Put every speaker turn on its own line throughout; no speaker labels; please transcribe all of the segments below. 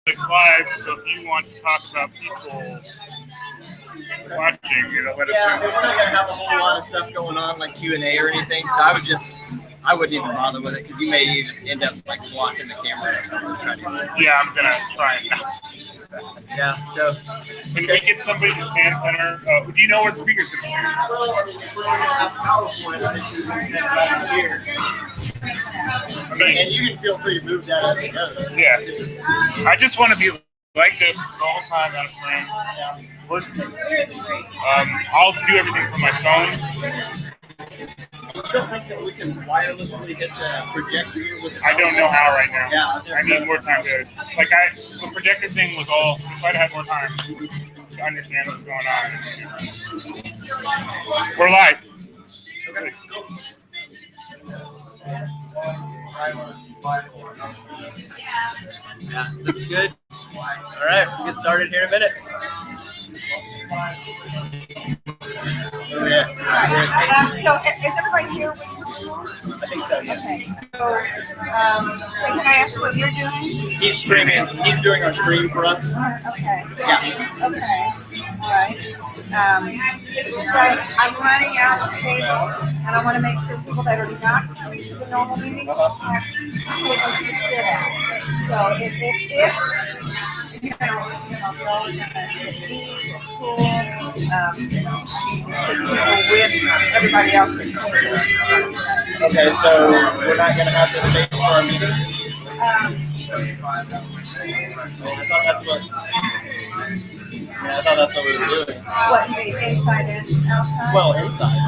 It's live, so if you want to talk about people watching, let us know.
We're not gonna have a whole lot of stuff going on like Q&A or anything, so I wouldn't even bother with it because you may even end up like blocking the camera or something.
Yeah, I'm gonna try it now.
Yeah, so
can we get somebody to stand center? Do you know what speaker's gonna stand?
Well, I mean, if we're gonna have PowerPoint, I think we can sit right here. And you can feel free to move that as it goes.
Yeah. I just want to be like this the whole time out of frame. I'll do everything from my phone.
I don't think that we can wirelessly hit the projector here with the
I don't know how right now.
Yeah,
I need more time to the projector thing was all if I'd had more time to understand what's going on. We're live.
Okay. Yeah, looks good. All right, we'll get started here in a minute.
So is everybody here with you?
I think so, yes.
Okay. So, can I ask what you're doing?
He's streaming. He's doing our stream for us.
Okay.
Yeah.
Okay. All right. So I'm running out of tables, and I want to make sure people that are not coming to the normal meeting have tables to sit at. So if with everybody else.
Okay, so we're not going to have this space for our meeting? I thought that's what we were doing.
What, inside and outside?
Well, inside.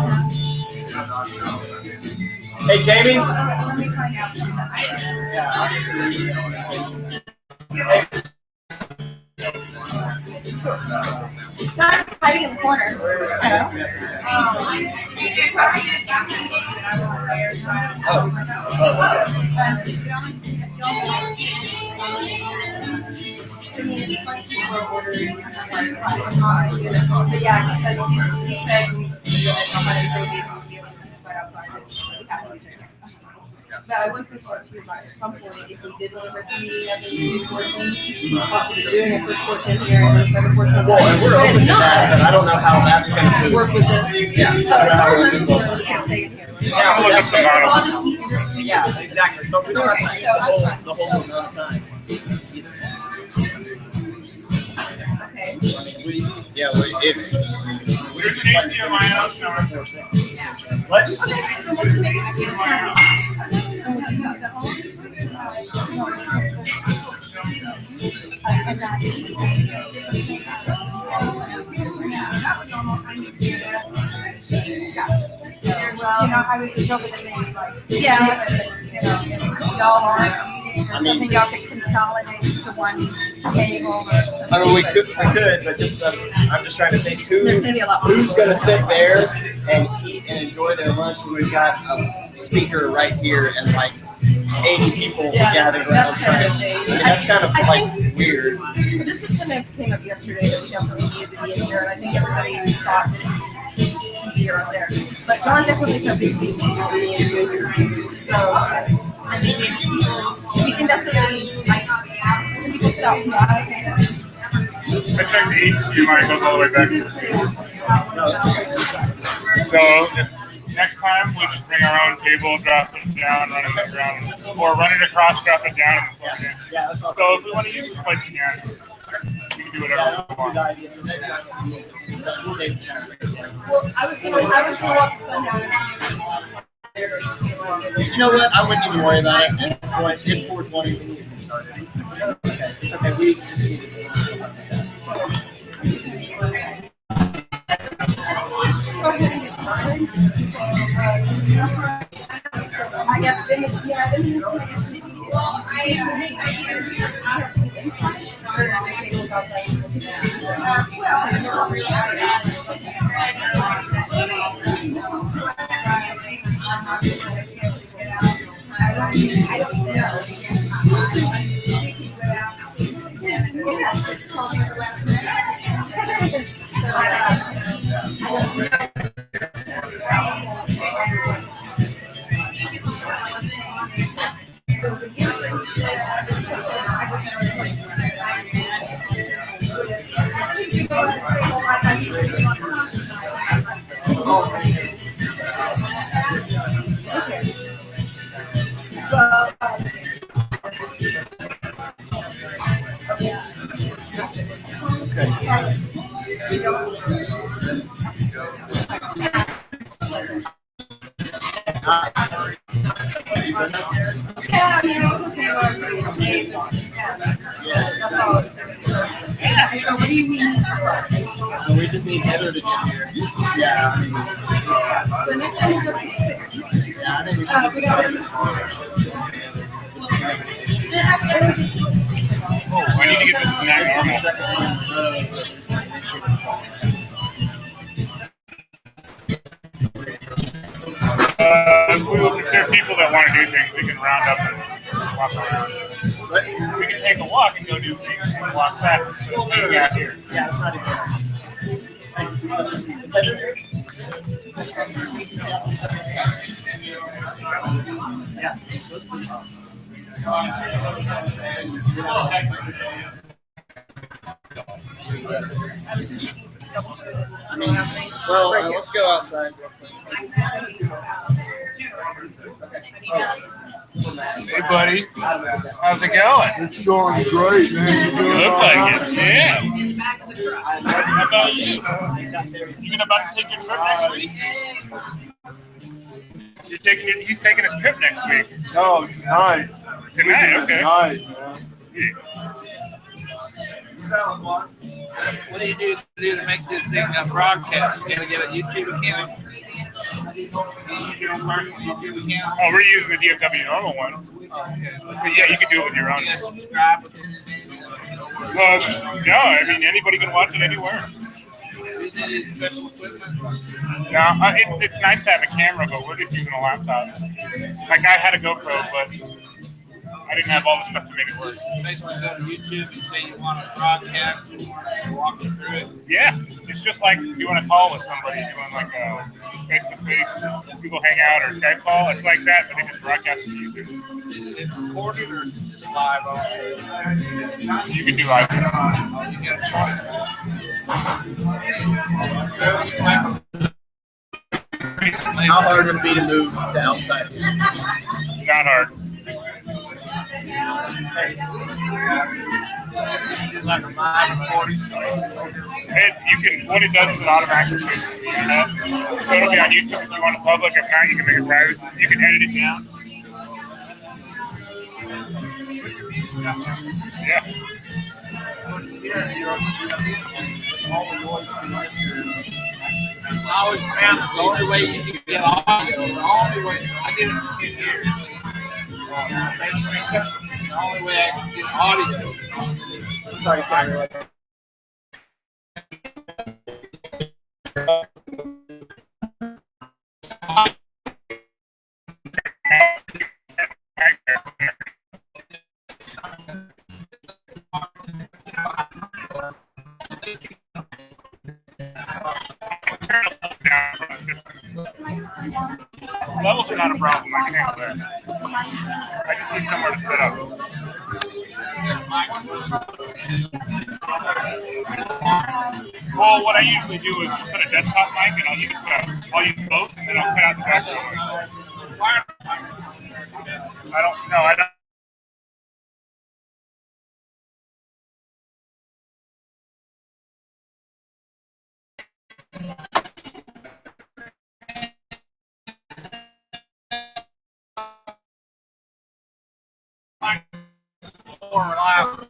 Hey, Jamie?
Let me find out.
Yeah, obviously. Hey.
Sorry, hiding in the corner. But yeah, he said somebody's going to be able to see this right outside. But I was going to talk to you about at some point if we did want to break the meeting up into two portions, possibly doing a first portion here and then a second portion.
Well, and we're open to that, but I don't know how that's going to
work with this.
Yeah.
So as far as I'm concerned, we can stay in here.
Yeah, exactly. But we don't have to use the whole amount of time.
Okay.
If
we're changing your line out now.
What?
I would be hoping that maybe y'all aren't meeting or something, y'all could consolidate to one table or something.
I mean, we could, but just I'm just trying to think
There's gonna be a lot more
who's going to sit there and eat and enjoy their lunch when we've got a speaker right here and like 80 people gathered around trying. That's kind of weird.
This just kind of came up yesterday that we definitely needed to be in here, and I think everybody thought that it was easier up there. But John definitely said we need to be in here. So I mean, we can definitely some people sit outside.
I checked the HDMI, it goes all the way back. So next time we just bring our own table, drop it down, run it to the ground, or run it across, drop it down, and plug it in. So if we want to use this place again, we can do whatever we want.
Well, I was gonna walk the sun down.
You know what? I wouldn't even worry about it. It's 4:20. We need to get started. It's okay. We just need to do
I guess We don't. Yeah, I mean, it was okay. That's all it's doing. So what do you mean to start?
So we just need Heather to get here. Yeah.
So next time we'll just
Yeah, I think we should
I need to get this snack normal. If there are people that want to do things, we can round up and walk around. We can take a walk and go do things and walk back. So we got here.
Yeah, it's not even. Yeah, it's supposed to be.
I was just double sure that this was happening.
Well, let's go outside real quick.
Hey, buddy. How's it going?
It's going great, man.
You look like it. Yeah. How about you? You about to take your trip next week? He's taking his trip next week.
No, tonight.
Tonight, okay.
Tonight, man.
Yeah.
What do you do to make this thing a broadcast? You gotta get a YouTube account. YouTube account.
Oh, we're using the DFW NORML one. But yeah, you can do it with your own.
You guys subscribe with it.
No, I mean anybody can watch it anywhere.
Is it special equipment?
No, it's nice to have a camera, but we're just using a laptop. Like I had a GoPro, but I didn't have all the stuff to make it work.
Basically, go to YouTube and say you want to broadcast and walk you through it.
Yeah, it's just like doing a call with somebody, doing like a face-to-face Google Hangout or Skype call. It's like that, but they just broadcast to YouTube.
Is it recorded or is it just live on?
You can do live.
Oh, you got a choice.
How hard would it be to move to outside?
Not hard.
Like a live recording.
You can. What it does is it automatically saves to the internet. So it'll be on YouTube if you want it public. If not, you can make it private. You can edit it down. Yeah.
I always found that the only way you can get audio, the only way, I did it for 10 years. The only way I can get audio.
Sorry, Tyler.
Levels are not a problem. I can handle that. I just need somewhere to set up. Well, what I usually do is put a desktop mic and I'll use both, and then I'll cut out the background. I don't.
More reliable.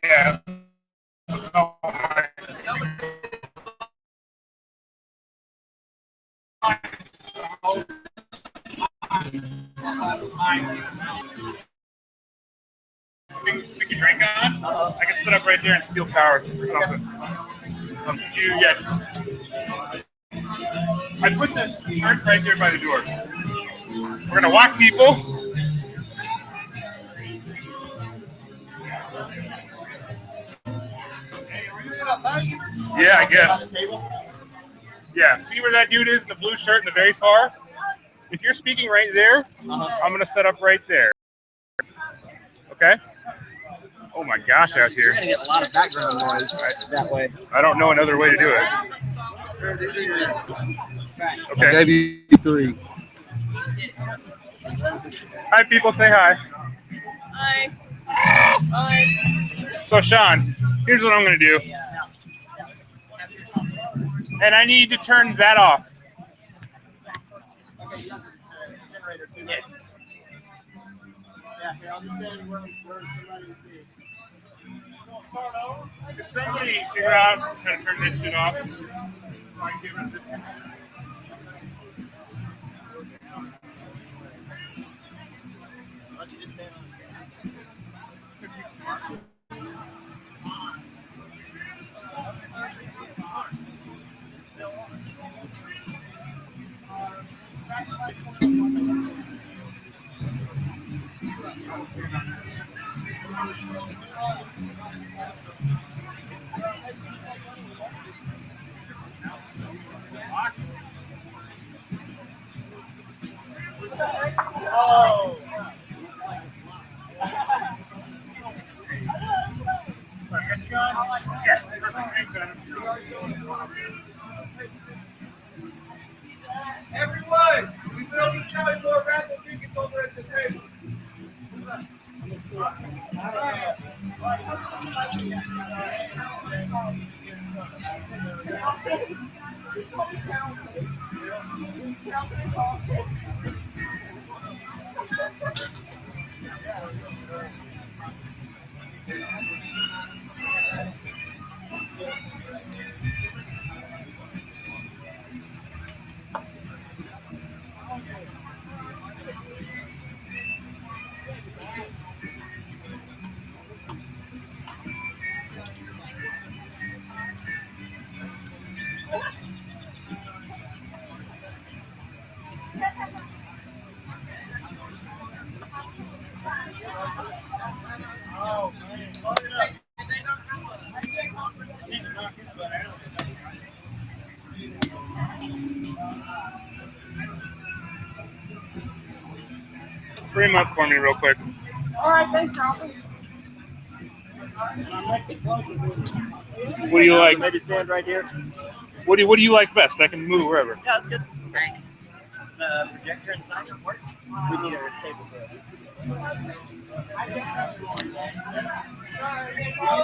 Yeah. Stick your drink on? I can sit up right there and steal power or something. I put this shirts right there by the door. We're gonna walk people. Yeah, I guess. Yeah, see where that dude is in the blue shirt in the very far? If you're speaking right there, I'm gonna set up right there. Okay? Oh my gosh, out here.
You're gonna get a lot of background noise that way.
I don't know another way to do it.
I
Okay.
gave you 3.
Hi, people. Say hi.
Hi. Hi.
So, Sean, here's what I'm going to do. And I need to turn that off.
Yes. Yeah, here, I'll just say where somebody is.
Could somebody figure out how to turn this shit off?
Why don't you just stand on
Oh! Yes.
Everyone, we will be selling more raffle tickets over at the table.
Bring him up for me real quick.
All right, thanks, Robin.
What do you like?
maybe stand right here.
What do you like best? I can move wherever.
Yeah, that's good. The projector inside works. We need a table for it.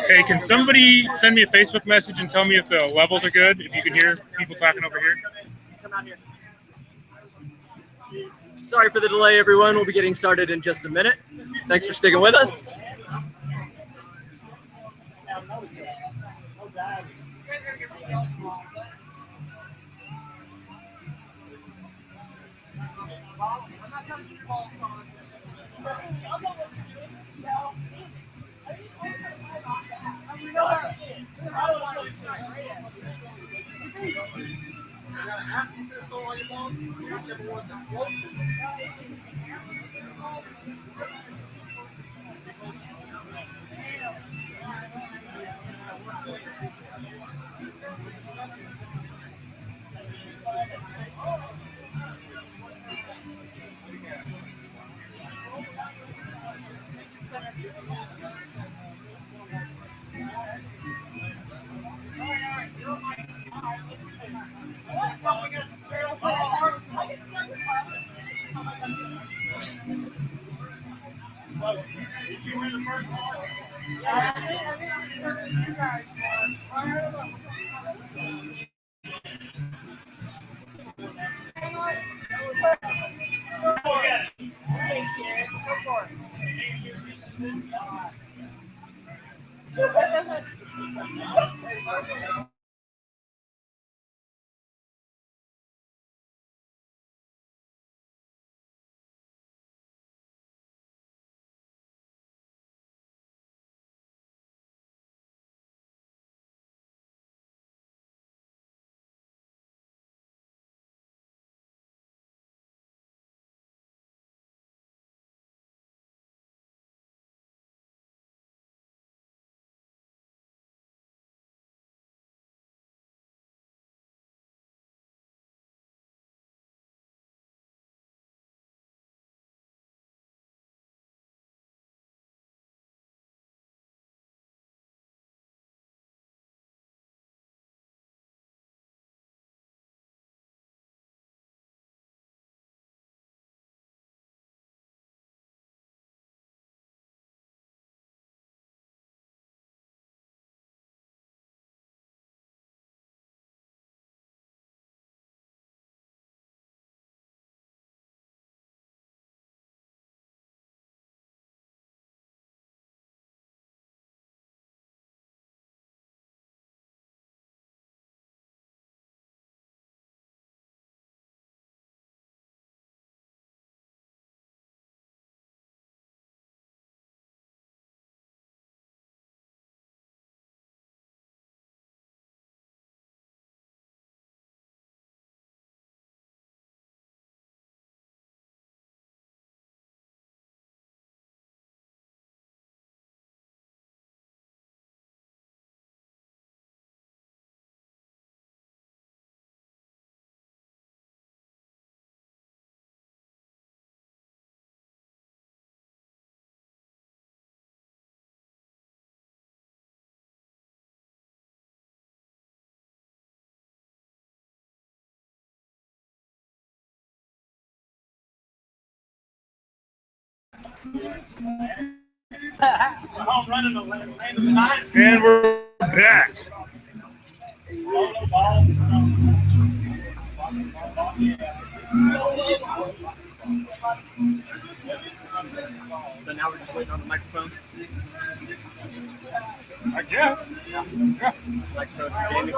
Hey, can somebody send me a Facebook message and tell me if the levels are good? If you can hear people talking over here.
Come out here. Sorry for the delay, everyone. We'll be getting started in just a minute. Thanks for sticking with us.
And we're back.
So now we're just waiting on the microphones.
I guess. Yeah.
Like Coach Jamie.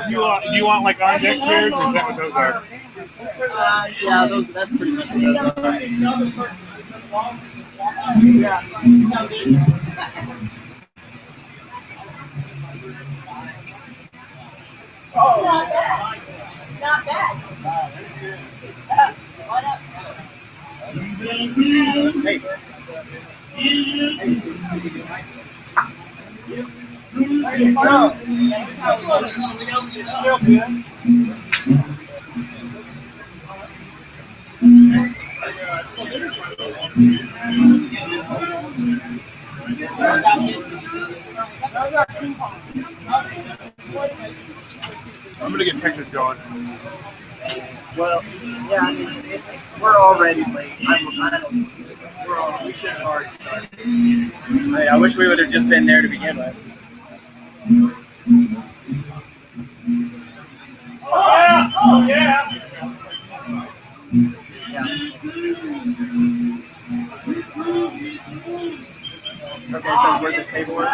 Do you want like on deck chairs, or is that what those are?
Yeah, that's pretty much what those are.
Not bad.
Hey.
I'm gonna get pictures going.
Well, yeah, I mean, we're already late. We should have already started. I wish we would have just been there to begin with.
Oh yeah.
Okay, so where the table is?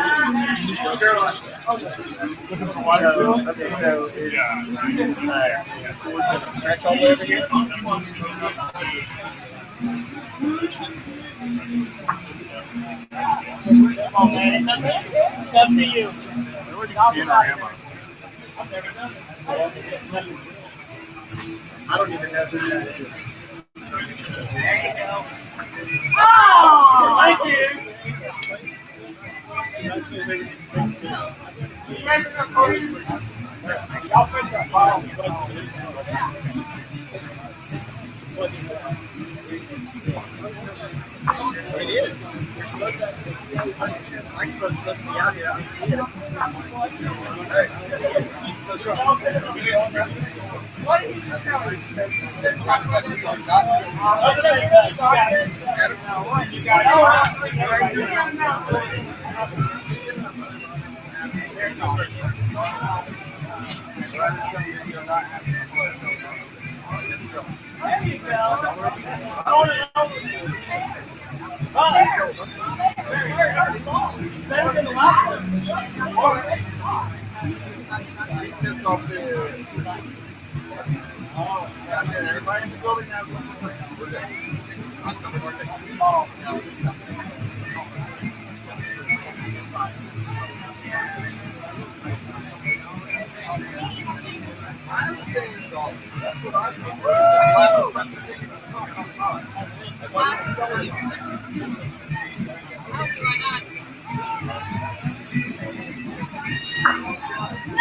Looking for water.
Okay, so it's we're gonna stretch all the way over here.
Oh man, it's up to you.
I don't even know who that is.
There you go. Oh, thank you.
It is. The microphone's supposed to be out here. I don't see it.
There you better than the last
Everybody in the building now.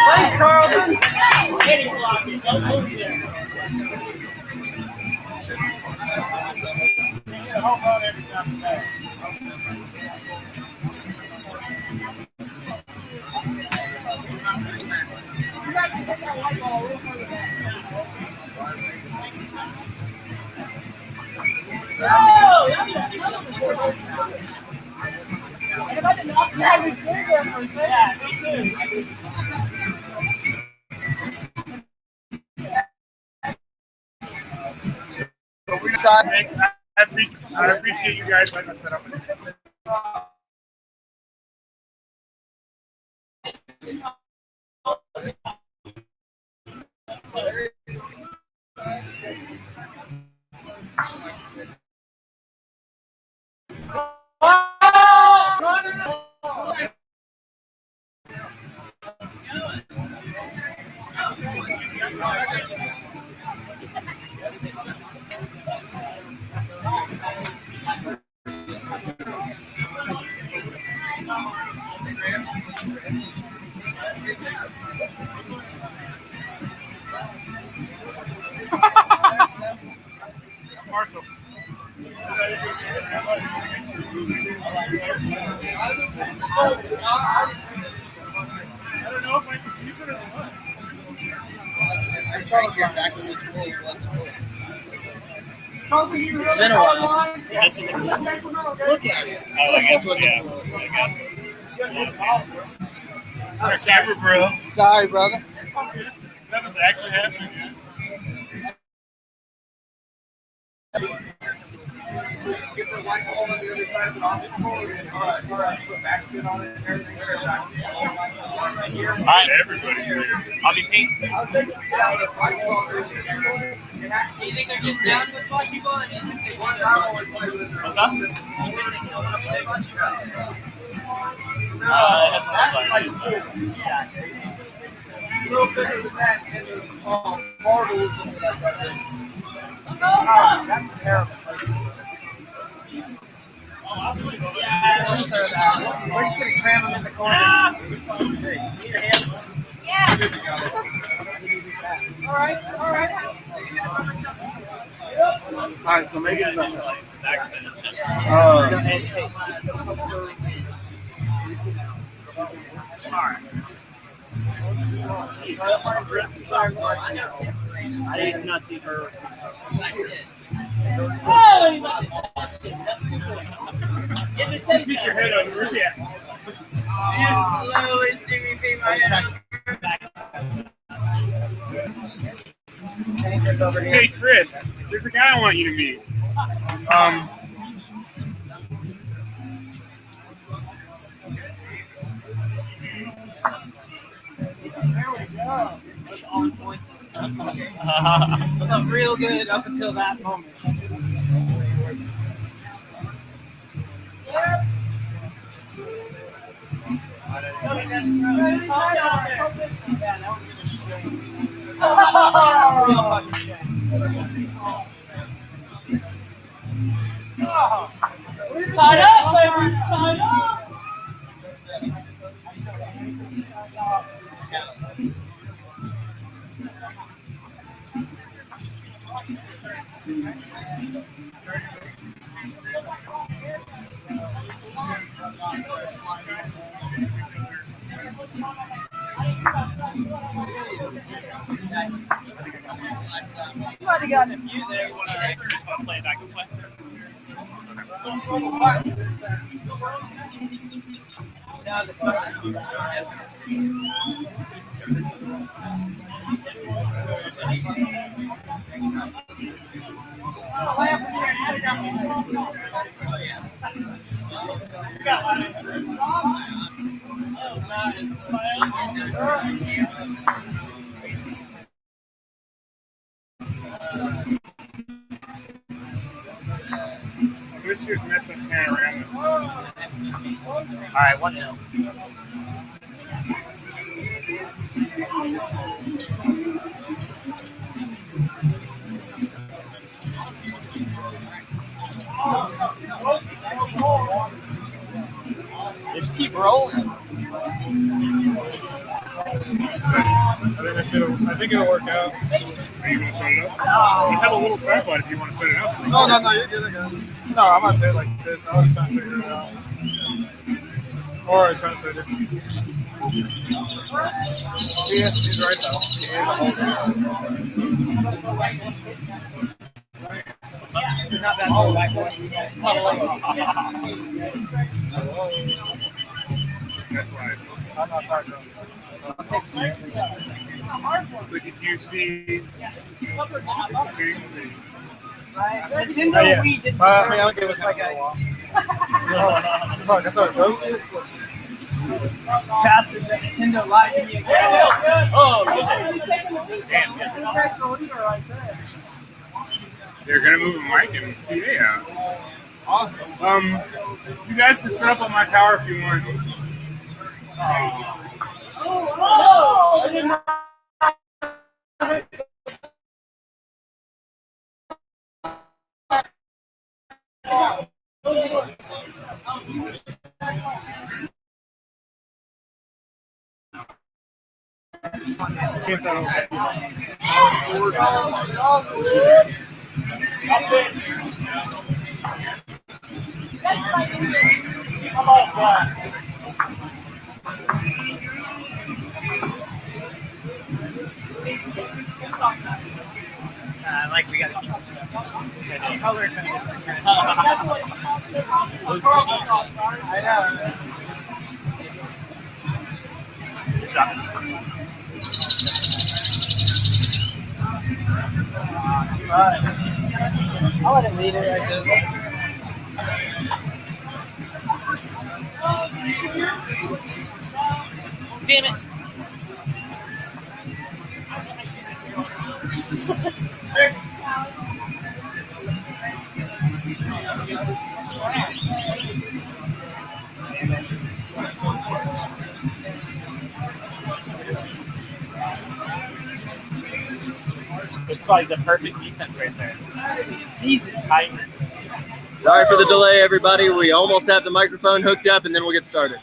Thanks, Carlton. Getting sloppy. Don't lose there. Get a home run every time you play. You got to hit that white ball a little further back. Oh, that's another one. And if I did not have it there for a second. Yeah, me too.
Thanks. I appreciate you guys letting us set up. Marshall. I don't know if I can keep it or what.
I'm trying to get back to this pool. It wasn't full. It's been a while.
This was a cool one.
Look at it.
Oh, I guess,
was
yeah.
Our camera, bro.
Sorry, brother.
That was actually happening.
Get the light bulb on the other side of the obstacle, and then put backspin on it and everything.
Alright, everybody's here.
I'll be pink.
I was thinking, yeah, the light bulb.
Do you think they're getting down with bocce ball? I mean, if they want to,
What's up?
you think they still want to play bocce ball?
A little bigger than that, and the marbles and stuff like that. That's terrible.
We're just gonna cram them in the corner.
Yeah.
All right.
Alright, so make it
I did not see her.
Keep your head over. Yeah.
You slowly see me beat my head over.
Hey, Chris, there's a guy I want you to meet.
There we go. That's on point. I felt real good up until that moment.
Tied up, baby. Tied up.
You might have gotten a few there.
Just want to play it back this way.
Now the second. Yes.
Let's just mess up kind of around this.
All right, 1-0.
Just keep rolling.
I think it'll work out. Are you going to set it up? You have a little tripod if you want to set it up.
No, you're good. I got it. No, I'm not saying like this. I was trying to figure it out. Or trying to figure it out. Yeah, he's right though. He is a whole
You're not that old, white boy.
That's right.
I'm not talking.
But did you see?
Nintendo Wii didn't
I mean, I'll give it like a while. Fuck, I thought it was
faster than Nintendo lied to me again.
Oh, damn.
They're gonna move a mic and TV out. Awesome. You guys can set up on my tower if you want. Guess I don't.
Like we gotta keep color kind of
I know.
Good job.
I'll let him lead it right there.
Damn it. It's like the perfect defense right there. Sees it tight.
Sorry for the delay, everybody. We almost have the microphone hooked up, and then we'll get started.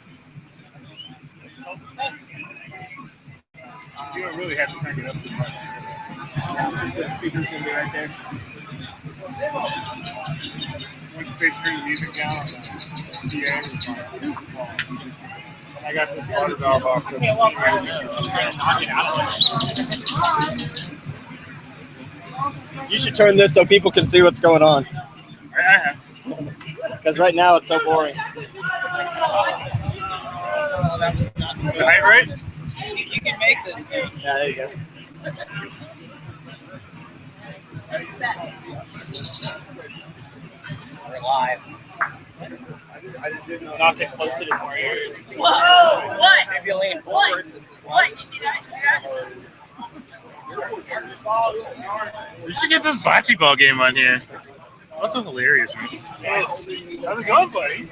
You don't really have to crank it up too much.
The speaker's gonna be right there.
Once they turn the music down on the PA, it's fine. I got this water valve off. So
You should turn this so people can see what's going on.
I have.
Because right now it's so boring.
The height right?
You can make this.
Yeah, there you go.
We're live.
Knock it closer to more ears.
Whoa! What?
If you lean forward.
What? You see that?
We should get this bocce ball game on here. That's so hilarious, man. How's it going, buddy?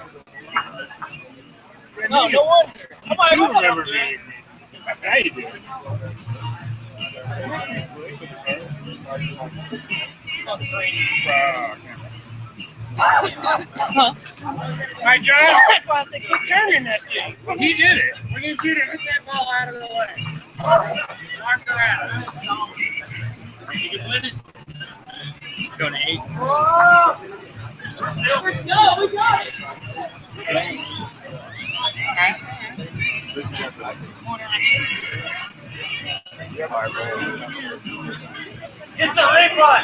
No, no wonder.
You remember me. Now you do. Hi, John.
That's why I said keep turning that thing.
He did it. We're going to do it. Hit that ball out of the way. Mark her out. You can win it. Go to 8.
No, we got it.
It's the replay.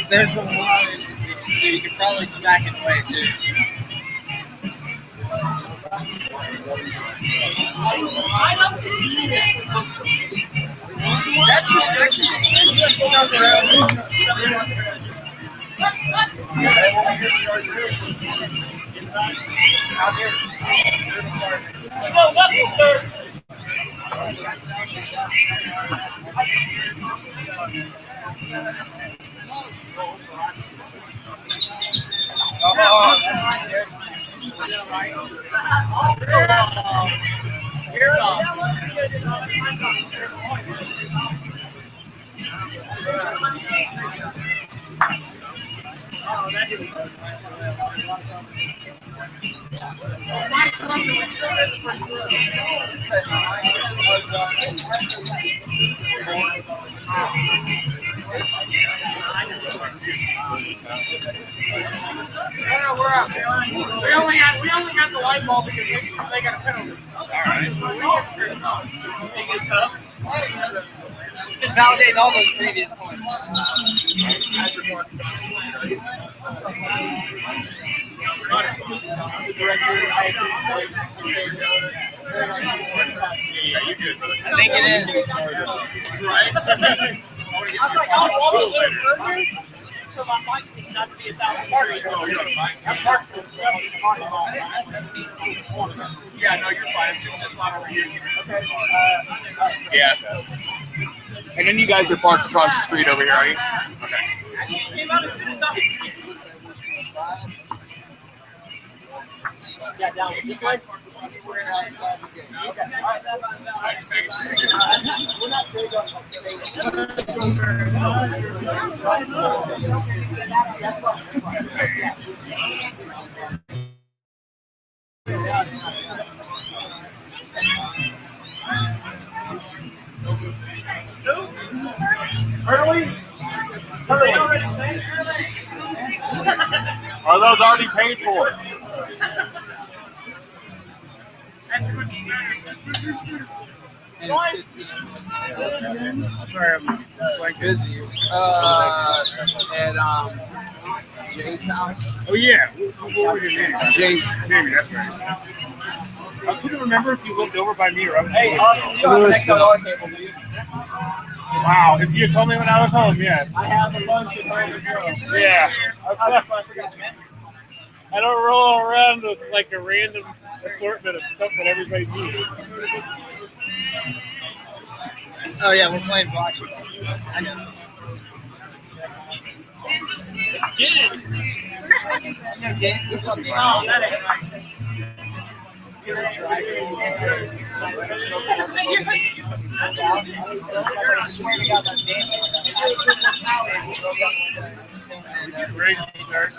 There's a lot you can probably smack it away too. That's restricted.
No, nothing, sir. We only got the light bulb because they got a penalty. All right. Make it tough.
You can validate all those previous points. I think it is.
Right?
I was like, I'll walk a little further so my mic seems not to be 1,000 degrees.
Yeah, no, you're fine. It's just not over here.
Okay.
Yeah. And then you guys are parked across the street over here, are you? Okay.
Yeah, down this way.
We're outside the gate.
Okay. We're not big on
Are those already paid for?
Sorry, I'm like busy. At Jay's house.
Oh yeah. What was your name?
Jay.
Jamie, that's right. I couldn't remember if you lived over by me or up.
Hey, Austin, you don't have XLR cable, do you?
Wow, if you had told me when I was home, yes.
I have a bunch at home as well.
Yeah.
I forgot, man.
I don't roll around with like a random assortment of stuff that everybody needs.
Oh yeah, we're playing blockchain. I know.
Get it!
This one, I swear to God, that's Danny.
Ready to start?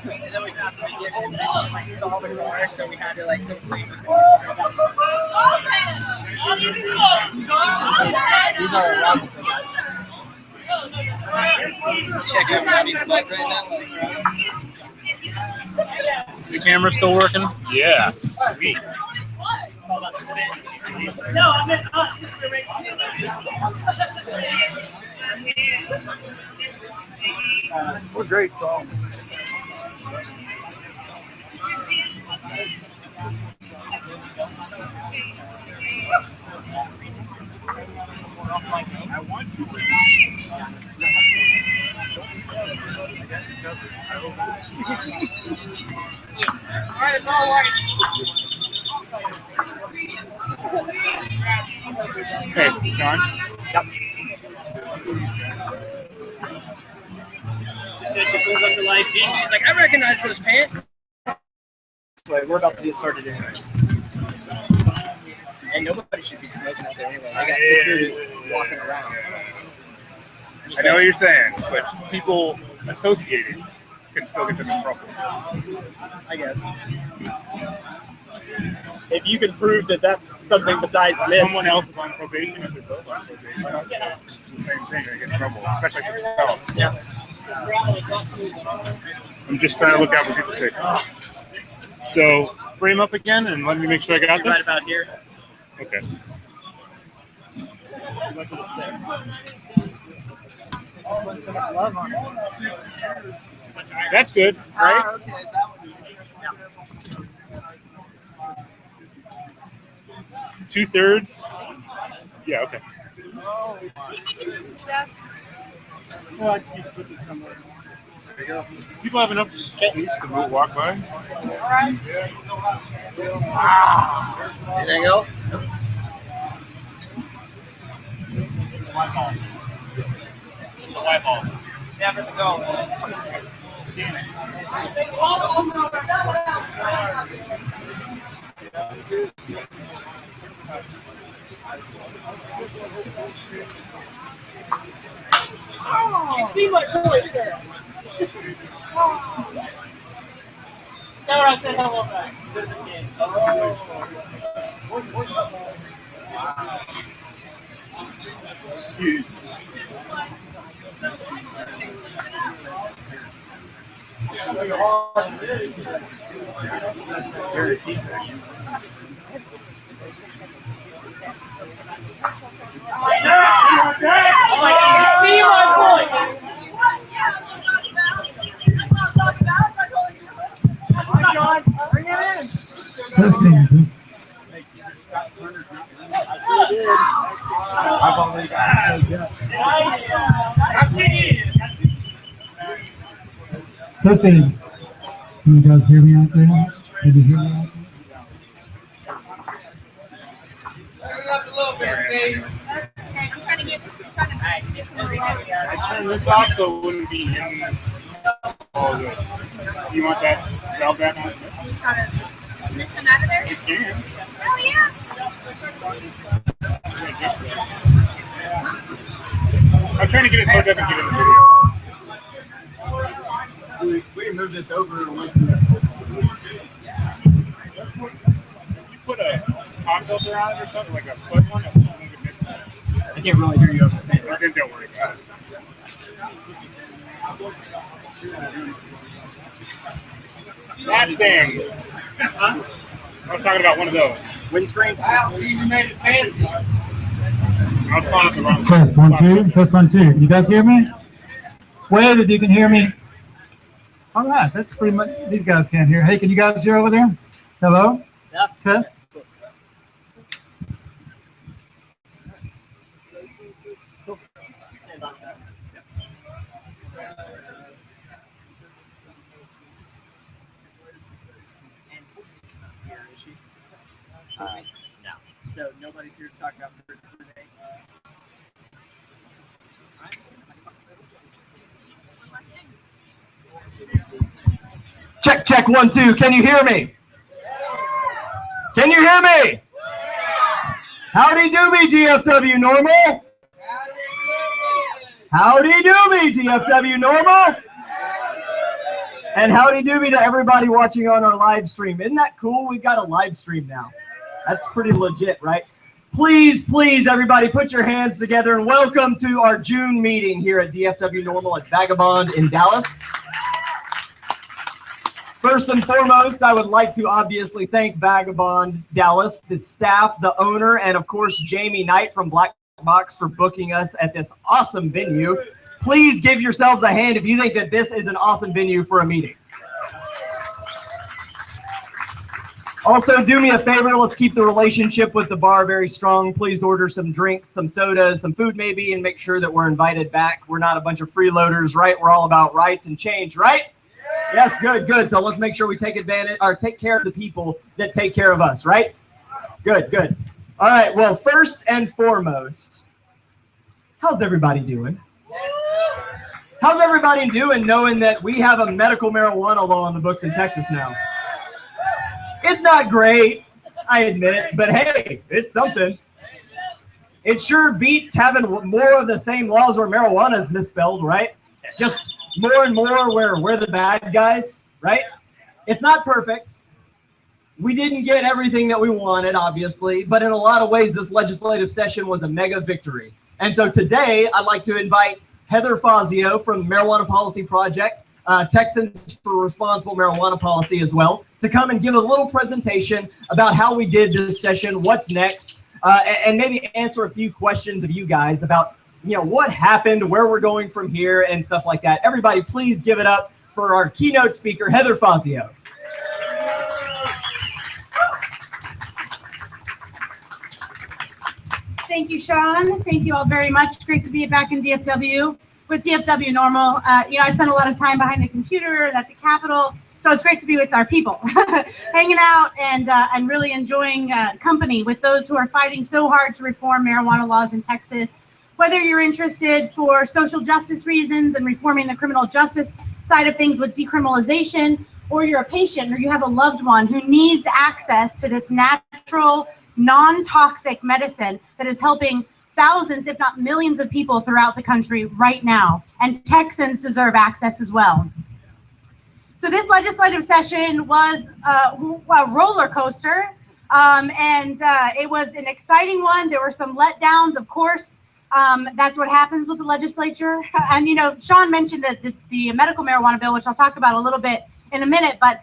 And then we passed the beginning and like saw the car, so we had to like complete. These are around. Check out Robbie's bike right now.
The camera's still working? Yeah. Sweet.
No, I meant us.
What a great song.
I want to. Hey, Sean.
Yep. She said she pulled up the live feed. She's like, I recognize those pants. Wait, we're about to get started anyway. And nobody should be smoking out there anyway. They got security walking around.
I know what you're saying, but people associated can still get them in trouble.
I guess. If you can prove that that's something besides mist.
Someone else is on probation if they're both on probation. It's the same thing. They get in trouble, especially if it's health.
Yeah.
I'm just trying to look out for people's safety. So, frame up again and let me make sure I got
You're
this.
right about here.
Okay. That's good, right?
Yeah.
2/3. Yeah, okay.
Well, I just need to put this somewhere. There you go.
People have enough space to walk by.
Anything else?
The white ball.
Never to go.
You see my toy, sir. Now I said hello back.
Excuse me. I've already got
Testing. Can you guys hear me out there? Can you hear me out there?
I turned this off so it wouldn't be in all this. You want that valve back on?
Can this come out of there?
You can.
Oh, yeah.
I'm trying to get it so it doesn't get in the video.
We move this over.
You put a hot filter on it or something, like a foot one, that's not going to miss that.
I can't really hear you over there.
Then don't worry about it. That thing. I was talking about one of those.
Windscreen.
Wow, you made it fancy.
I was calling it the wrong.
Test 1 2. Test 1 2. You guys hear me? Wave if you can hear me. All right, that's pretty much. These guys can't hear. Hey, can you guys hear over there? Hello?
Yeah.
Test.
No. So nobody's here to talk about her today. Check, check, 1 2. Can you hear me? Can you hear me? Howdy do me, DFW NORML. Howdy do me, DFW NORML. And howdy do me to everybody watching on our live stream. Isn't that cool? We've got a live stream now. That's pretty legit, right? Please, please, everybody, put your hands together and welcome to our June meeting here at DFW NORML at Vagabond in Dallas. First and foremost, I would like to obviously thank Vagabond Dallas, the staff, the owner, and of course, Jamie Knight from Black Box for booking us at this awesome venue. Please give yourselves a hand if you think that this is an awesome venue for a meeting. Also, do me a favor, let's keep the relationship with the bar very strong. Please order some drinks, some sodas, some food maybe, and make sure that we're invited back. We're not a bunch of freeloaders, right? We're all about rights and change, right? Yes, good, good. So let's make sure we take advantage or take care of the people that take care of us, right? Good, good. All right, well, first and foremost, how's everybody doing? How's everybody doing knowing that we have a medical marijuana law on the books in Texas now? It's not great, I admit, but hey, it's something. It sure beats having more of the same laws where marijuana is misspelled, right? Just more and more where we're the bad guys, right? It's not perfect. We didn't get everything that we wanted, obviously, but in a lot of ways, this legislative session was a mega victory. And so today, I'd like to invite Heather Fazio from Marijuana Policy Project, Texans for Responsible Marijuana Policy as well, to come and give a little presentation about how we did this session, what's next, and maybe answer a few questions of you guys about what happened, where we're going from here, and stuff like that. Everybody, please give it up for our keynote speaker, Heather Fazio.
Thank you, Sean. Thank you all very much. Great to be back in DFW with DFW NORML. I spent a lot of time behind the computer at the Capitol, so it's great to be with our people, hanging out and really enjoying company with those who are fighting so hard to reform marijuana laws in Texas. Whether you're interested for social justice reasons and reforming the criminal justice side of things with decriminalization, or you're a patient or you have a loved one who needs access to this natural, non-toxic medicine that is helping thousands, if not millions of people throughout the country right now. And Texans deserve access as well. So this legislative session was a roller coaster, and it was an exciting one. There were some letdowns, of course. That's what happens with the legislature. And, Sean mentioned the medical marijuana bill, which I'll talk about a little bit in a minute, but,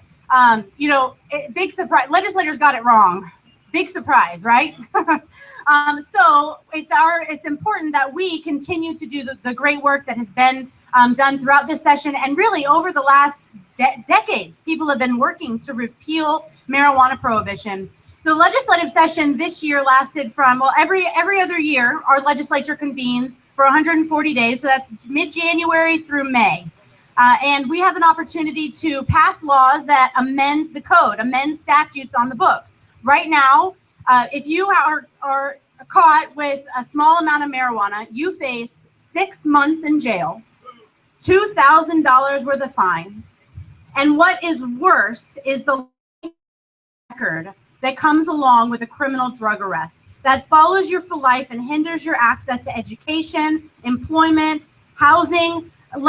big surprise, legislators got it wrong. Big surprise, right? So it's important that we continue to do the great work that has been done throughout this session. And really over the last decades, people have been working to repeal marijuana prohibition. So the legislative session this year lasted from, every other year, our legislature convenes for 140 days. So that's mid-January through May. And we have an opportunity to pass laws that amend the code, amend statutes on the books. Right now, if you are caught with a small amount of marijuana, you face 6 months in jail, $2,000 worth of fines. And what is worse is the record that comes along with a criminal drug arrest that follows you for life and hinders your access to education, employment, housing, and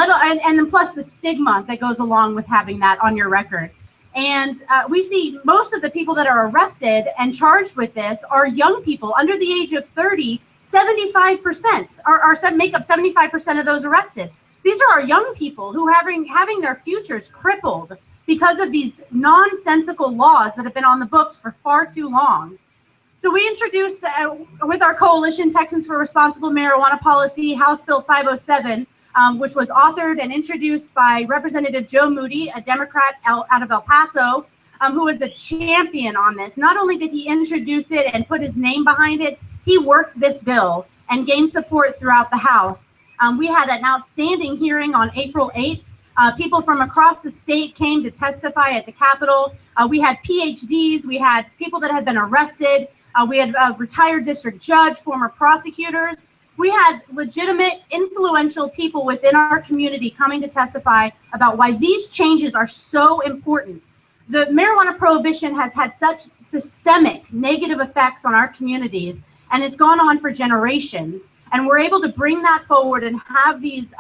then plus the stigma that goes along with having that on your record. And we see most of the people that are arrested and charged with this are young people under the age of 30. 75% make up 75% of those arrested. These are our young people who are having their futures crippled because of these nonsensical laws that have been on the books for far too long. So we introduced, with our coalition, Texans for Responsible Marijuana Policy, House Bill 507, which was authored and introduced by Representative Joe Moody, a Democrat out of El Paso, who was the champion on this. Not only did he introduce it and put his name behind it, he worked this bill and gained support throughout the House. We had an outstanding hearing on April 8th. People from across the state came to testify at the Capitol. We had PhDs, we had people that had been arrested, we had a retired district judge, former prosecutors. We had legitimate, influential people within our community coming to testify about why these changes are so important. The marijuana prohibition has had such systemic negative effects on our communities, and it's gone on for generations. And we're able to bring that forward and have these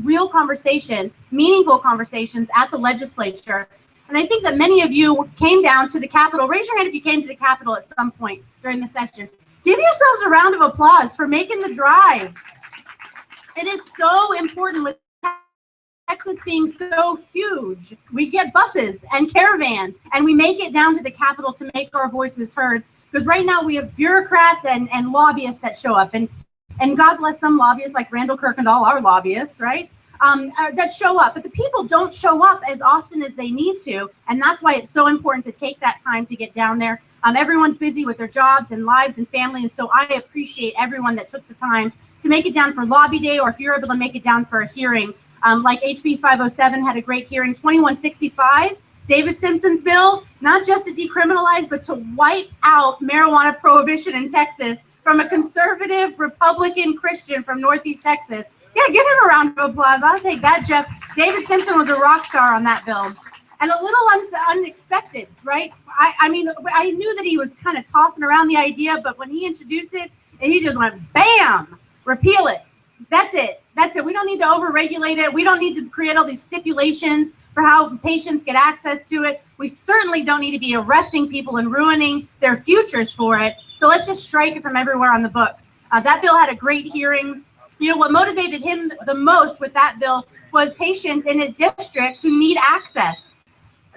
real conversations, meaningful conversations at the legislature. And I think that many of you came down to the Capitol. Raise your hand if you came to the Capitol at some point during the session. Give yourselves a round of applause for making the drive. It is so important with Texas being so huge. We get buses and caravans, and we make it down to the Capitol to make our voices heard. Because right now we have bureaucrats and lobbyists that show up. And God bless some lobbyists like Randall Kirkendall, our lobbyists, right? That show up. But the people don't show up as often as they need to. And that's why it's so important to take that time to get down there. Everyone's busy with their jobs and lives and family. And so I appreciate everyone that took the time to make it down for lobby day, or if you're able to make it down for a hearing. Like HB 507 had a great hearing. 2165, David Simpson's bill, not just to decriminalize, but to wipe out marijuana prohibition in Texas from a conservative Republican Christian from Northeast Texas. Yeah, give him a round of applause. I'll take that, Jeff. David Simpson was a rock star on that bill. And a little unexpected, right? I mean, I knew that he was kind of tossing around the idea, but when he introduced it, and he just went, bam, repeal it. That's it. That's it. We don't need to overregulate it. We don't need to create all these stipulations for how patients get access to it. We certainly don't need to be arresting people and ruining their futures for it. So let's just strike it from everywhere on the books. That bill had a great hearing. You know, what motivated him the most with that bill was patients in his district who need access.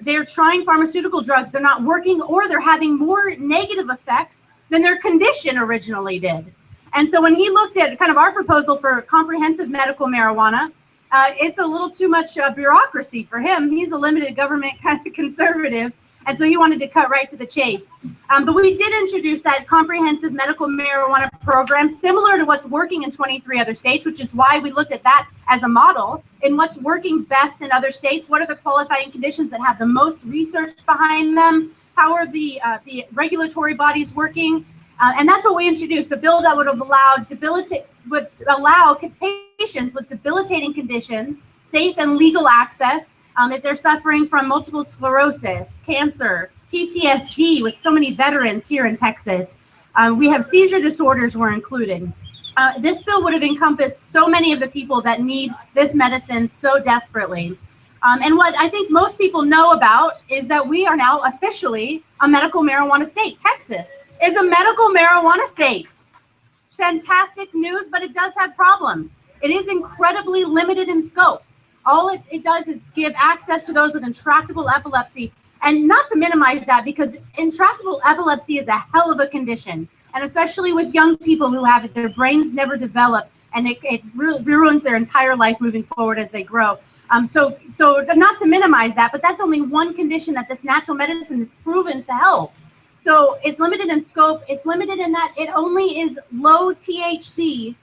They're trying pharmaceutical drugs. They're not working, or they're having more negative effects than their condition originally did. And so when he looked at kind of our proposal for comprehensive medical marijuana, it's a little too much bureaucracy for him. He's a limited government kind of conservative. And so he wanted to cut right to the chase. But we did introduce that comprehensive medical marijuana program, similar to what's working in 23 other states, which is why we looked at that as a model in what's working best in other states. What are the qualifying conditions that have the most research behind them? How are the regulatory bodies working? And that's what we introduced, a bill that would allow patients with debilitating conditions safe and legal access if they're suffering from multiple sclerosis, cancer, PTSD, with so many veterans here in Texas. We have seizure disorders were included. This bill would have encompassed so many of the people that need this medicine so desperately. And what I think most people know about is that we are now officially a medical marijuana state. Texas is a medical marijuana state. Fantastic news, but it does have problems. It is incredibly limited in scope. All it does is give access to those with intractable epilepsy. And not to minimize that, because intractable epilepsy is a hell of a condition. And especially with young people who have it, their brains never develop, and it ruins their entire life moving forward as they grow. So not to minimize that, but that's only one condition that this natural medicine is proven to help. So it's limited in scope. It's limited in that it only is low THC,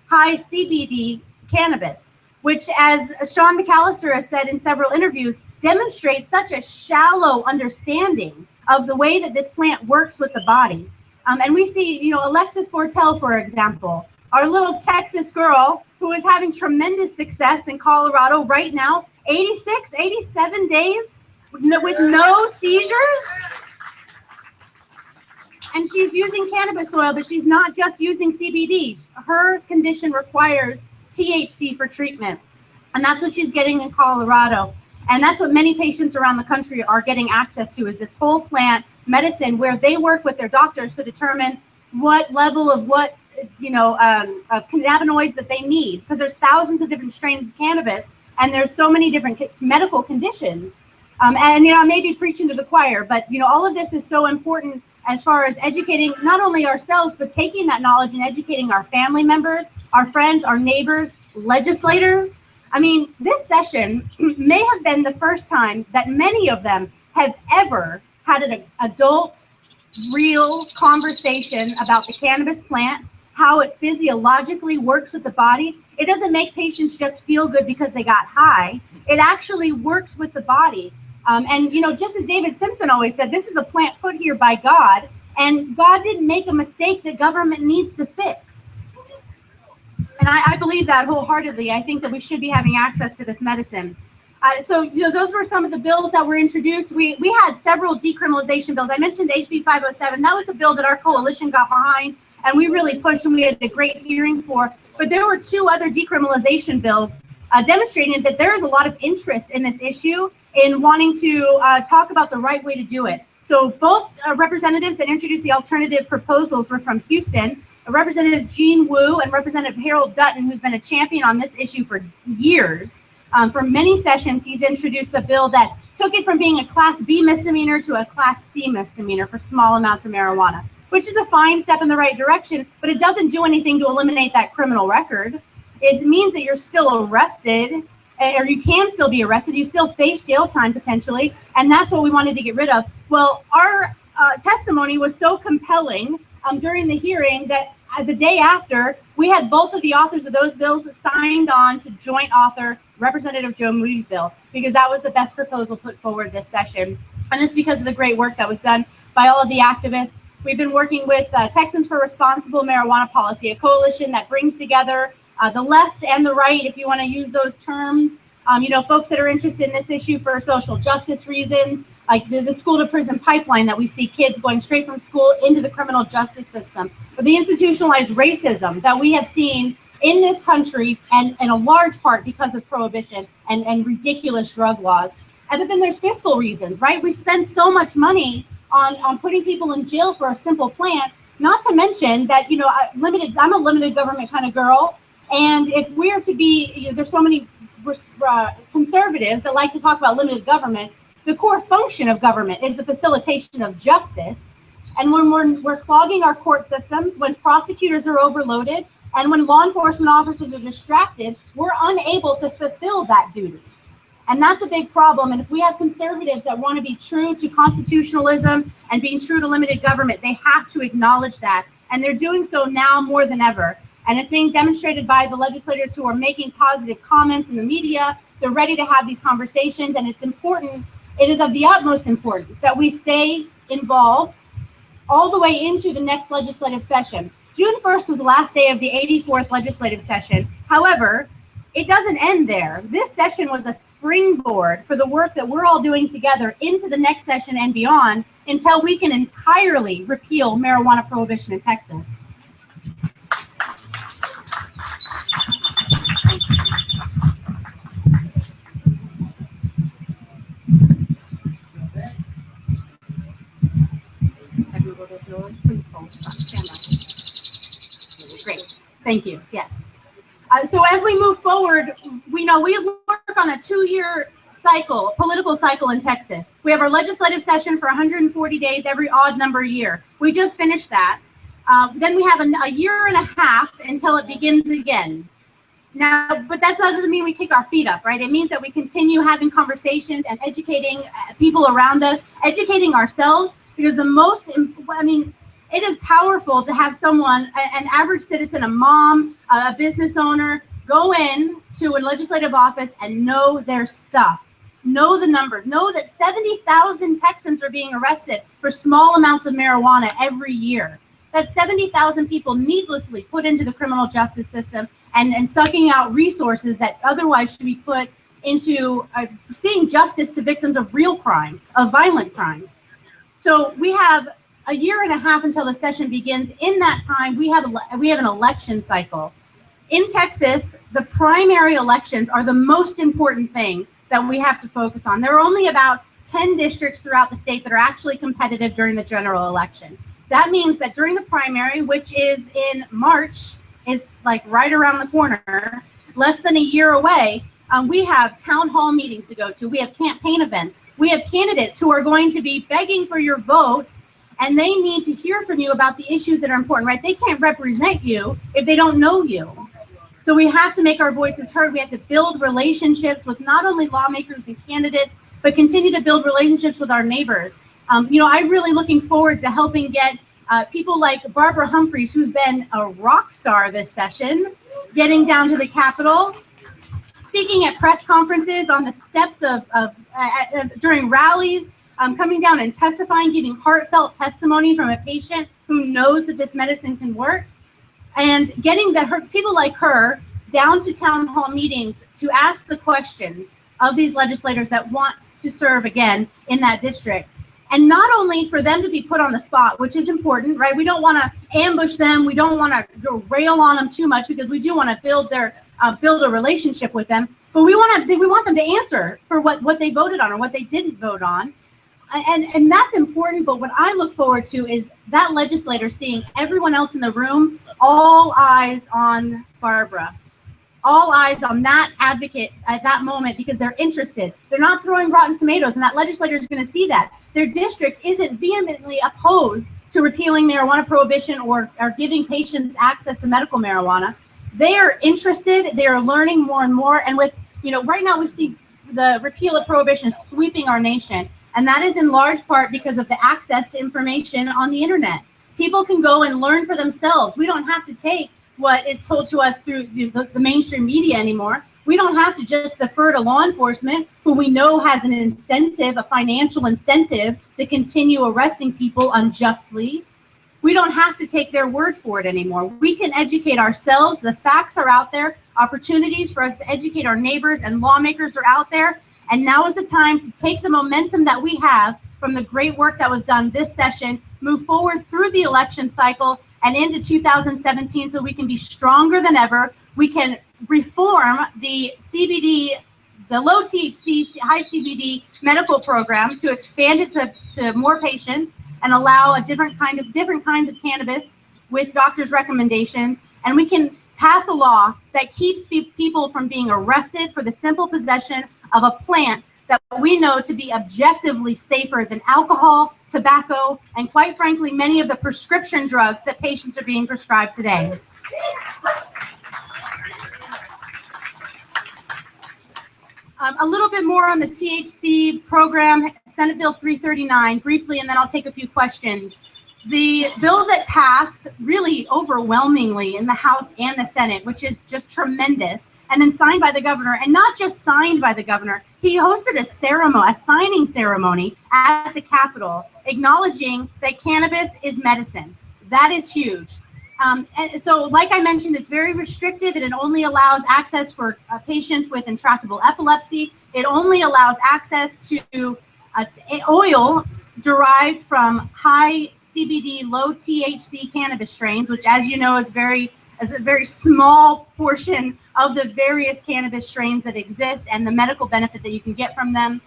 high CBD cannabis, which, as Sean McAllister has said in several interviews, demonstrates such a shallow understanding of the way that this plant works with the body. And we see, you know, Alexis Fortel, for example, our little Texas girl who is having tremendous success in Colorado right now, 86, 87 days with no seizures. And she's using cannabis oil, but she's not just using CBD. Her condition requires THC for treatment. And that's what she's getting in Colorado. And that's what many patients around the country are getting access to, is this whole plant medicine where they work with their doctors to determine what level of cannabinoids that they need. Because there's thousands of different strains of cannabis, and there's so many different medical conditions. And, you know, I may be preaching to the choir, but, you know, all of this is so important as far as educating not only ourselves, but taking that knowledge and educating our family members, our friends, our neighbors, legislators. I mean, this session may have been the first time that many of them have ever had an adult, real conversation about the cannabis plant, how it physiologically works with the body. It doesn't make patients just feel good because they got high. It actually works with the body. And, you know, just as David Simpson always said, this is a plant put here by God, and God didn't make a mistake that government needs to fix. And I believe that wholeheartedly. I think that we should be having access to this medicine. So, you know, those were some of the bills that were introduced. We had several decriminalization bills. I mentioned HB 507. That was the bill that our coalition got behind, and we really pushed, and we had a great hearing for. But there were two other decriminalization bills demonstrating that there is a lot of interest in this issue, in wanting to talk about the right way to do it. So both representatives that introduced the alternative proposals were from Houston, Representative Gene Wu and Representative Harold Dutton, who's been a champion on this issue for years. For many sessions, he's introduced a bill that took it from being a Class B misdemeanor to a Class C misdemeanor for small amounts of marijuana, which is a fine step in the right direction, but it doesn't do anything to eliminate that criminal record. It means that you're still arrested, or you can still be arrested. You still face jail time potentially, and that's what we wanted to get rid of. Well, our testimony was so compelling during the hearing that the day after, we had both of the authors of those bills signed on to joint author Representative Joe Moody's bill, because that was the best proposal put forward this session. And it's because of the great work that was done by all of the activists. We've been working with Texans for Responsible Marijuana Policy, a coalition that brings together the left and the right, if you want to use those terms. You know, folks that are interested in this issue for social justice reasons, like the school to prison pipeline that we see kids going straight from school into the criminal justice system, or the institutionalized racism that we have seen in this country, and in a large part because of prohibition and ridiculous drug laws. But then there's fiscal reasons, right? We spend so much money on putting people in jail for a simple plant, not to mention that, you know, I'm a limited government kind of girl. And if we're to be, you know, there's so many conservatives that like to talk about limited government. The core function of government is the facilitation of justice. And when we're clogging our court systems, when prosecutors are overloaded, and when law enforcement officers are distracted, we're unable to fulfill that duty. And that's a big problem. And if we have conservatives that want to be true to constitutionalism and being true to limited government, they have to acknowledge that. And they're doing so now more than ever. And it's being demonstrated by the legislators who are making positive comments in the media. They're ready to have these conversations, and it's important. It is of the utmost importance that we stay involved all the way into the next legislative session. June 1st was the last day of the 84th legislative session. However, it doesn't end there. This session was a springboard for the work that we're all doing together into the next session and beyond, until we can entirely repeal marijuana prohibition in Texas. Please hold. Stand by. Great. Thank you. Yes. So as we move forward, we work on a 2-year cycle, political cycle in Texas. We have our legislative session for 140 days every odd number year. We just finished that. Then we have a year and a half until it begins again. Now, but that doesn't mean we kick our feet up, right? It means that we continue having conversations and educating people around us, educating ourselves, because it is powerful to have someone, an average citizen, a mom, a business owner, go in to a legislative office and know their stuff, know the numbers, know that 70,000 Texans are being arrested for small amounts of marijuana every year. That's 70,000 people needlessly put into the criminal justice system and sucking out resources that otherwise should be put into seeing justice to victims of real crime, of violent crime. So we have a year and a half until the session begins. In that time, we have an election cycle. In Texas, the primary elections are the most important thing that we have to focus on. There are only about 10 districts throughout the state that are actually competitive during the general election. That means that during the primary, which is in March, is like right around the corner, less than a year away, we have town hall meetings to go to. We have campaign events. We have candidates who are going to be begging for your vote, and they need to hear from you about the issues that are important, right? They can't represent you if they don't know you. So we have to make our voices heard. We have to build relationships with not only lawmakers and candidates, but continue to build relationships with our neighbors. I'm really looking forward to helping get people like Barbara Humphreys, who's been a rock star this session, getting down to the Capitol, speaking at press conferences, on the steps during rallies, coming down and testifying, giving heartfelt testimony from a patient who knows that this medicine can work, and getting people like her down to town hall meetings to ask the questions of these legislators that want to serve again in that district. And not only for them to be put on the spot, which is important, right? We don't want to ambush them. We don't want to rail on them too much, because we do want to build a relationship with them. But we want them to answer for what they voted on or what they didn't vote on. And that's important. But what I look forward to is that legislator seeing everyone else in the room, all eyes on Barbara. All eyes on that advocate at that moment, because they're interested. They're not throwing rotten tomatoes, and that legislator is going to see that. Their district isn't vehemently opposed to repealing marijuana prohibition or giving patients access to medical marijuana. They are interested. They are learning more and more. And with, right now we see the repeal of prohibition sweeping our nation. And that is in large part because of the access to information on the internet. People can go and learn for themselves. We don't have to take what is told to us through the mainstream media anymore. We don't have to just defer to law enforcement, who we know has an incentive, a financial incentive, to continue arresting people unjustly. We don't have to take their word for it anymore. We can educate ourselves. The facts are out there. Opportunities for us to educate our neighbors and lawmakers are out there. And now is the time to take the momentum that we have from the great work that was done this session, move forward through the election cycle and into 2017, so we can be stronger than ever. We can reform the CBD, the low THC, high CBD medical program, to expand it to more patients and allow different kinds of cannabis with doctors' recommendations. And we can pass a law that keeps people from being arrested for the simple possession of a plant that we know to be objectively safer than alcohol, tobacco, and quite frankly, many of the prescription drugs that patients are being prescribed today. A little bit more on the THC program, Senate Bill 339, briefly, and then I'll take a few questions. The bill that passed really overwhelmingly in the House and the Senate, which is just tremendous, and then signed by the governor, and not just signed by the governor, he hosted a signing ceremony at the Capitol, acknowledging that cannabis is medicine. That is huge. And so, like I mentioned, it's very restrictive, and it only allows access for patients with intractable epilepsy. It only allows access to oil derived from high CBD, low THC cannabis strains, which, as you know, is a very small portion of the various cannabis strains that exist and the medical benefit that you can get from them.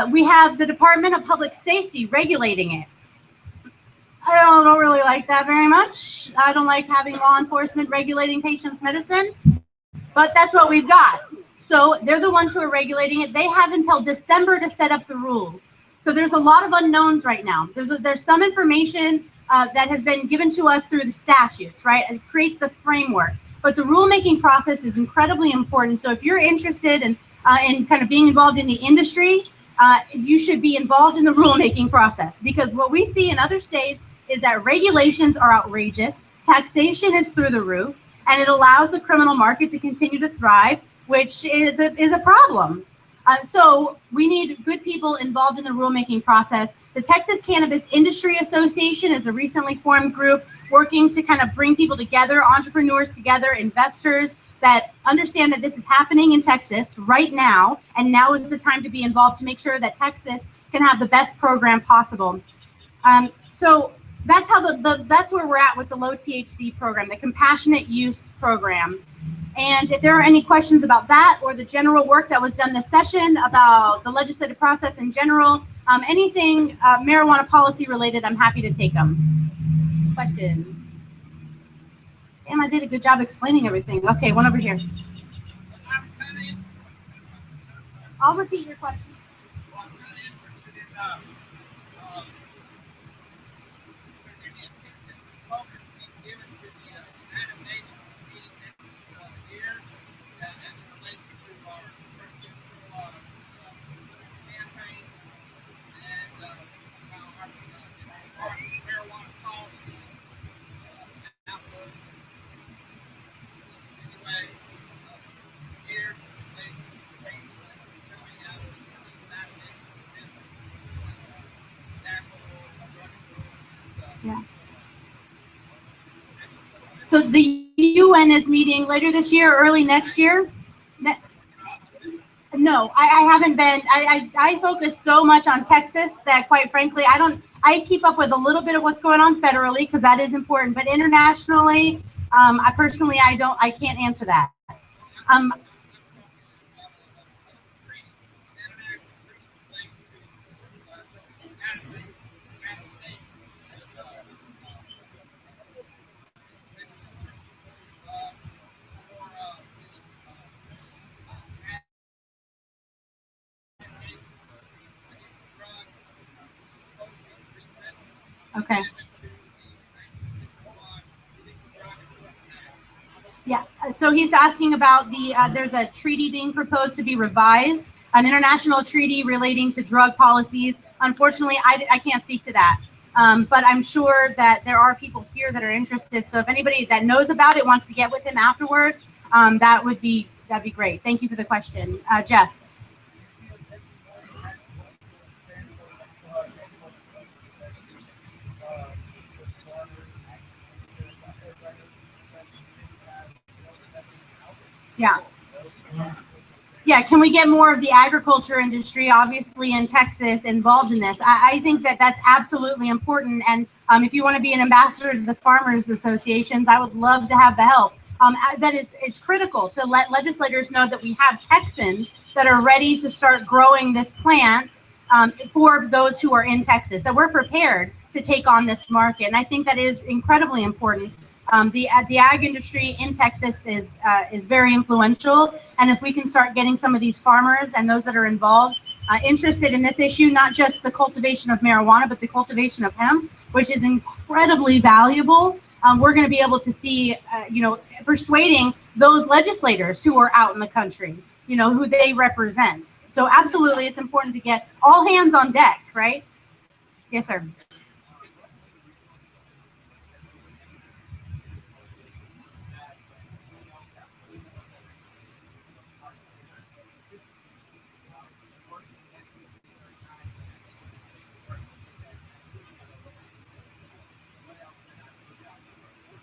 We have the Department of Public Safety regulating it. I don't really like that very much. I don't like having law enforcement regulating patients' medicine, but that's what we've got. So they're the ones who are regulating it. They have until December to set up the rules. So there's a lot of unknowns right now. There's some information that has been given to us through the statutes, right? It creates the framework. But the rulemaking process is incredibly important. So if you're interested in kind of being involved in the industry, you should be involved in the rulemaking process, because what we see in other states is that regulations are outrageous, taxation is through the roof, and it allows the criminal market to continue to thrive, which is a problem. So we need good people involved in the rulemaking process. The Texas Cannabis Industry Association is a recently formed group working to kind of bring people together, entrepreneurs together, investors that understand that this is happening in Texas right now, and now is the time to be involved to make sure that Texas can have the best program possible. So that's how that's where we're at with the low THC program, the compassionate use program. And if there are any questions about that or the general work that was done this session, about the legislative process in general, anything marijuana policy related, I'm happy to take them. Questions? Damn, I did a good job explaining everything. Okay, one over here. I'll repeat your question. Yeah. So the UN is meeting later this year, early next year. No, I haven't been. I focus so much on Texas that, quite frankly, I keep up with a little bit of what's going on federally because that is important, but internationally, I personally, I can't answer that. Okay. Yeah, so he's asking about there's a treaty being proposed to be revised, an international treaty relating to drug policies. Unfortunately, I can't speak to that, but I'm sure that there are people here that are interested. So if anybody that knows about it wants to get with him afterwards, that'd be great. Thank you for the question, Jeff. Yeah. Yeah, can we get more of the agriculture industry, obviously in Texas, involved in this? I think that that's absolutely important. And if you want to be an ambassador to the farmers associations, I would love to have the help. It's critical to let legislators know that we have Texans that are ready to start growing this plant for those who are in Texas, that we're prepared to take on this market. And I think that is incredibly important. The ag industry in Texas is very influential, and if we can start getting some of these farmers and those that are involved interested in this issue, not just the cultivation of marijuana, but the cultivation of hemp, which is incredibly valuable, we're going to be able to see, persuading those legislators who are out in the country, who they represent. So absolutely, it's important to get all hands on deck, right? Yes, sir.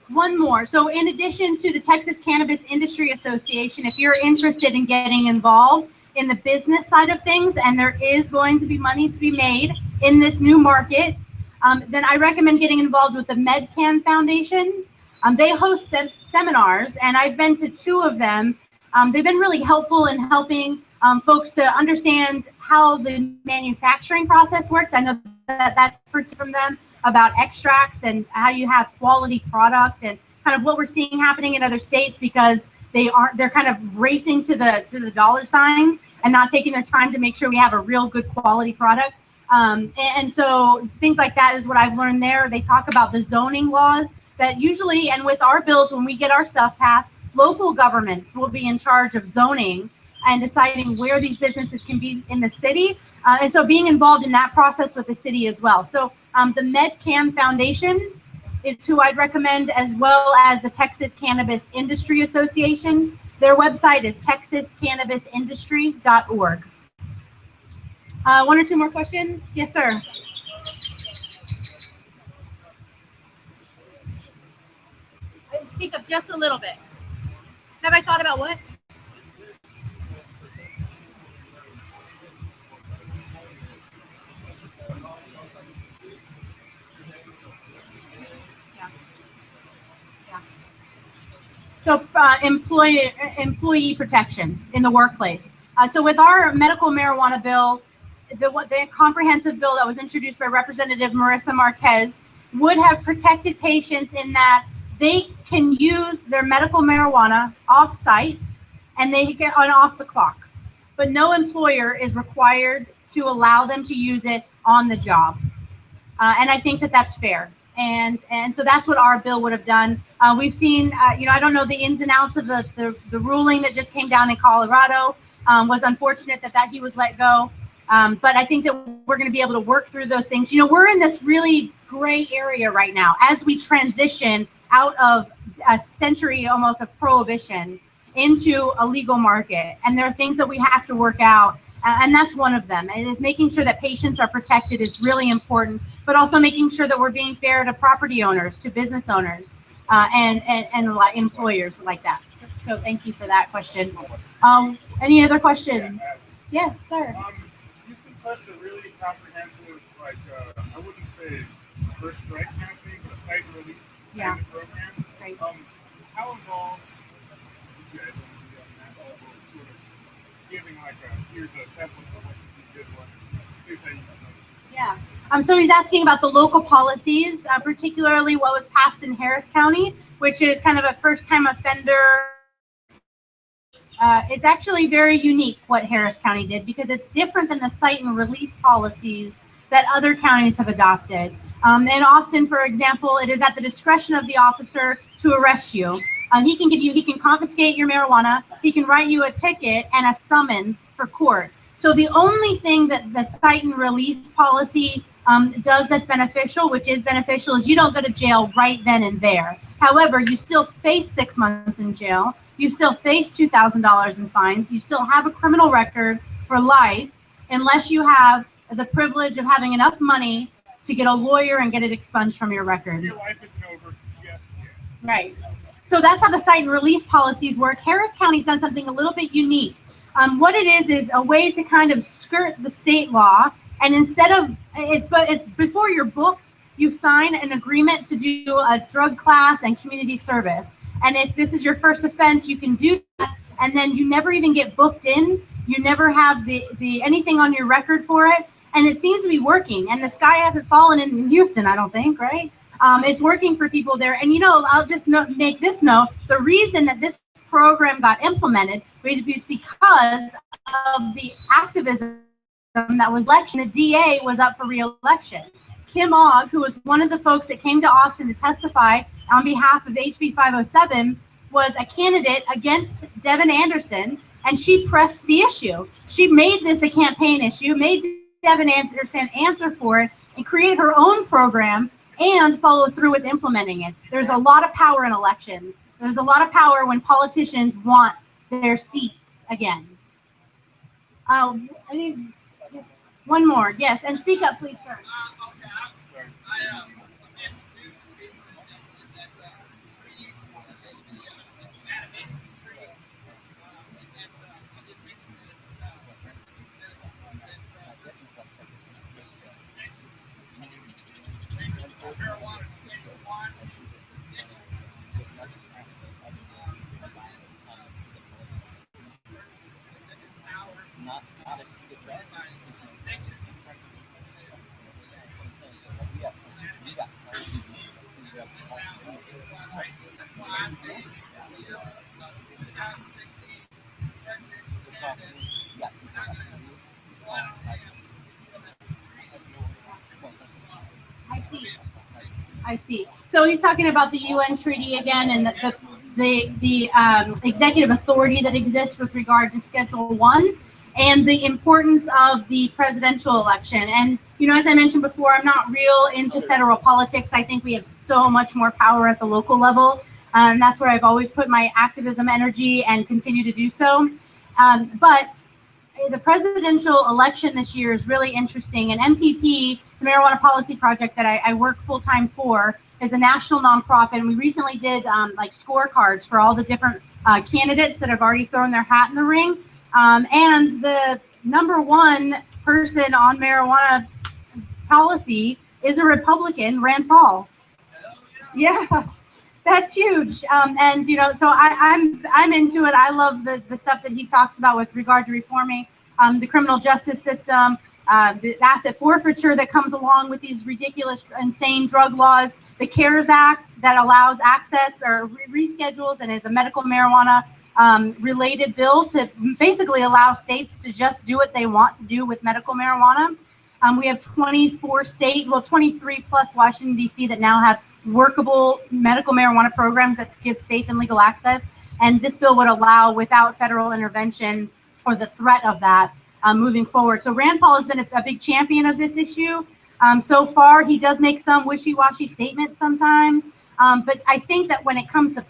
One more. So in addition to the Texas Cannabis Industry Association, if you're interested in getting involved in the business side of things, and there is going to be money to be made in this new market, then I recommend getting involved with the MedCan Foundation. They host seminars, and I've been to 2 of them. They've been really helpful in helping folks to understand how the manufacturing process works. I know that that's from them, about extracts and how you have quality product, and kind of what we're seeing happening in other states, because they're kind of racing to the dollar signs and not taking their time to make sure we have a real good quality product. And so things like that is what I've learned there. They talk about the zoning laws that usually, and with our bills, when we get our stuff passed, local governments will be in charge of zoning and deciding where these businesses can be in the city. And so being involved in that process with the city as well. So the MedCan Foundation is who I'd recommend, as well as the Texas Cannabis Industry Association. Their website is texascannabisindustry.org. 1 or 2 more questions? Yes, sir. Speak up just a little bit. Have I thought about what? So employee protections in the workplace. So with our medical marijuana bill, the comprehensive bill that was introduced by Representative Marissa Marquez would have protected patients in that they can use their medical marijuana off-site and they get on off the clock. But no employer is required to allow them to use it on the job. And I think that that's fair. And so that's what our bill would have done. We've seen, I don't know the ins and outs of the ruling that just came down in Colorado. Was unfortunate that he was let go. But I think that we're going to be able to work through those things. We're in this really gray area right now as we transition out of a century almost of prohibition into a legal market. And there are things that we have to work out. And that's one of them. And is making sure that patients are protected is really important. but also making sure that we're being fair to property owners, to business owners, and employers like that. So thank you for that question. Any other questions? Yes, sir.
Houston Quest a really comprehensive, like, I wouldn't say first strike kind of thing, but site release kind of program.
Great.
How involved you guys want to be on that level, sort of giving like here's a template for what you did one. Here's how you do it.
Yeah. So he's asking about the local policies, particularly what was passed in Harris County, which is kind of a first-time offender. It's actually very unique what Harris County did because it's different than the cite and release policies that other counties have adopted. In Austin, for example, it is at the discretion of the officer to arrest you. He can confiscate your marijuana, he can write you a ticket and a summons for court. So the only thing that the cite and release policy does that's beneficial, which is beneficial, is you don't go to jail right then and there. However, you still face 6 months in jail. You still face $2,000 in fines. You still have a criminal record for life unless you have the privilege of having enough money to get a lawyer and get it expunged from your record.
Your life isn't over just yet.
Right. So that's how the cite and release policies work. Harris County's done something a little bit unique. What it is a way to kind of skirt the state law. And instead of, it's before you're booked, you sign an agreement to do a drug class and community service. And if this is your first offense, you can do that. And then you never even get booked in. You never have the anything on your record for it. And it seems to be working. And the sky hasn't fallen in Houston, I don't think, right? It's working for people there. And, I'll just make this note. The reason that this program got implemented was because of the activism that was election. The DA was up for re-election. Kim Ogg, who was one of the folks that came to Austin to testify on behalf of HB 507, was a candidate against Devin Anderson, and she pressed the issue. She made this a campaign issue, made Devin Anderson answer for it, and create her own program and follow through with implementing it. There's a lot of power in elections. There's a lot of power when politicians want their seats again. One more, yes, and speak up, please, sir. I see. So he's talking about the UN treaty again and the executive authority that exists with regard to Schedule 1 and the importance of the presidential election. And, as I mentioned before, I'm not real into federal politics. I think we have so much more power at the local level. That's where I've always put my activism energy and continue to do so. But the presidential election this year is really interesting. And MPP, the Marijuana Policy Project that I work full-time for, is a national nonprofit. And we recently did like scorecards for all the different candidates that have already thrown their hat in the ring. And the #1 person on marijuana policy is a Republican, Rand Paul. Yeah, that's huge. And so I'm into it. I love the stuff that he talks about with regard to reforming the criminal justice system, the asset forfeiture that comes along with these ridiculous, insane drug laws, the CARES Act that allows access or reschedules and is a medical marijuana related bill to basically allow states to just do what they want to do with medical marijuana. We have 23 plus Washington, D.C. that now have workable medical marijuana programs that give safe and legal access. And this bill would allow, without federal intervention or the threat of that, moving forward. So Rand Paul has been a big champion of this issue. So far, he does make some wishy-washy statements sometimes. But I think that when it comes to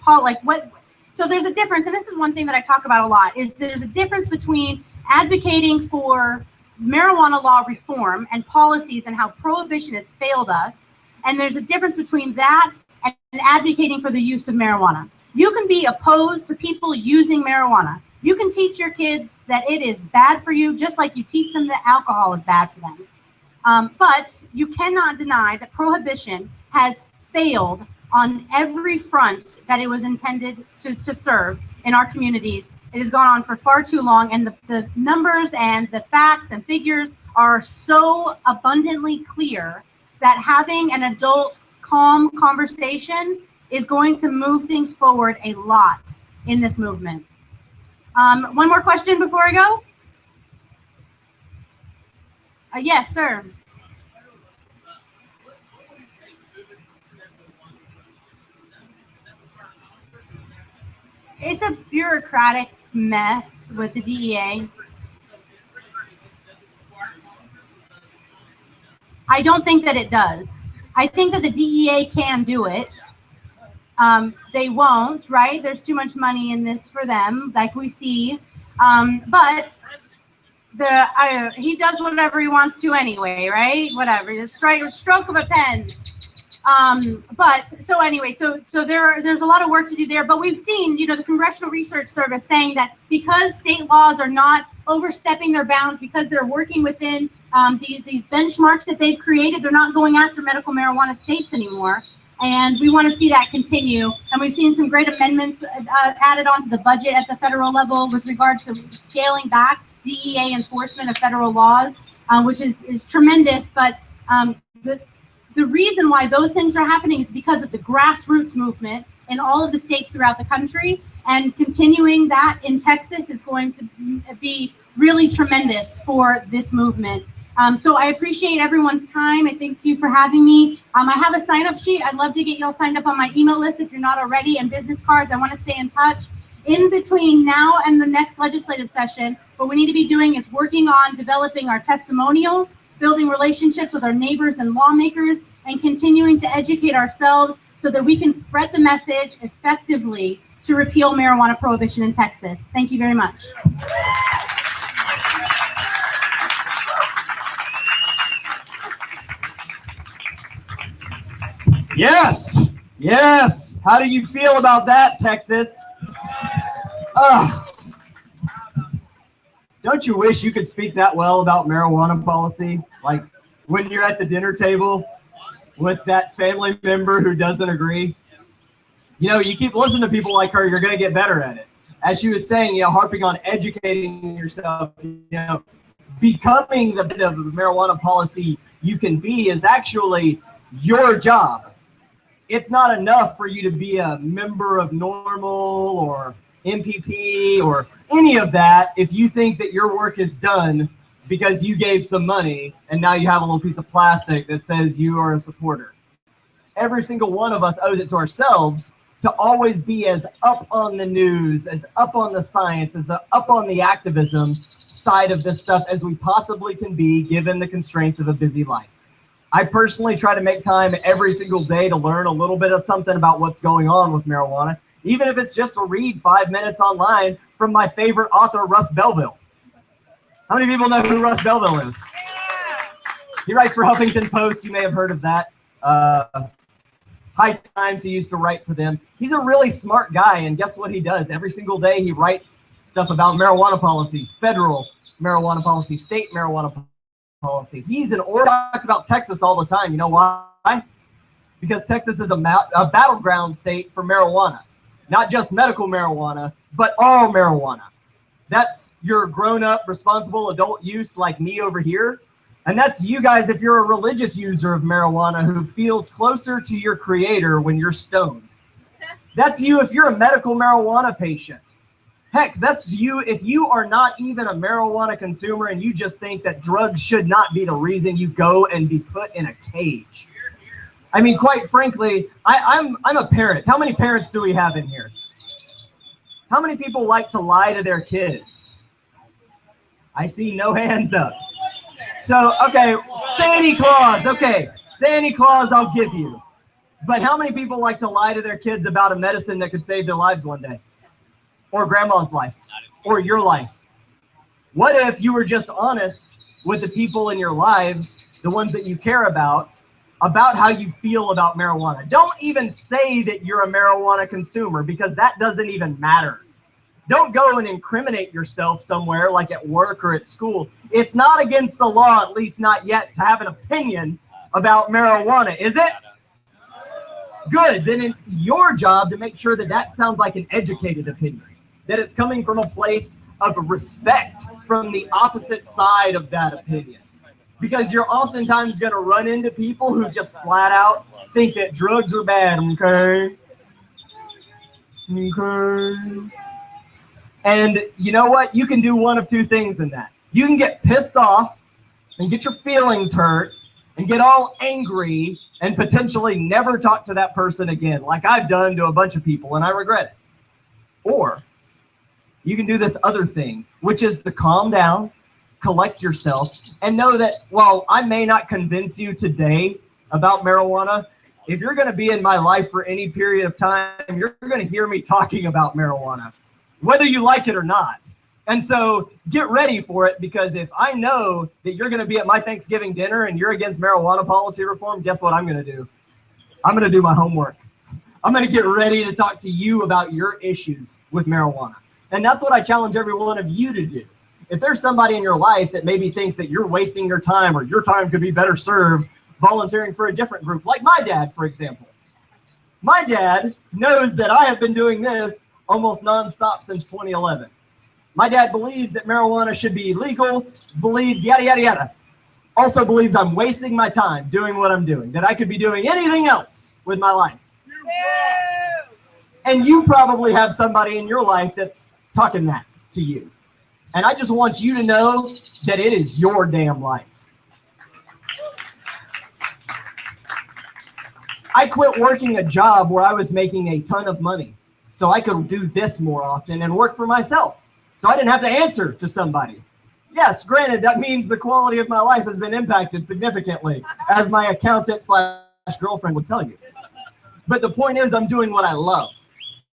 so there's a difference, and this is one thing that I talk about a lot, is there's a difference between advocating for marijuana law reform and policies and how prohibition has failed us. And there's a difference between that and advocating for the use of marijuana. You can be opposed to people using marijuana. You can teach your kids that it is bad for you, just like you teach them that alcohol is bad for them. But you cannot deny that prohibition has failed on every front that it was intended to serve in our communities. It has gone on for far too long, and the numbers and the facts and figures are so abundantly clear that having an adult, calm conversation is going to move things forward a lot in this movement. One more question before I go? Yes, sir. It's a bureaucratic mess with the DEA. I don't think that it does. I think that the DEA can do it. They won't, right? There's too much money in this for them, like we see. But he does whatever he wants to anyway, right? Whatever, the stroke of a pen. But so anyway, so there's a lot of work to do there. But we've seen, the Congressional Research Service saying that because state laws are not overstepping their bounds, because they're working within these benchmarks that they've created, they're not going after medical marijuana states anymore. And we want to see that continue. And we've seen some great amendments added onto the budget at the federal level with regards to scaling back DEA enforcement of federal laws, which is tremendous. But the reason why those things are happening is because of the grassroots movement in all of the states throughout the country. And continuing that in Texas is going to be really tremendous for this movement. So I appreciate everyone's time. I thank you for having me. I have a sign-up sheet. I'd love to get y'all signed up on my email list if you're not already, and business cards. I want to stay in touch. In between now and the next legislative session, what we need to be doing is working on developing our testimonials, building relationships with our neighbors and lawmakers, and continuing to educate ourselves so that we can spread the message effectively to repeal marijuana prohibition in Texas. Thank you very much.
Yes, yes. How do you feel about that, Texas? Don't you wish you could speak that well about marijuana policy? Like when you're at the dinner table with that family member who doesn't agree? You keep listening to people like her, you're going to get better at it. As she was saying, harping on educating yourself, becoming the bit of marijuana policy you can be is actually your job. It's not enough for you to be a member of NORML or MPP or any of that if you think that your work is done because you gave some money and now you have a little piece of plastic that says you are a supporter. Every single one of us owes it to ourselves to always be as up on the news, as up on the science, as up on the activism side of this stuff as we possibly can be given the constraints of a busy life. I personally try to make time every single day to learn a little bit of something about what's going on with marijuana, even if it's just to read 5 minutes online from my favorite author, Russ Belville. How many people know who Russ Belville is? He writes for Huffington Post. You may have heard of that. High Times, he used to write for them. He's a really smart guy, and guess what he does? Every single day he writes stuff about marijuana policy, federal marijuana policy, state marijuana policy. He's an talks about Texas all the time. You know why? Because Texas is a battleground state for marijuana. Not just medical marijuana, but all marijuana. That's your grown-up, responsible adult use like me over here. And that's you guys if you're a religious user of marijuana who feels closer to your creator when you're stoned. That's you if you're a medical marijuana patient. Heck, that's you if you are not even a marijuana consumer and you just think that drugs should not be the reason you go and be put in a cage. I mean, quite frankly, I'm a parent. How many parents do we have in here? How many people like to lie to their kids? I see no hands up. So, okay, Santa Claus. Okay, Santa Claus I'll give you. But how many people like to lie to their kids about a medicine that could save their lives one day? Or grandma's life? Or your life? What if you were just honest with the people in your lives, the ones that you care about how you feel about marijuana. Don't even say that you're a marijuana consumer, because that doesn't even matter. Don't go and incriminate yourself somewhere like at work or at school. It's not against the law, at least not yet, to have an opinion about marijuana, is it? Good, then it's your job to make sure that that sounds like an educated opinion, that it's coming from a place of respect from the opposite side of that opinion. Because you're oftentimes going to run into people who just flat out think that drugs are bad, okay? Okay. And you know what? You can do one of two things in that. You can get pissed off and get your feelings hurt and get all angry and potentially never talk to that person again, like I've done to a bunch of people, and I regret it. Or you can do this other thing, which is to calm down, collect yourself, and know that while I may not convince you today about marijuana, if you're going to be in my life for any period of time, you're going to hear me talking about marijuana, whether you like it or not. And so get ready for it, because if I know that you're going to be at my Thanksgiving dinner and you're against marijuana policy reform, guess what I'm going to do? I'm going to do my homework. I'm going to get ready to talk to you about your issues with marijuana. And that's what I challenge every one of you to do. If there's somebody in your life that maybe thinks that you're wasting your time, or your time could be better served volunteering for a different group, like my dad, for example. My dad knows that I have been doing this almost nonstop since 2011. My dad believes that marijuana should be illegal, believes yada, yada, yada. Also believes I'm wasting my time doing what I'm doing, that I could be doing anything else with my life. And you probably have somebody in your life that's talking that to you. And I just want you to know that it is your damn life. I quit working a job where I was making a ton of money so I could do this more often and work for myself. So I didn't have to answer to somebody. Yes, granted, that means the quality of my life has been impacted significantly, as my accountant/girlfriend would tell you. But the point is, I'm doing what I love.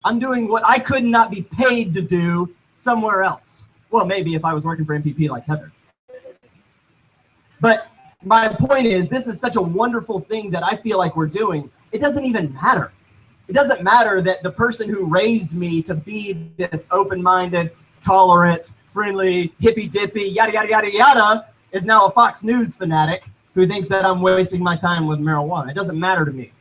I'm doing what I could not be paid to do somewhere else. Well, maybe if I was working for MPP like Heather. But my point is, this is such a wonderful thing that I feel like we're doing. It doesn't even matter. It doesn't matter that the person who raised me to be this open-minded, tolerant, friendly, hippy-dippy, yada, yada, yada, yada, is now a Fox News fanatic who thinks that I'm wasting my time with marijuana. It doesn't matter to me.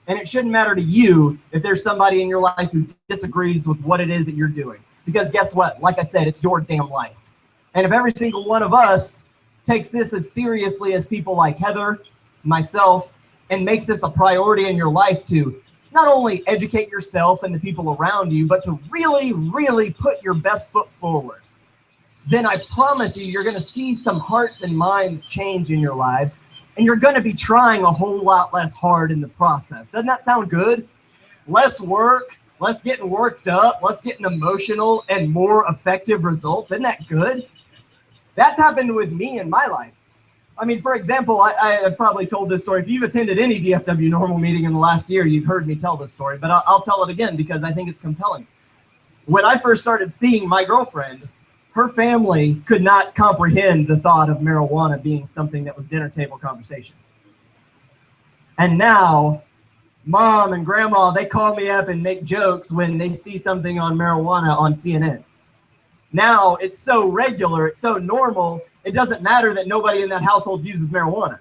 And it shouldn't matter to you if there's somebody in your life who disagrees with what it is that you're doing. Because guess what? Like I said, it's your damn life. And if every single one of us takes this as seriously as people like Heather, myself, and makes this a priority in your life to not only educate yourself and the people around you, but to really, really put your best foot forward, then I promise you, you're going to see some hearts and minds change in your lives, and you're going to be trying a whole lot less hard in the process. Doesn't that sound good? Less work, less getting worked up, less getting emotional, and more effective results. Isn't that good? That's happened with me in my life. I mean, for example, I have probably told this story. If you've attended any DFW NORML meeting in the last year, you've heard me tell this story, but I'll tell it again because I think it's compelling. When I first started seeing my girlfriend, her family could not comprehend the thought of marijuana being something that was dinner table conversation. And now, mom and grandma, they call me up and make jokes when they see something on marijuana on CNN. Now, it's so regular, it's so normal, it doesn't matter that nobody in that household uses marijuana.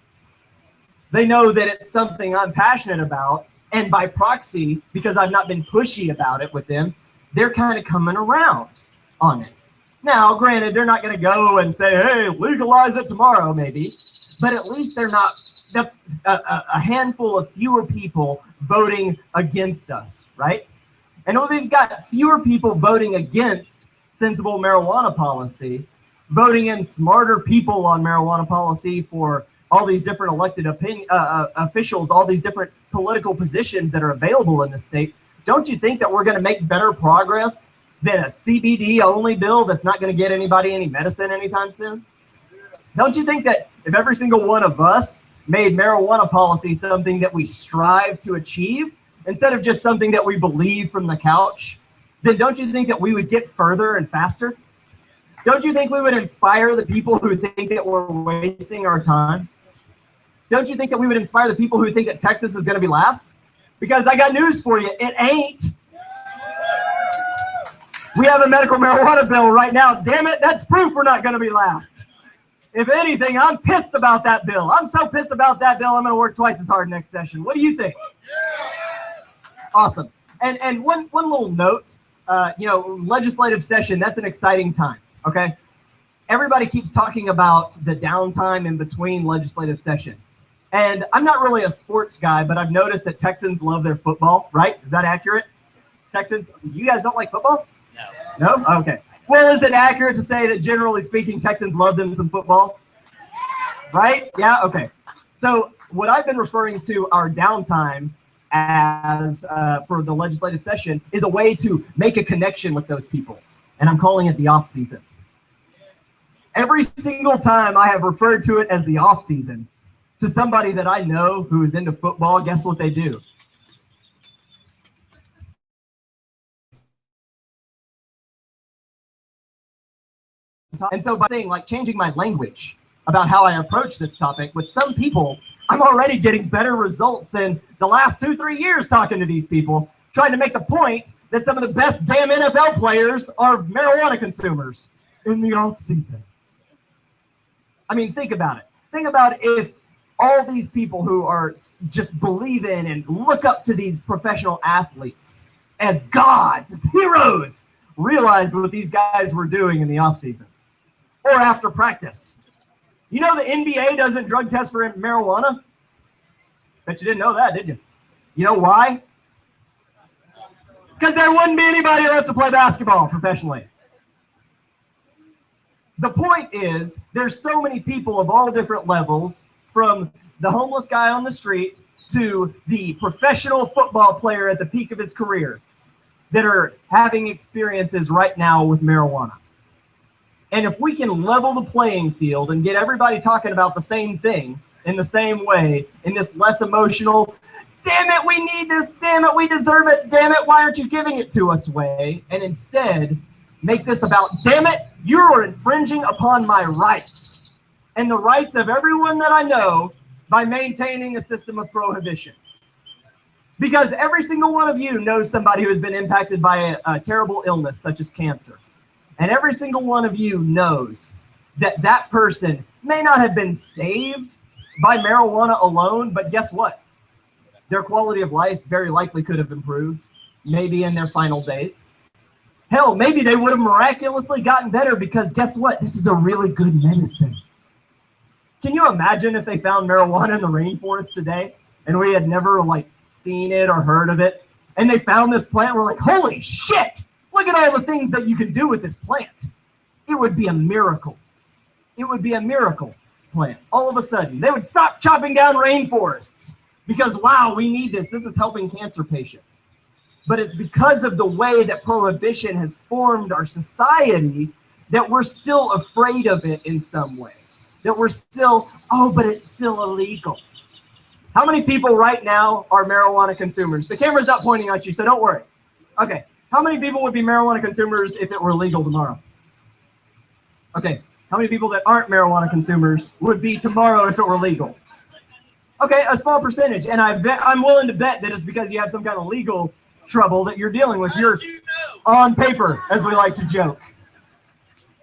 They know that it's something I'm passionate about, and by proxy, because I've not been pushy about it with them, they're kind of coming around on it. Now, granted, they're not going to go and say, hey, legalize it tomorrow, maybe, but at least they're not, that's a handful of fewer people voting against us, right? And when we've got fewer people voting against sensible marijuana policy, voting in smarter people on marijuana policy for all these different elected officials, all these different political positions that are available in the state, don't you think that we're going to make better progress than a CBD-only bill that's not going to get anybody any medicine anytime soon? Don't you think that if every single one of us made marijuana policy something that we strive to achieve, instead of just something that we believe from the couch, then don't you think that we would get further and faster? Don't you think we would inspire the people who think that we're wasting our time? Don't you think that we would inspire the people who think that Texas is going to be last? Because I got news for you, it ain't. We have a medical marijuana bill right now. Damn it, that's proof we're not going to be last. If anything, I'm pissed about that bill. I'm so pissed about that bill, I'm going to work twice as hard next session. What do you think? Awesome. And one little note, legislative session, that's an exciting time, okay? Everybody keeps talking about the downtime in between legislative session. And I'm not really a sports guy, but I've noticed that Texans love their football, right? Is that accurate? Texans, you guys don't like football? No? Okay. Well, is it accurate to say that generally speaking, Texans love them some football? Right? Yeah? Okay. So what I've been referring to our downtime as for the legislative session is a way to make a connection with those people. And I'm calling it the off season. Every single time I have referred to it as the off season to somebody that I know who is into football, guess what they do? And so by saying, like, changing my language about how I approach this topic, with some people, I'm already getting better results than the last 2-3 years talking to these people, trying to make the point that some of the best damn NFL players are marijuana consumers in the off season. I mean, think about it. Think about if all these people who are just believe in and look up to these professional athletes as gods, as heroes, realized what these guys were doing in the off season or after practice. You know the NBA doesn't drug test for marijuana? Bet you didn't know that, did you? You know why? Because there wouldn't be anybody left to play basketball professionally. The point is, there's so many people of all different levels, from the homeless guy on the street to the professional football player at the peak of his career, that are having experiences right now with marijuana. And if we can level the playing field and get everybody talking about the same thing in the same way, in this less emotional, damn it, we need this, damn it, we deserve it, damn it, why aren't you giving it to us way, and instead make this about, damn it, you are infringing upon my rights and the rights of everyone that I know by maintaining a system of prohibition. Because every single one of you knows somebody who has been impacted by a terrible illness such as cancer. And every single one of you knows that that person may not have been saved by marijuana alone, but guess what? Their quality of life very likely could have improved, maybe in their final days. Hell, maybe they would have miraculously gotten better because guess what? This is a really good medicine. Can you imagine if they found marijuana in the rainforest today and we had never seen it or heard of it, and they found this plant, we're like, holy shit, look at all the things that you can do with this plant. It would be a miracle. It would be a miracle plant. All of a sudden, they would stop chopping down rainforests because, wow, we need this. This is helping cancer patients. But it's because of the way that prohibition has formed our society that we're still afraid of it in some way. That we're still, oh, but it's still illegal. How many people right now are marijuana consumers? The camera's not pointing at you, so don't worry. Okay, how many people would be marijuana consumers if it were legal tomorrow? Okay, how many people that aren't marijuana consumers would be tomorrow if it were legal? Okay, a small percentage, and I'm willing to bet that it's because you have some kind of legal trouble that you're dealing with. You're on paper, as we like to joke.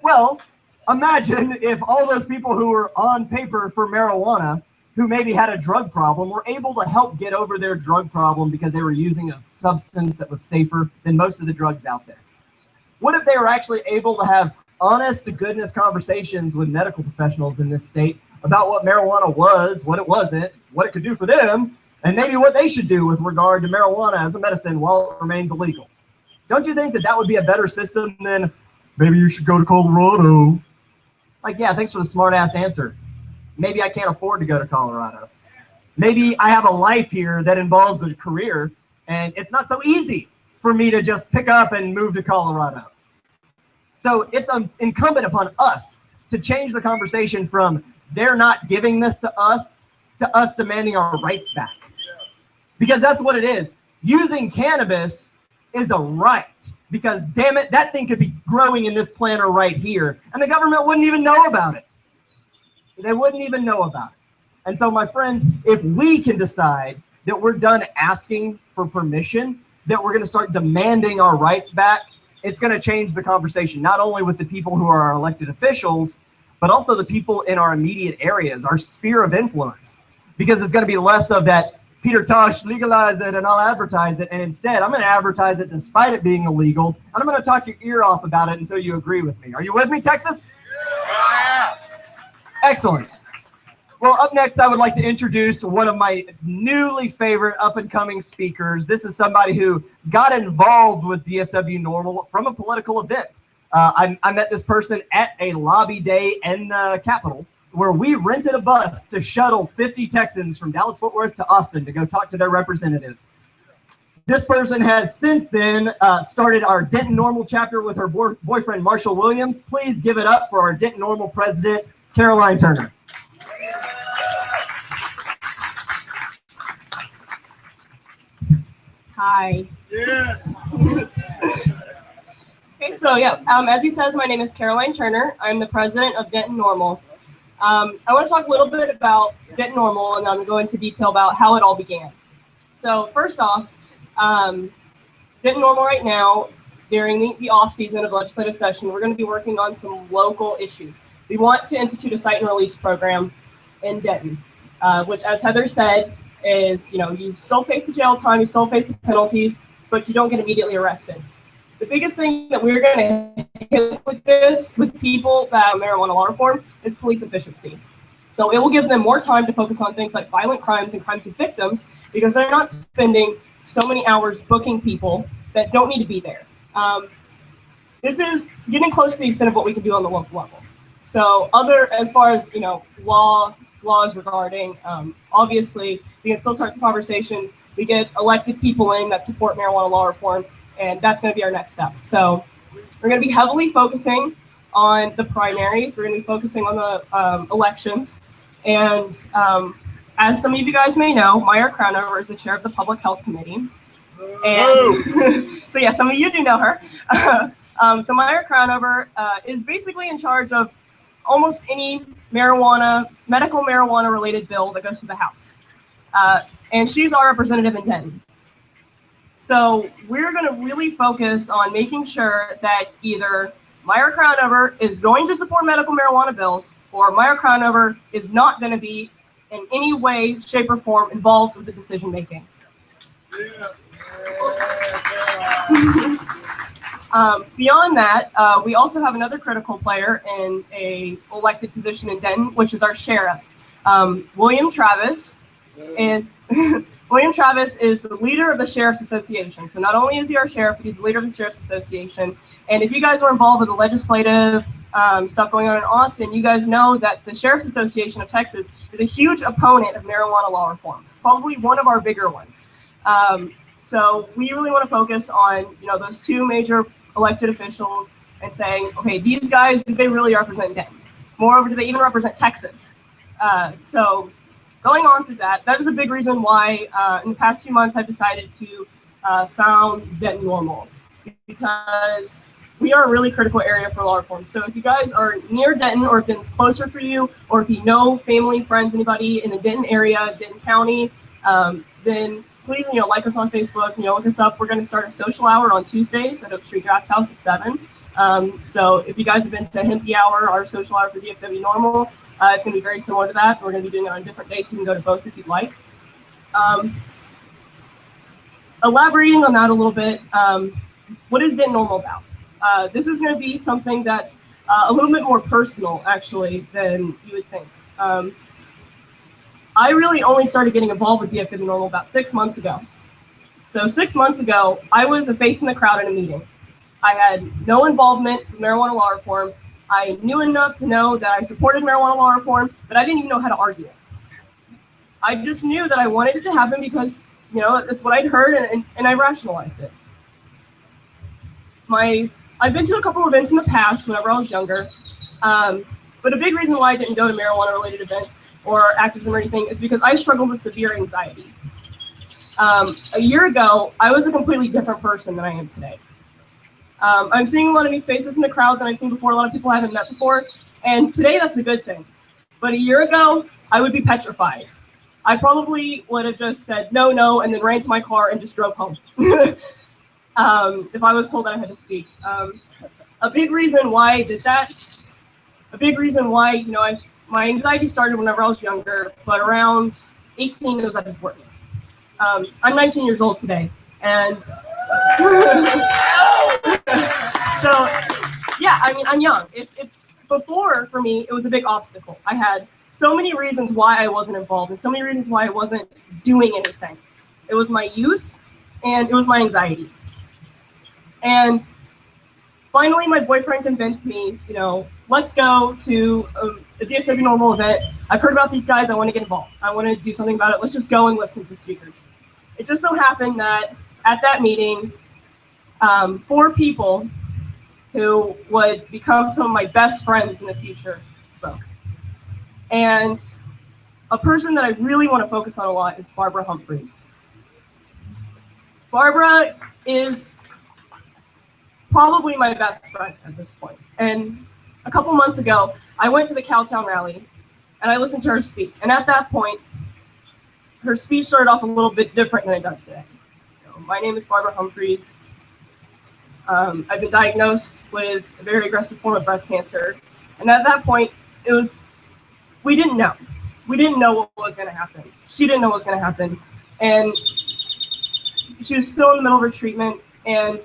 Well, imagine if all those people who were on paper for marijuana, who maybe had a drug problem, were able to help get over their drug problem because they were using a substance that was safer than most of the drugs out there. What if they were actually able to have honest to goodness conversations with medical professionals in this state about what marijuana was, what it wasn't, what it could do for them, and maybe what they should do with regard to marijuana as a medicine while it remains illegal? Don't you think that that would be a better system than maybe you should go to Colorado? Yeah, thanks for the smart ass answer. Maybe I can't afford to go to Colorado. Maybe I have a life here that involves a career, and it's not so easy for me to just pick up and move to Colorado. So it's incumbent upon us to change the conversation from they're not giving this to us demanding our rights back. Because that's what it is. Using cannabis is a right because damn it, that thing could be growing in this planter right here, and the government wouldn't even know about it. They wouldn't even know about it. And so, my friends, if we can decide that we're done asking for permission, that we're going to start demanding our rights back, it's going to change the conversation, not only with the people who are our elected officials, but also the people in our immediate areas, our sphere of influence. Because it's going to be less of that, Peter Tosh, legalize it and I'll advertise it. And instead, I'm going to advertise it despite it being illegal. And I'm going to talk your ear off about it until you agree with me. Are you with me, Texas? Yeah. Excellent. Well, up next, I would like to introduce one of my newly favorite up-and-coming speakers. This is somebody who got involved with DFW NORML from a political event. I met this person at a lobby day in the Capitol, where we rented a bus to shuttle 50 Texans from Dallas-Fort Worth to Austin to go talk to their representatives. This person has since then started our Denton NORML chapter with her boyfriend, Marshall Williams. Please give it up for our Denton NORML president, Caroline Turner.
Hi.
Yes.
Okay, so yeah, as he says, my name is Caroline Turner. I'm the president of Denton NORML. I want to talk a little bit about Denton NORML, and I'm going to go into detail about how it all began. So first off, Denton NORML right now, during the off season of legislative session, we're going to be working on some local issues. We want to institute a cite and release program in Denton, which, as Heather said, is, you still face the jail time, you still face the penalties, but you don't get immediately arrested. The biggest thing that we're going to hit with people that marijuana law reform is police efficiency. So it will give them more time to focus on things like violent crimes and crimes with victims, because they're not spending so many hours booking people that don't need to be there. This is getting close to the extent of what we can do on the local level. So as far as, laws regarding, obviously, we can still start the conversation. We get elected people in that support marijuana law reform, and that's going to be our next step. So we're going to be heavily focusing on the primaries. We're going to be focusing on the elections. And as some of you guys may know, Myra Crownover is the chair of the Public Health Committee. And so yeah, some of you do know her. So Myra Crownover is basically in charge of almost any medical marijuana related bill that goes to the House. And she's our representative in Denton. So we're going to really focus on making sure that either Myra Crownover is going to support medical marijuana bills, or Myra Crownover is not going to be in any way, shape, or form involved with the decision making. Beyond that, we also have another critical player in a elected position in Denton, which is our sheriff. William Travis is the leader of the Sheriff's Association. So not only is he our sheriff, but he's the leader of the Sheriff's Association. And if you guys were involved with the legislative stuff going on in Austin, you guys know that the Sheriff's Association of Texas is a huge opponent of marijuana law reform, probably one of our bigger ones. So we really want to focus on, those two major elected officials and saying, okay, these guys, do they really represent Denton? Moreover, do they even represent Texas? So going on through that is a big reason why in the past few months I've decided to found Denton NORML, because we are a really critical area for law reform. So if you guys are near Denton, or if Denton's closer for you, or if you know family, friends, anybody in the Denton area, Denton County, then please, like us on Facebook, look us up. We're going to start a social hour on Tuesdays at Oak Street Draft House at 7. So if you guys have been to Hempy Hour, our social hour for DFW NORML, it's going to be very similar to that. We're going to be doing it on different days, so you can go to both if you'd like. Elaborating on that a little bit, what is Denton NORML about? This is going to be something that's a little bit more personal, actually, than you would think. I really only started getting involved with DFW NORML about 6 months ago. So 6 months ago, I was a face in the crowd in a meeting. I had no involvement in marijuana law reform. I knew enough to know that I supported marijuana law reform, but I didn't even know how to argue it. I just knew that I wanted it to happen because, that's what I'd heard, and I rationalized it. I've been to a couple events in the past whenever I was younger, but a big reason why I didn't go to marijuana-related events or activism or anything is because I struggled with severe anxiety. A year ago, I was a completely different person than I am today. I'm seeing a lot of new faces in the crowd that I've seen before, a lot of people I haven't met before, and today that's a good thing. But a year ago, I would be petrified. I probably would have just said no, no, and then ran to my car and just drove home if I was told that I had to speak. A big reason why I did that, a big reason why, you know, my anxiety started whenever I was younger, but around 18 it was at its worst. I'm 19 years old today, and so yeah, I mean, I'm young. It's before, for me, it was a big obstacle. I had so many reasons why I wasn't involved and so many reasons why I wasn't doing anything. It was my youth and it was my anxiety. And finally, my boyfriend convinced me, you know, let's go to a DFW NORML event. I've heard about these guys. I want to get involved. I want to do something about it. Let's just go and listen to speakers. It just so happened that at that meeting, 4 people who would become some of my best friends in the future spoke. And a person that I really want to focus on a lot is Barbara Humphreys. Barbara is probably my best friend at this point. And a couple months ago, I went to the Cowtown rally and I listened to her speak. And at that point, her speech started off a little bit different than it does today. You know, my name is Barbara Humphreys. I've been diagnosed with a very aggressive form of breast cancer. And at that point, we didn't know. We didn't know what was going to happen. She didn't know what was going to happen. And she was still in the middle of her treatment, and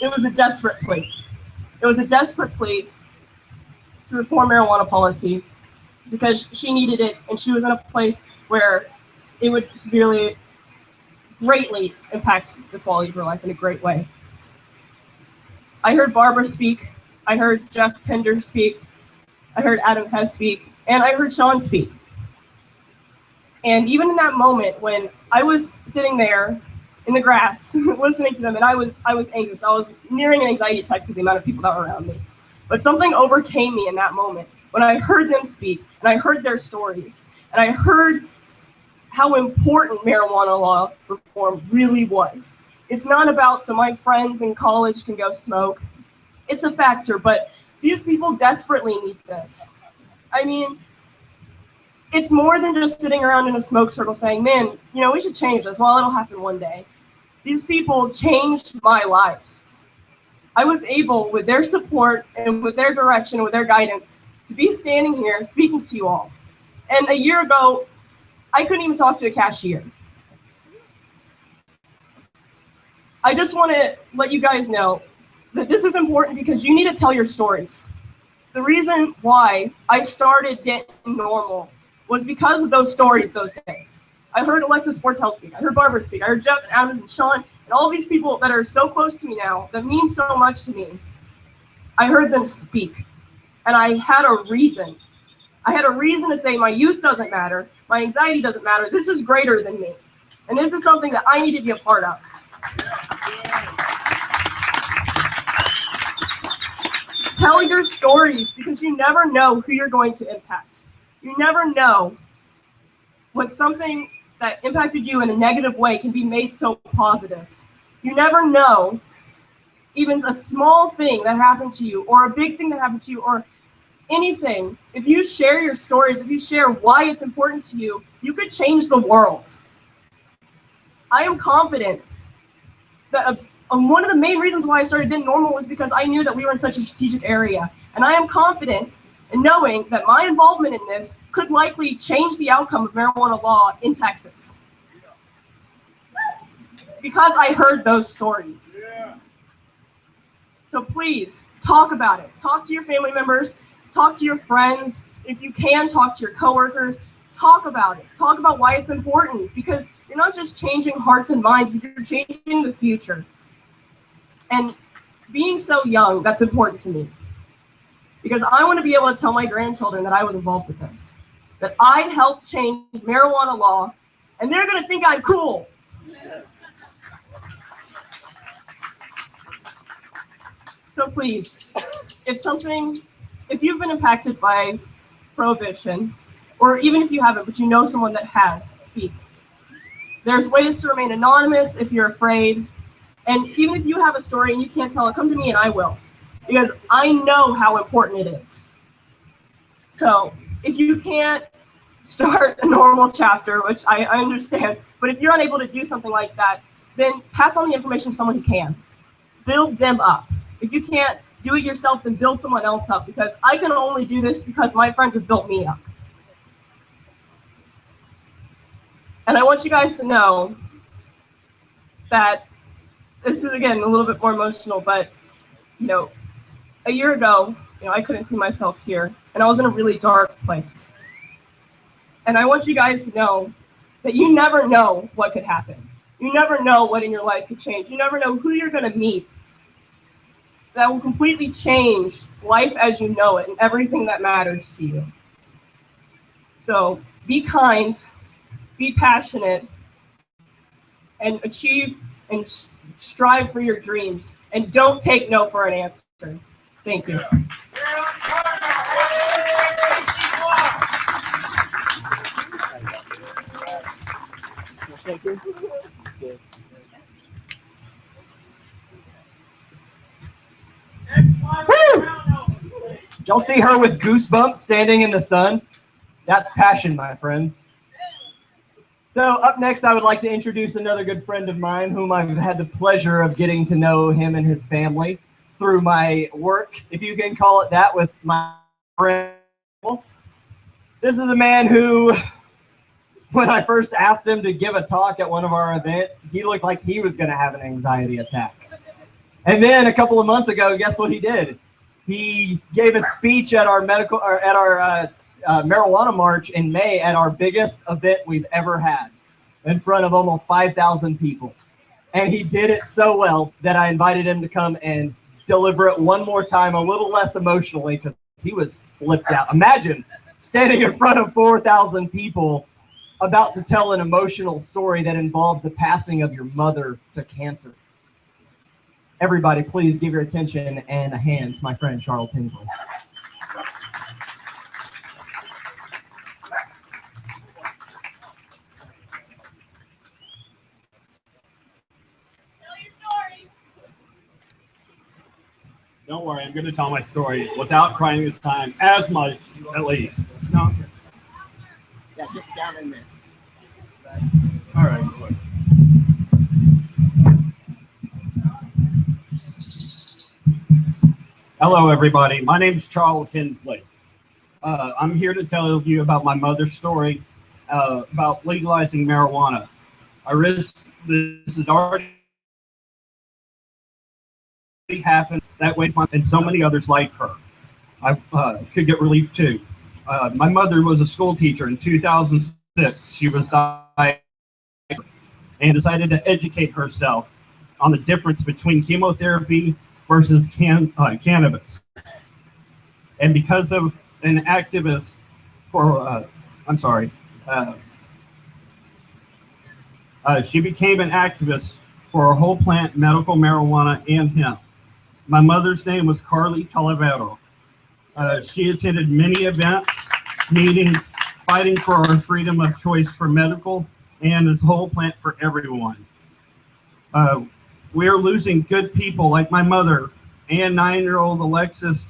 it was a desperate plea. It was a desperate plea to reform marijuana policy because she needed it, and she was in a place where it would severely, greatly impact the quality of her life in a great way. I heard Barbara speak. I heard Jeff Pender speak. I heard Adam Hess speak, and I heard Sean speak. And even in that moment when I was sitting there in the grass listening to them, and I was anxious. I was nearing an anxiety attack because of the amount of people that were around me. But something overcame me in that moment when I heard them speak, and I heard their stories, and I heard how important marijuana law reform really was. It's not about so my friends in college can go smoke. It's a factor, but these people desperately need this. I mean, it's more than just sitting around in a smoke circle saying, man, you know, we should change this. Well, it'll happen one day. These people changed my life. I was able, with their support and with their direction, with their guidance, to be standing here speaking to you all. And a year ago, I couldn't even talk to a cashier. I just want to let you guys know that this is important because you need to tell your stories. The reason why I started Getting Normal was because of those stories those days. I heard Alexis Bortel speak. I heard Barbara speak. I heard Jeff and Adam and Sean and all these people that are so close to me now, that mean so much to me. I heard them speak, and I had a reason. I had a reason to say my youth doesn't matter. My anxiety doesn't matter. This is greater than me. And this is something that I need to be a part of. Tell your stories because you never know who you're going to impact. You never know what something that impacted you in a negative way can be made so positive. You never know even a small thing that happened to you or a big thing that happened to you or anything. If you share your stories, if you share why it's important to you, you could change the world. I am confident that one of the main reasons why I started Getting Normal was because I knew that we were in such a strategic area. And I am confident in knowing that my involvement in this could likely change the outcome of marijuana law in Texas. Because I heard those stories. So please, talk about it. Talk to your family members. Talk to your friends. If you can, talk to your coworkers. Talk about it. Talk about why it's important. Because you're not just changing hearts and minds, but you're changing the future. And being so young, that's important to me. Because I want to be able to tell my grandchildren that I was involved with this. That I helped change marijuana law, and they're going to think I'm cool. So please, if you've been impacted by prohibition, or even if you haven't, but you know someone that has, speak. There's ways to remain anonymous if you're afraid, And even if you have a story and you can't tell it, come to me and I will, because I know how important it is. So if you can't start a normal chapter, which I understand, but if you're unable to do something like that, then pass on the information to someone who can. Build them up. If you can't do it yourself, then build someone else up, because I can only do this because my friends have built me up. And I want you guys to know that this is, again, a little bit more emotional, but, a year ago, I couldn't see myself here, and I was in a really dark place. And I want you guys to know that you never know what could happen. You never know what in your life could change. You never know who you're going to meet that will completely change life as you know it and everything that matters to you. So be kind, be passionate, and achieve and strive for your dreams. And don't take no for an answer. Thank you.
Thank you.
Y'all see her with goosebumps standing in the sun? That's passion, my friends. So up next, I would like to introduce another good friend of mine whom I've had the pleasure of getting to know him and his family through my work, if you can call it that, with my friend. This is a man who, when I first asked him to give a talk at one of our events, he looked like he was going to have an anxiety attack. And then a couple of months ago, guess what he did? He gave a speech at our marijuana march in May at our biggest event we've ever had, in front of almost 5,000 people. And he did it so well that I invited him to come and deliver it one more time, a little less emotionally, because he was flipped out. Imagine standing in front of 4,000 people about to tell an emotional story that involves the passing of your mother to cancer. Everybody, please give your attention and a hand to my friend, Charles Hensley.
Don't worry, I'm going to tell my story without crying this time, as much, at least. No.
Yeah, get down in there.
All right. Hello, everybody. My name is Charles Hensley. I'm here to tell you about my mother's story about legalizing marijuana. This has already happened that way, and so many others like her. I could get relief too. My mother was a school teacher in 2006. She was diagnosed and decided to educate herself on the difference between chemotherapy versus cannabis. And because of an activist for, she became an activist for whole plant medical marijuana and hemp. My mother's name was Carly Talavero. She attended many events, meetings, fighting for our freedom of choice for medical and this whole plant for everyone. We're losing good people like my mother and 9-year-old Alexis,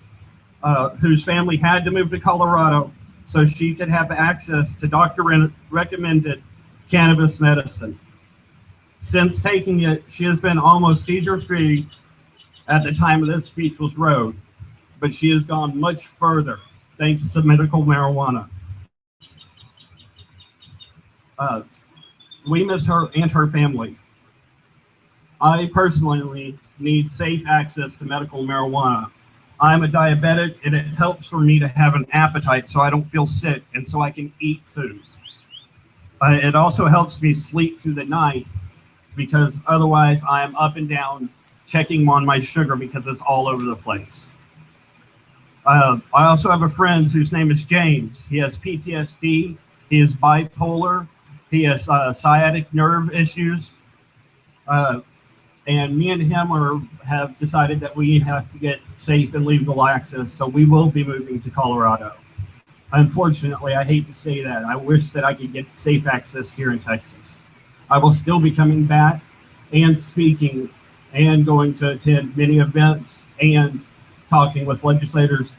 whose family had to move to Colorado so she could have access to doctor-recommended cannabis medicine. Since taking it, she has been almost seizure-free at the time of this speech was wrote, but she has gone much further thanks to medical marijuana. We miss her and her family. I personally need safe access to medical marijuana. I'm a diabetic, and it helps for me to have an appetite so I don't feel sick and so I can eat food. It also helps me sleep through the night because otherwise I am up and down checking on my sugar because it's all over the place. I also have a friend whose name is James. He has PTSD, he is bipolar, he has sciatic nerve issues, and me and him have decided that we have to get safe and legal access, so we will be moving to Colorado. Unfortunately, I hate to say that. I wish that I could get safe access here in Texas. I will still be coming back and speaking and going to attend many events and talking with legislators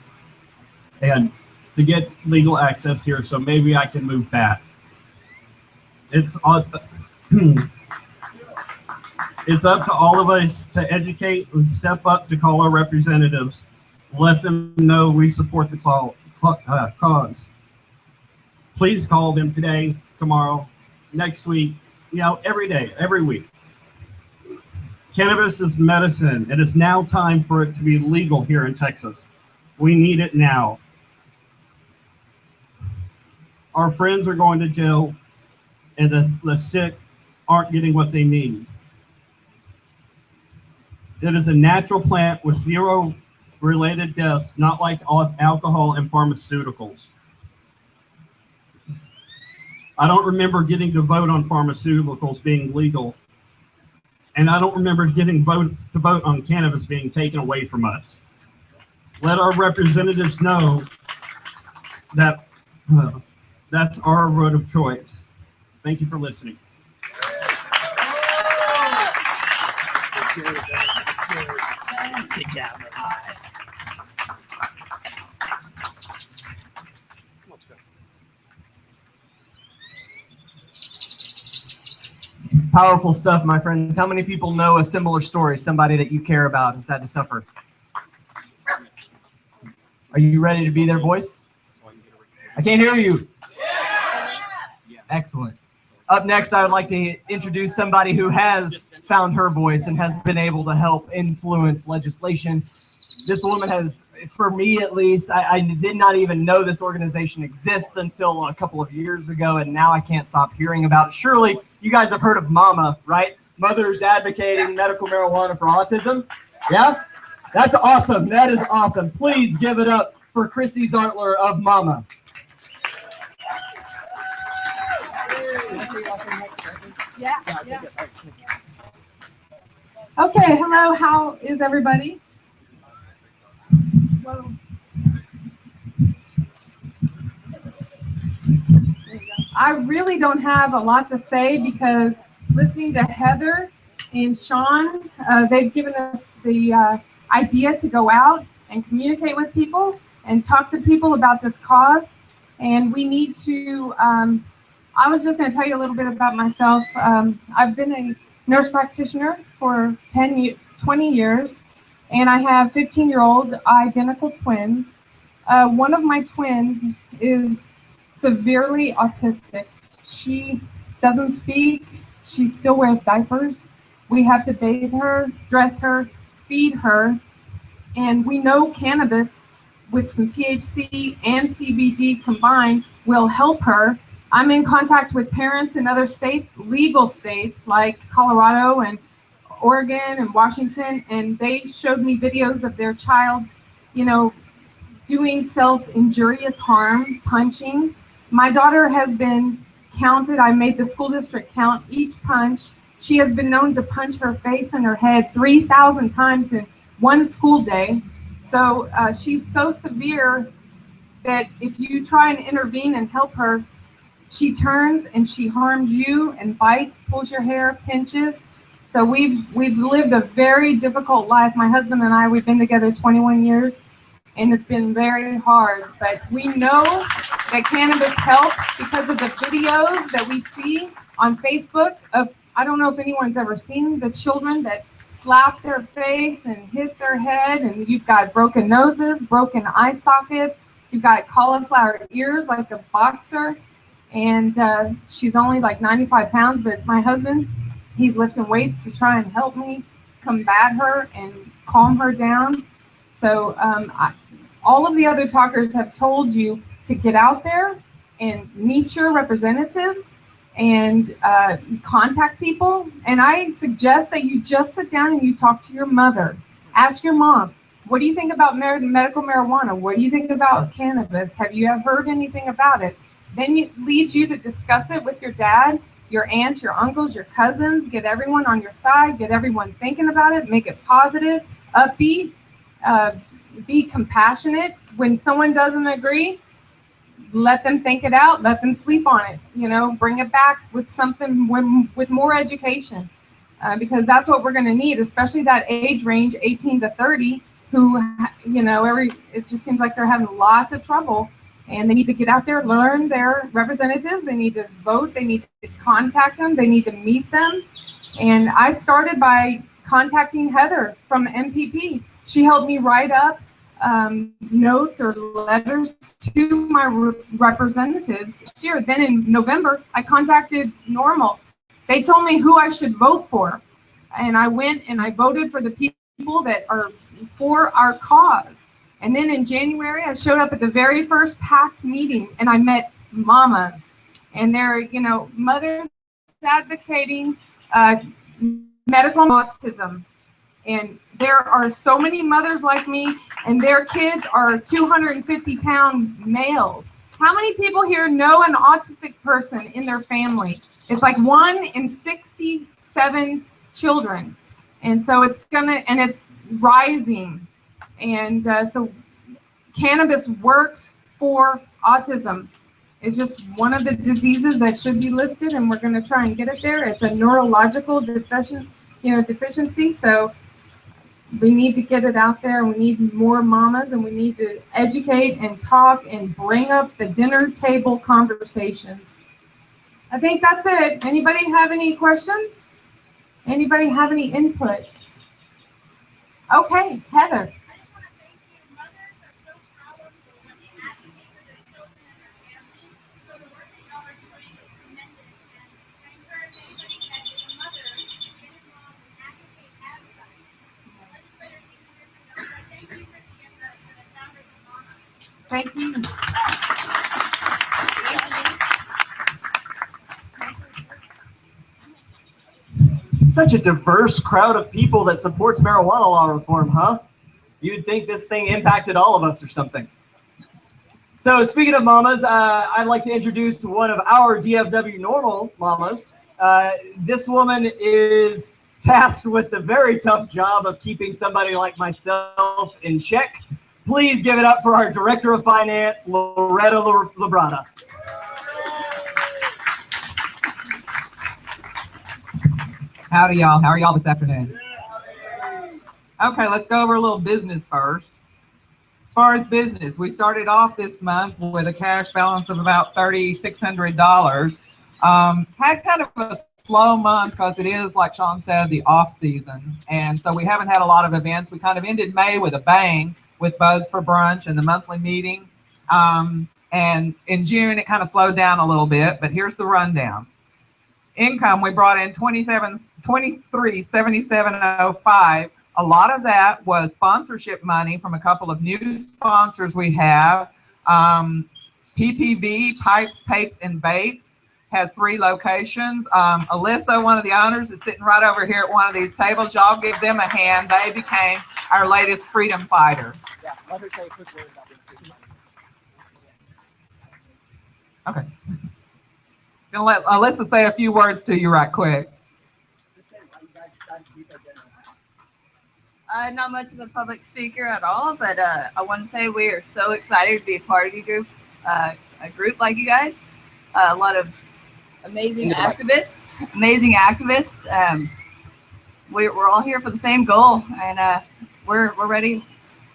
and to get legal access here, so maybe I can move back. It's up to all of us to educate and step up to call our representatives, let them know we support the cause. Please call them today, tomorrow, next week, every day, every week. Cannabis is medicine. It is now time for it to be legal here in Texas. We need it now. Our friends are going to jail, and the sick aren't getting what they need. It is a natural plant with 0 related deaths, not like alcohol and pharmaceuticals. I don't remember getting to vote on pharmaceuticals being legal, and I don't remember getting to vote on cannabis being taken away from us. Let our representatives know that that's our vote of choice. Thank you for listening.
Powerful stuff, my friends. How many people know a similar story? Somebody that you care about has had to suffer. Are you ready to be their voice? I can't hear you. Excellent. Up next, I would like to introduce somebody who has found her voice and has been able to help influence legislation. This woman has, for me at least, I did not even know this organization exists until a couple of years ago, and now I can't stop hearing about it. Surely you guys have heard of MAMA, right? Mothers Advocating Medical Marijuana for Autism. Yeah? That's awesome. That is awesome. Please give it up for Christy Zartler of MAMA.
Yeah. Okay, hello, how is everybody? Whoa. I really don't have a lot to say because listening to Heather and Sean, they've given us the idea to go out and communicate with people and talk to people about this cause. And we need to, I was just going to tell you a little bit about myself. I've been a nurse practitioner for 20 years, and I have 15-year-old identical twins. One of my twins is severely autistic. She doesn't speak. She still wears diapers. We have to bathe her, dress her, feed her. And we know cannabis with some THC and CBD combined will help her. I'm in contact with parents in other states, legal states like Colorado and Oregon and Washington, and they showed me videos of their child, doing self-injurious harm, punching. My daughter has been counted. I made the school district count each punch. She has been known to punch her face and her head 3,000 times in one school day. So she's so severe that if you try and intervene and help her, she turns and she harms you and bites, pulls your hair, pinches. So we've lived a very difficult life. My husband and I, we've been together 21 years, and it's been very hard. But we know that cannabis helps because of the videos that we see on Facebook of, I don't know if anyone's ever seen the children that slap their face and hit their head, and you've got broken noses, broken eye sockets, you've got cauliflower ears like a boxer. And she's only like 95 pounds, but my husband, he's lifting weights to try and help me combat her and calm her down. So all of the other talkers have told you to get out there and meet your representatives and contact people. And I suggest that you just sit down and you talk to your mother. Ask your mom, what do you think about medical marijuana? What do you think about cannabis? Have you ever heard anything about it? Then it leads you to discuss it with your dad, your aunts, your uncles, your cousins. Get everyone on your side. Get everyone thinking about it. Make it positive, upbeat. Be compassionate. When someone doesn't agree, let them think it out. Let them sleep on it. Bring it back with something with more education. because that's what we're going to need, especially that age range, 18 to 30, who, you know, it just seems like they're having lots of trouble, and they need to get out there, learn their representatives, they need to vote, they need to contact them, they need to meet them. And I started by contacting Heather from MPP. She helped me write up notes or letters to my representatives this year. Then in November, I contacted NORML. They told me who I should vote for. And I went and I voted for the people that are for our cause. And then in January, I showed up at the very first PACT meeting, and I met mamas. And they're, you know, mothers advocating medical autism. And there are so many mothers like me, and their kids are 250-pound males. How many people here know an autistic person in their family? It's like 1 in 67 children. And so it's it's rising. And so cannabis works for autism. It's just one of the diseases that should be listed, and we're going to try and get it there. It's a neurological deficiency. So we need to get it out there. We need more mamas, and we need to educate and talk and bring up the dinner table conversations. I think that's it. Anybody have any questions? Anybody have any input? Okay, Heather. Thank you.
Such a diverse crowd of people that supports marijuana law reform, huh? You'd think this thing impacted all of us or something. So speaking of mamas, I'd like to introduce one of our DFW NORML mamas. This woman is tasked with the very tough job of keeping somebody like myself in check. Please give it up for our Director of Finance, Loretta Labrada.
Howdy, y'all. How are y'all this afternoon? Okay, let's go over a little business first. As far as business, we started off this month with a cash balance of about $3,600. Had kind of a slow month because it is, like Sean said, the off season. And so we haven't had a lot of events. We kind of ended May with a bang with Buds for Brunch and the monthly meeting. And in June, it kind of slowed down a little bit, but here's the rundown. Income, we brought in $23,7705. A lot of that was sponsorship money from a couple of new sponsors we have. PPV, Pipes, Papes, and Vapes, has 3 locations. Alyssa, one of the owners, is sitting right over here at one of these tables. Y'all give them a hand. They became our latest freedom fighter.
Yeah, let her say a quick word about this.
Okay. Gonna let Alyssa say a few words to you right quick.
Not much of a public speaker at all, but I want to say we are so excited to be a part of your group, a group like you guys. A lot of amazing activists, We're all here for the same goal, and we're ready,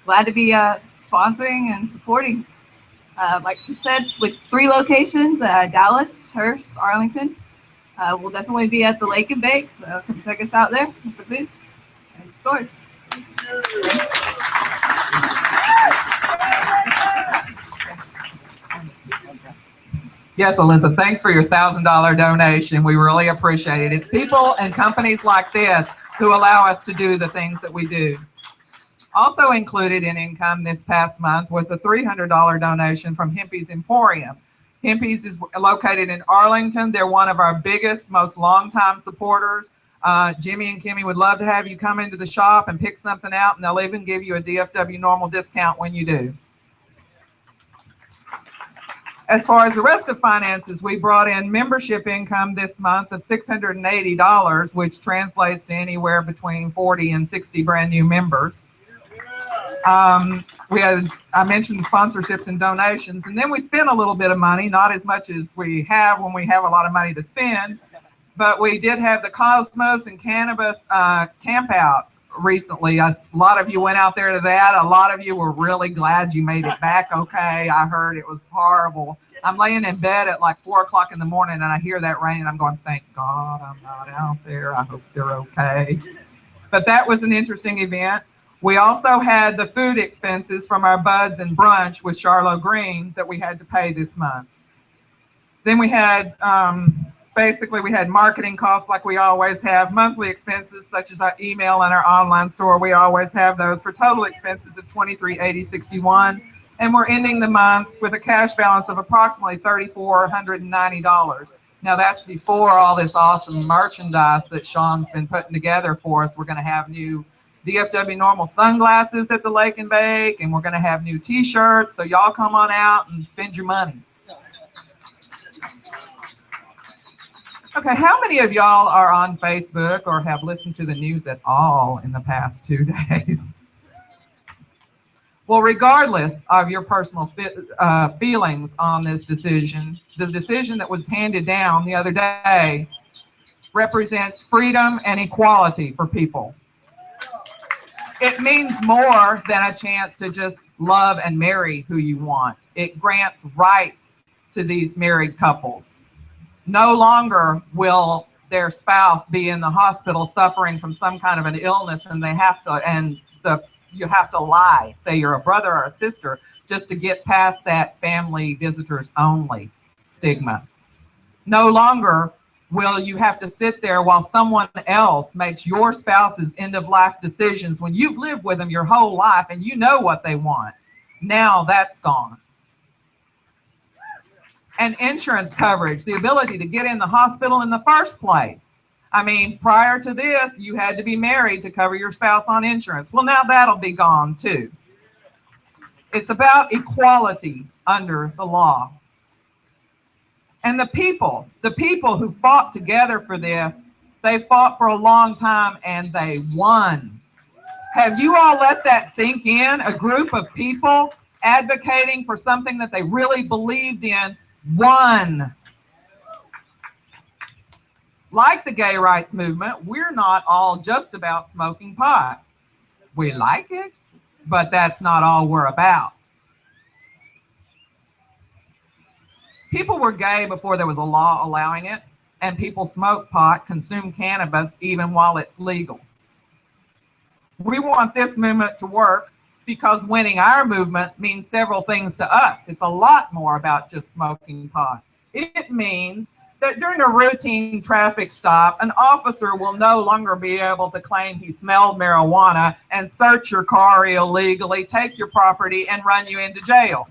glad to be sponsoring and supporting. Like you said, with 3 locations, Dallas, Hearst, Arlington. We'll definitely be at the Lake and Bake, so come check us out there at the booth and stores.
Yes, Alyssa, thanks for your $1,000 donation. We really appreciate it. It's people and companies like this who allow us to do the things that we do. Also included in income this past month was a $300 donation from Hempy's Emporium. Hempy's is located in Arlington. They're one of our biggest, most longtime supporters. Jimmy and Kimmy would love to have you come into the shop and pick something out, and they'll even give you a DFW NORML discount when you do. As far as the rest of finances, we brought in membership income this month of $680, which translates to anywhere between 40 and 60 brand new members. I mentioned the sponsorships and donations, and then we spent a little bit of money, not as much as we have when we have a lot of money to spend. but we did have the Cosmos and Cannabis camp out recently. A lot of you went out there to that. A lot of you were really glad you made it back okay. I heard it was horrible. I'm laying in bed at like 4 o'clock in the morning and I hear that rain and I'm going, thank God I'm not out there. I hope they're okay. But that was an interesting event. We also had the food expenses from our buds and brunch with Charlotte Green that we had to pay this month. Then we had, basically we had marketing costs like we always have, monthly expenses such as our email and our online store. We always have those for total expenses of $23.8061. And we're ending the month with a cash balance of approximately $3,490. Now that's before all this awesome merchandise that Sean's been putting together for us. We're going to have new DFW NORML sunglasses at the Lake and Bake, and we're going to have new t-shirts. So y'all come on out and spend your money. Okay, how many of y'all are on Facebook or have listened to the news at all in the past 2 days? Well, regardless of your personal feelings on this decision, the decision that was handed down the other day represents freedom and equality for people. It means more than a chance to just love and marry who you want. It grants rights to these married couples. No longer will their spouse be in the hospital suffering from some kind of an illness and they have to, you have to lie, say you're a brother or a sister, just to get past that family visitors only stigma. No longer will you have to sit there while someone else makes your spouse's end of life decisions when you've lived with them your whole life and you know what they want. Now that's gone. And insurance coverage, the ability to get in the hospital in the first place. I mean, prior to this, you had to be married to cover your spouse on insurance. Well, now that'll be gone too. It's about equality under the law. And the people who fought together for this, they fought for a long time and they won. Have you all let that sink in? A group of people advocating for something that they really believed in won. Like the gay rights movement, we're not all just about smoking pot. We like it, but that's not all we're about. People were gay before there was a law allowing it, and people smoke pot, consume cannabis, even while it's legal. We want this movement to work because winning our movement means several things to us. It's a lot more about just smoking pot. It means that during a routine traffic stop, an officer will no longer be able to claim he smelled marijuana and search your car illegally, take your property, and run you into jail.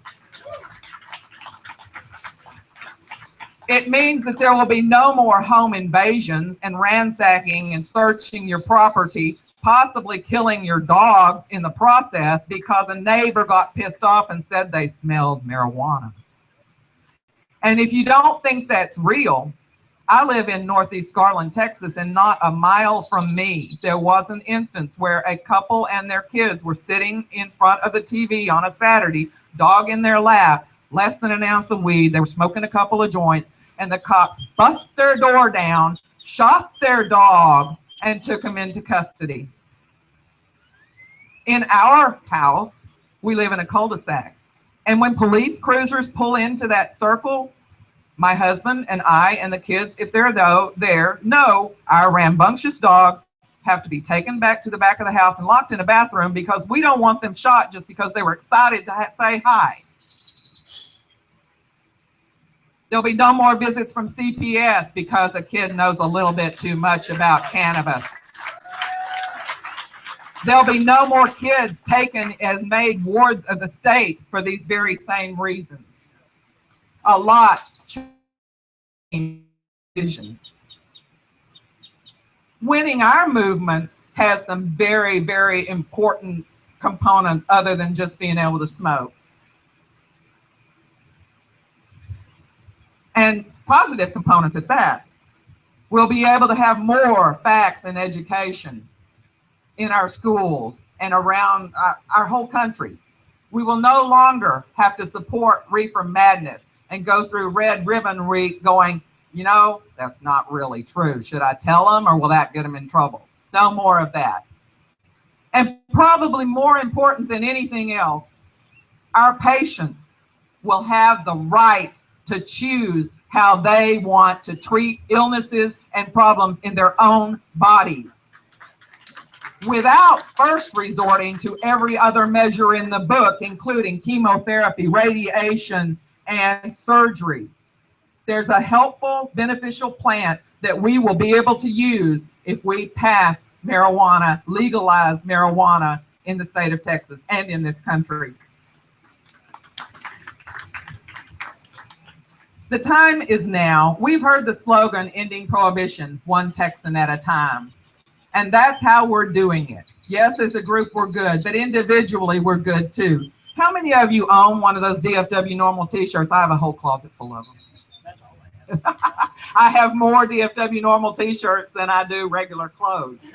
It means that there will be no more home invasions and ransacking and searching your property, possibly killing your dogs in the process because a neighbor got pissed off and said they smelled marijuana. And if you don't think that's real, I live in Northeast Garland, Texas, and not a mile from me, there was an instance where a couple and their kids were sitting in front of the TV on a Saturday, dog in their lap, less than an ounce of weed. They were smoking a couple of joints, and the cops bust their door down, shot their dog, and took him into custody. In our house, we live in a cul-de-sac. And when police cruisers pull into that circle, my husband and I and the kids, if they're there, know our rambunctious dogs have to be taken back to the back of the house and locked in a bathroom because we don't want them shot just because they were excited to say hi. There'll be no more visits from CPS because a kid knows a little bit too much about cannabis. There'll be no more kids taken as made wards of the state for these very same reasons. A lot changed. Winning our movement has some very, very important components other than just being able to smoke. And positive components at that. We'll be able to have more facts and education in our schools and around our whole country. We will no longer have to support reefer madness and go through Red Ribbon Week going, You know, that's not really true. Should I tell them, or will that get them in trouble? No more of that. And probably more important than anything else, our patients will have the right to choose how they want to treat illnesses and problems in their own bodies, without first resorting to every other measure in the book, including chemotherapy, radiation, and surgery. There's a helpful, beneficial plant that we will be able to use if we pass marijuana, legalize marijuana in the state of Texas and in this country. The time is now. We've heard the slogan, ending prohibition, one Texan at a time. And that's how we're doing it. Yes, as a group, we're good, but individually, we're good too. How many of you own one of those DFW NORML t-shirts? I have a whole closet full of them. I have more DFW NORML t-shirts than I do regular clothes.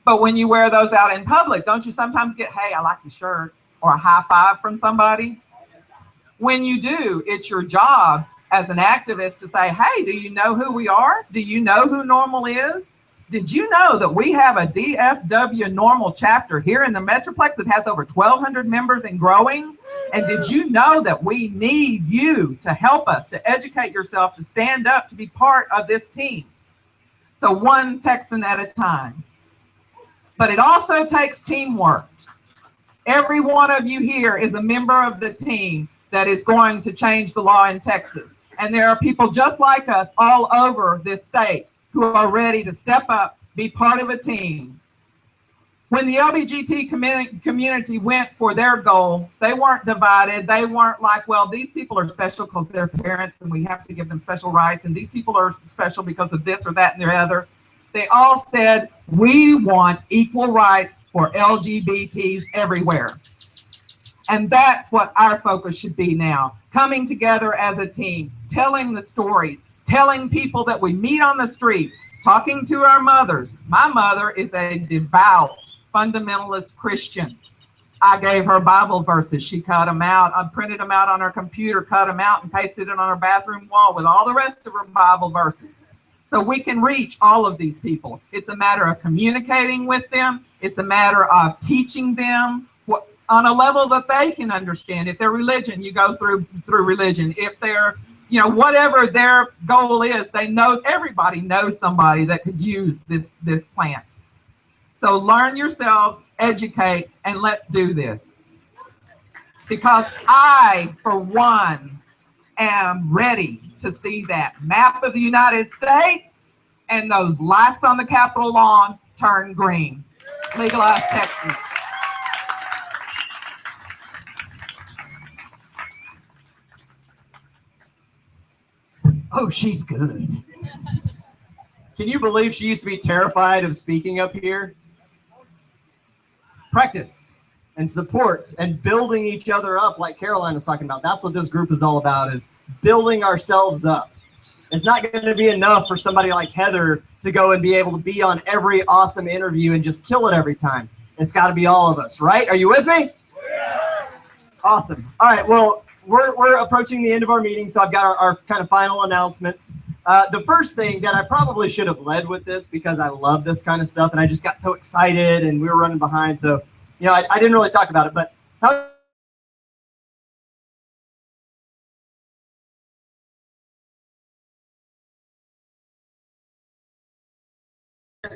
But when you wear those out in public, don't you sometimes get, hey, I like your shirt, or a high five from somebody? When you do, it's your job as an activist to say, hey, do you know who we are? Do you know who NORML is? Did you know that we have a DFW NORML chapter here in the Metroplex that has over 1,200 members and growing? And did you know that we need you to help us, to educate yourself, to stand up, to be part of this team? So one Texan at a time. But it also takes teamwork. Every one of you here is a member of the team that is going to change the law in Texas. And there are people just like us all over this state who are ready to step up, be part of a team. When the LGBT community went for their goal, they weren't divided. They weren't like, well, these people are special because they're parents and we have to give them special rights, and these people are special because of this or that and the other. They all said, we want equal rights for LGBTs everywhere. And that's what our focus should be now. Coming together as a team, telling the stories, telling people that we meet on the street, talking to our mothers. My mother is a devout fundamentalist Christian. I gave her Bible verses. She cut them out. I printed them out on her computer, cut them out, and pasted it on her bathroom wall with all the rest of her Bible verses. So we can reach all of these people. It's a matter of communicating with them. It's a matter of teaching them what, on a level that they can understand. If they're religion, you go through religion. If they're, you know, whatever their goal is, they know, everybody knows somebody that could use this plant. So learn yourselves, educate, and let's do this. Because I, for one, am ready to see that map of the United States and those lights on the Capitol lawn turn green. Legalize Texas.
Oh, she's good. Can you believe she used to be terrified of speaking up here? Practice and support and building each other up, like Caroline was talking about. That's what this group is all about, is building ourselves up. It's not going to be enough for somebody like Heather to go and be able to be on every awesome interview and just kill it every time. It's got to be all of us, right? Are you with me? Yeah. Awesome. All right, well, we're approaching the end of our meeting, so I've got our kind of final announcements. The first thing that I probably should have led with this, because I love this kind of stuff and I just got so excited and we were running behind, so you know, I didn't really talk about it, but how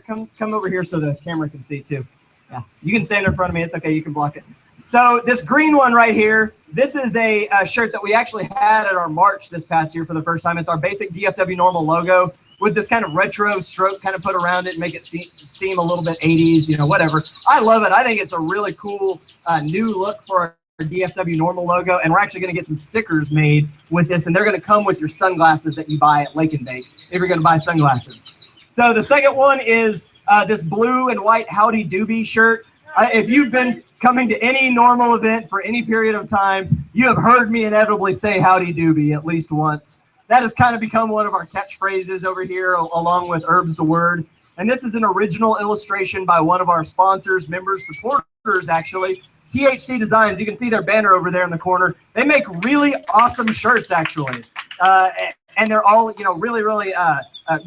come over here so the camera can see too. Yeah, you can stand in front of me, it's okay, you can block it. So this green one right here, this is a shirt that we actually had at our March this past year for the first time. It's our basic DFW NORML logo with this kind of retro stroke kind of put around it and make it seem a little bit 80s, you know, whatever. I love it. I think it's a really cool new look for our DFW NORML logo, and we're actually going to get some stickers made with this, and they're going to come with your sunglasses that you buy at Lake and Bake if you're going to buy sunglasses. So the second one is this blue and white Howdy Doobie shirt. If you've been coming to any NORML event for any period of time, you have heard me inevitably say Howdy Doobie at least once. That has kind of become one of our catchphrases over here, along with Herb's the Word. And this is an original illustration by one of our sponsors, members, supporters, actually, THC Designs. You can see their banner over there in the corner. They make really awesome shirts, actually. and they're all, you know, really, really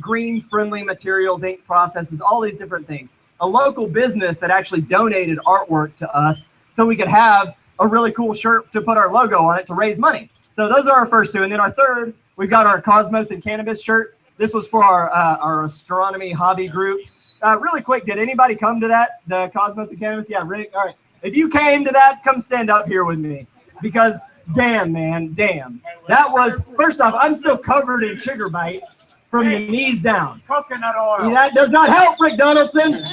green-friendly materials, ink processes, all these different things. A local business that actually donated artwork to us so we could have a really cool shirt to put our logo on it to raise money. So those are our first two. And then our third, we've got our Cosmos and Cannabis shirt. This was for our astronomy hobby group. Really quick, did anybody come to that, the Cosmos and Cannabis? Yeah, Rick, all right. If you came to that, come stand up here with me. Because damn, man, damn. That was, first off, I'm still covered in sugar bites from the knees down.
Coconut oil.
That does not help, Rick Donaldson.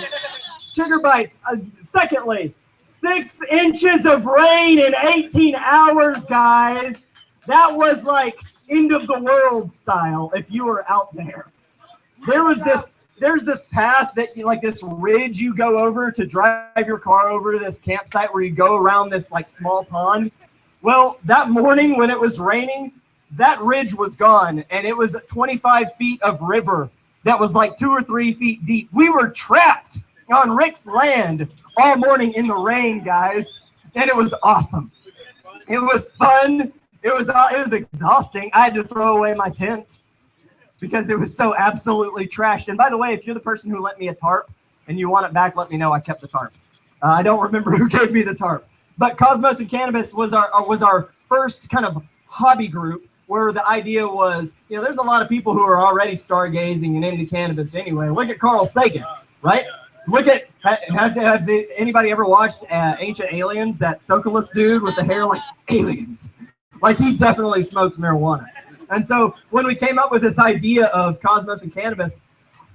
Sugar bites. Secondly, 6 inches of rain in 18 hours, guys. That was like end of the world style if you were out there. There's this path that like this ridge you go over to drive your car over to this campsite where you go around this like small pond. Well, that morning when it was raining, that ridge was gone, and it was 25 feet of river that was like 2 or 3 feet deep. We were trapped on Rick's land all morning in the rain, guys, and it was awesome. It was fun. It was exhausting. I had to throw away my tent because it was so absolutely trashed. And by the way, if you're the person who lent me a tarp and you want it back, let me know. I kept the tarp. I don't remember who gave me the tarp. But Cosmos and Cannabis was our first kind of hobby group where the idea was, you know, there's a lot of people who are already stargazing and into cannabis anyway. Look at Carl Sagan, right? Look at, has anybody ever watched Ancient Aliens, that Sokolus dude with the hair like aliens? Like, he definitely smokes marijuana. And so when we came up with this idea of Cosmos and Cannabis,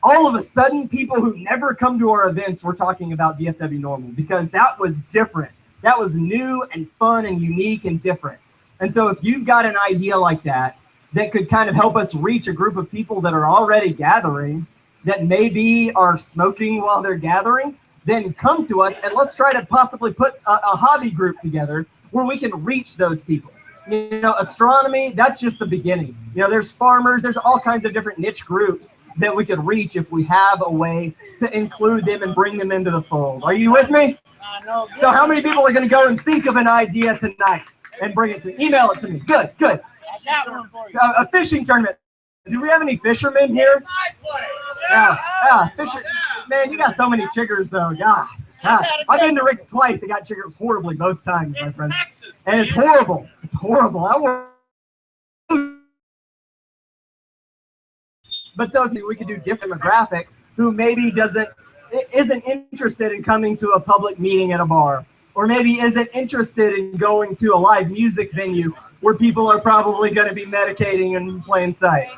all of a sudden people who never come to our events were talking about DFW NORML because that was different. That was new and fun and unique and different. And so if you've got an idea like that, that could kind of help us reach a group of people that are already gathering, that maybe are smoking while they're gathering, then come to us and let's try to possibly put a hobby group together where we can reach those people. You know, astronomy, that's just the beginning. You know, there's farmers, there's all kinds of different niche groups that we could reach if we have a way to include them and bring them into the fold. Are you with me? So how many people are going to go and think of an idea tonight and bring it to me? Email it to me. Good, good.
I got one for you.
A fishing tournament. Do we have any fishermen here? Yeah, fisher. Man, you got so many chiggers though. God. I've been to Rick's twice. I got chiggers horribly both times, my friends. And it's horrible. It's horrible. But so if we could do different demographic who maybe isn't interested in coming to a public meeting at a bar, or maybe isn't interested in going to a live music venue where people are probably going to be medicating in plain sight.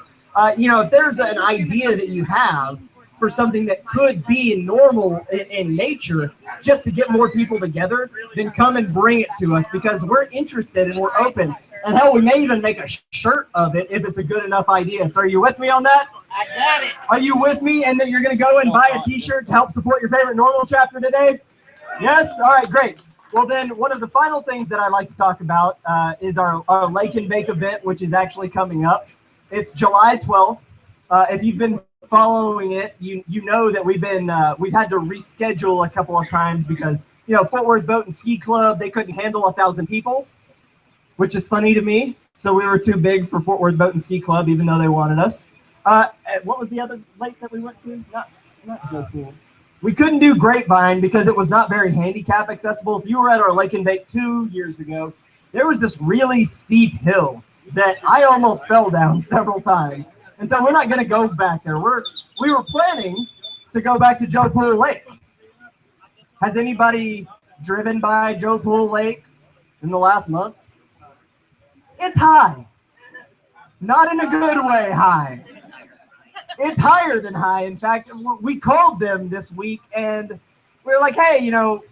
You know, if there's an idea that you have for something that could be normal in nature, just to get more people together, then come and bring it to us because we're interested and we're open. And hell, we may even make a shirt of it if it's a good enough idea. So are you with me on that?
I got it.
Are you with me? And then you're going to go and buy a t-shirt to help support your favorite NORML chapter today? Yes? All right, great. Well, then one of the final things that I'd like to talk about is our Lake and Bake event, which is actually coming up. It's July 12th. If you've been following it, you know that we've had to reschedule a couple of times because, you know, Fort Worth Boat and Ski Club, they couldn't handle 1,000 people, which is funny to me. So we were too big for Fort Worth Boat and Ski Club, even though they wanted us. What was the other lake that we went to? Not Joe Pool. We couldn't do Grapevine because it was not very handicap accessible. If you were at our Lake and Bake 2 years ago, there was this really steep hill that I almost fell down several times. And so we're not going to go back there. We were planning to go back to Joe Pool Lake. Has anybody driven by Joe Pool Lake in the last month? It's high. Not in a good way high. It's higher than high. In fact, we called them this week and we were like, hey, you know,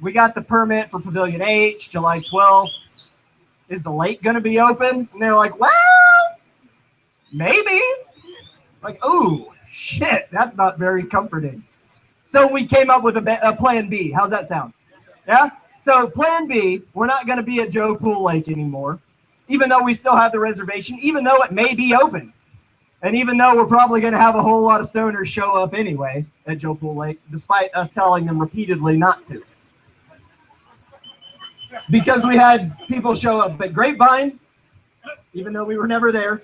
we got the permit for Pavilion H, July 12th. Is the lake going to be open? And they're like, well, maybe. Like, ooh, shit, that's not very comforting. So we came up with a plan B. How's that sound? Yeah? So plan B, we're not going to be at Joe Pool Lake anymore, even though we still have the reservation, even though it may be open. And even though we're probably going to have a whole lot of stoners show up anyway at Joe Pool Lake, despite us telling them repeatedly not to. Because we had people show up at Grapevine, even though we were never there.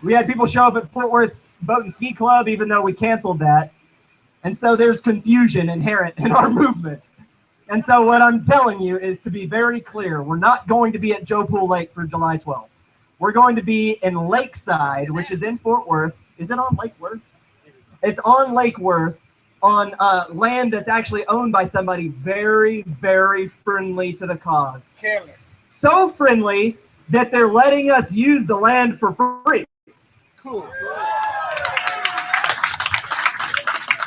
We had people show up at Fort Worth Boat and Ski Club, even though we canceled that. And so there's confusion inherent in our movement. And so what I'm telling you is to be very clear. We're not going to be at Joe Pool Lake for July 12th. We're going to be in Lakeside, which is in Fort Worth. Is it on Lake Worth? It's on Lake Worth, on land that's actually owned by somebody very, very friendly to the cause. So friendly that they're letting us use the land for free.
Cool.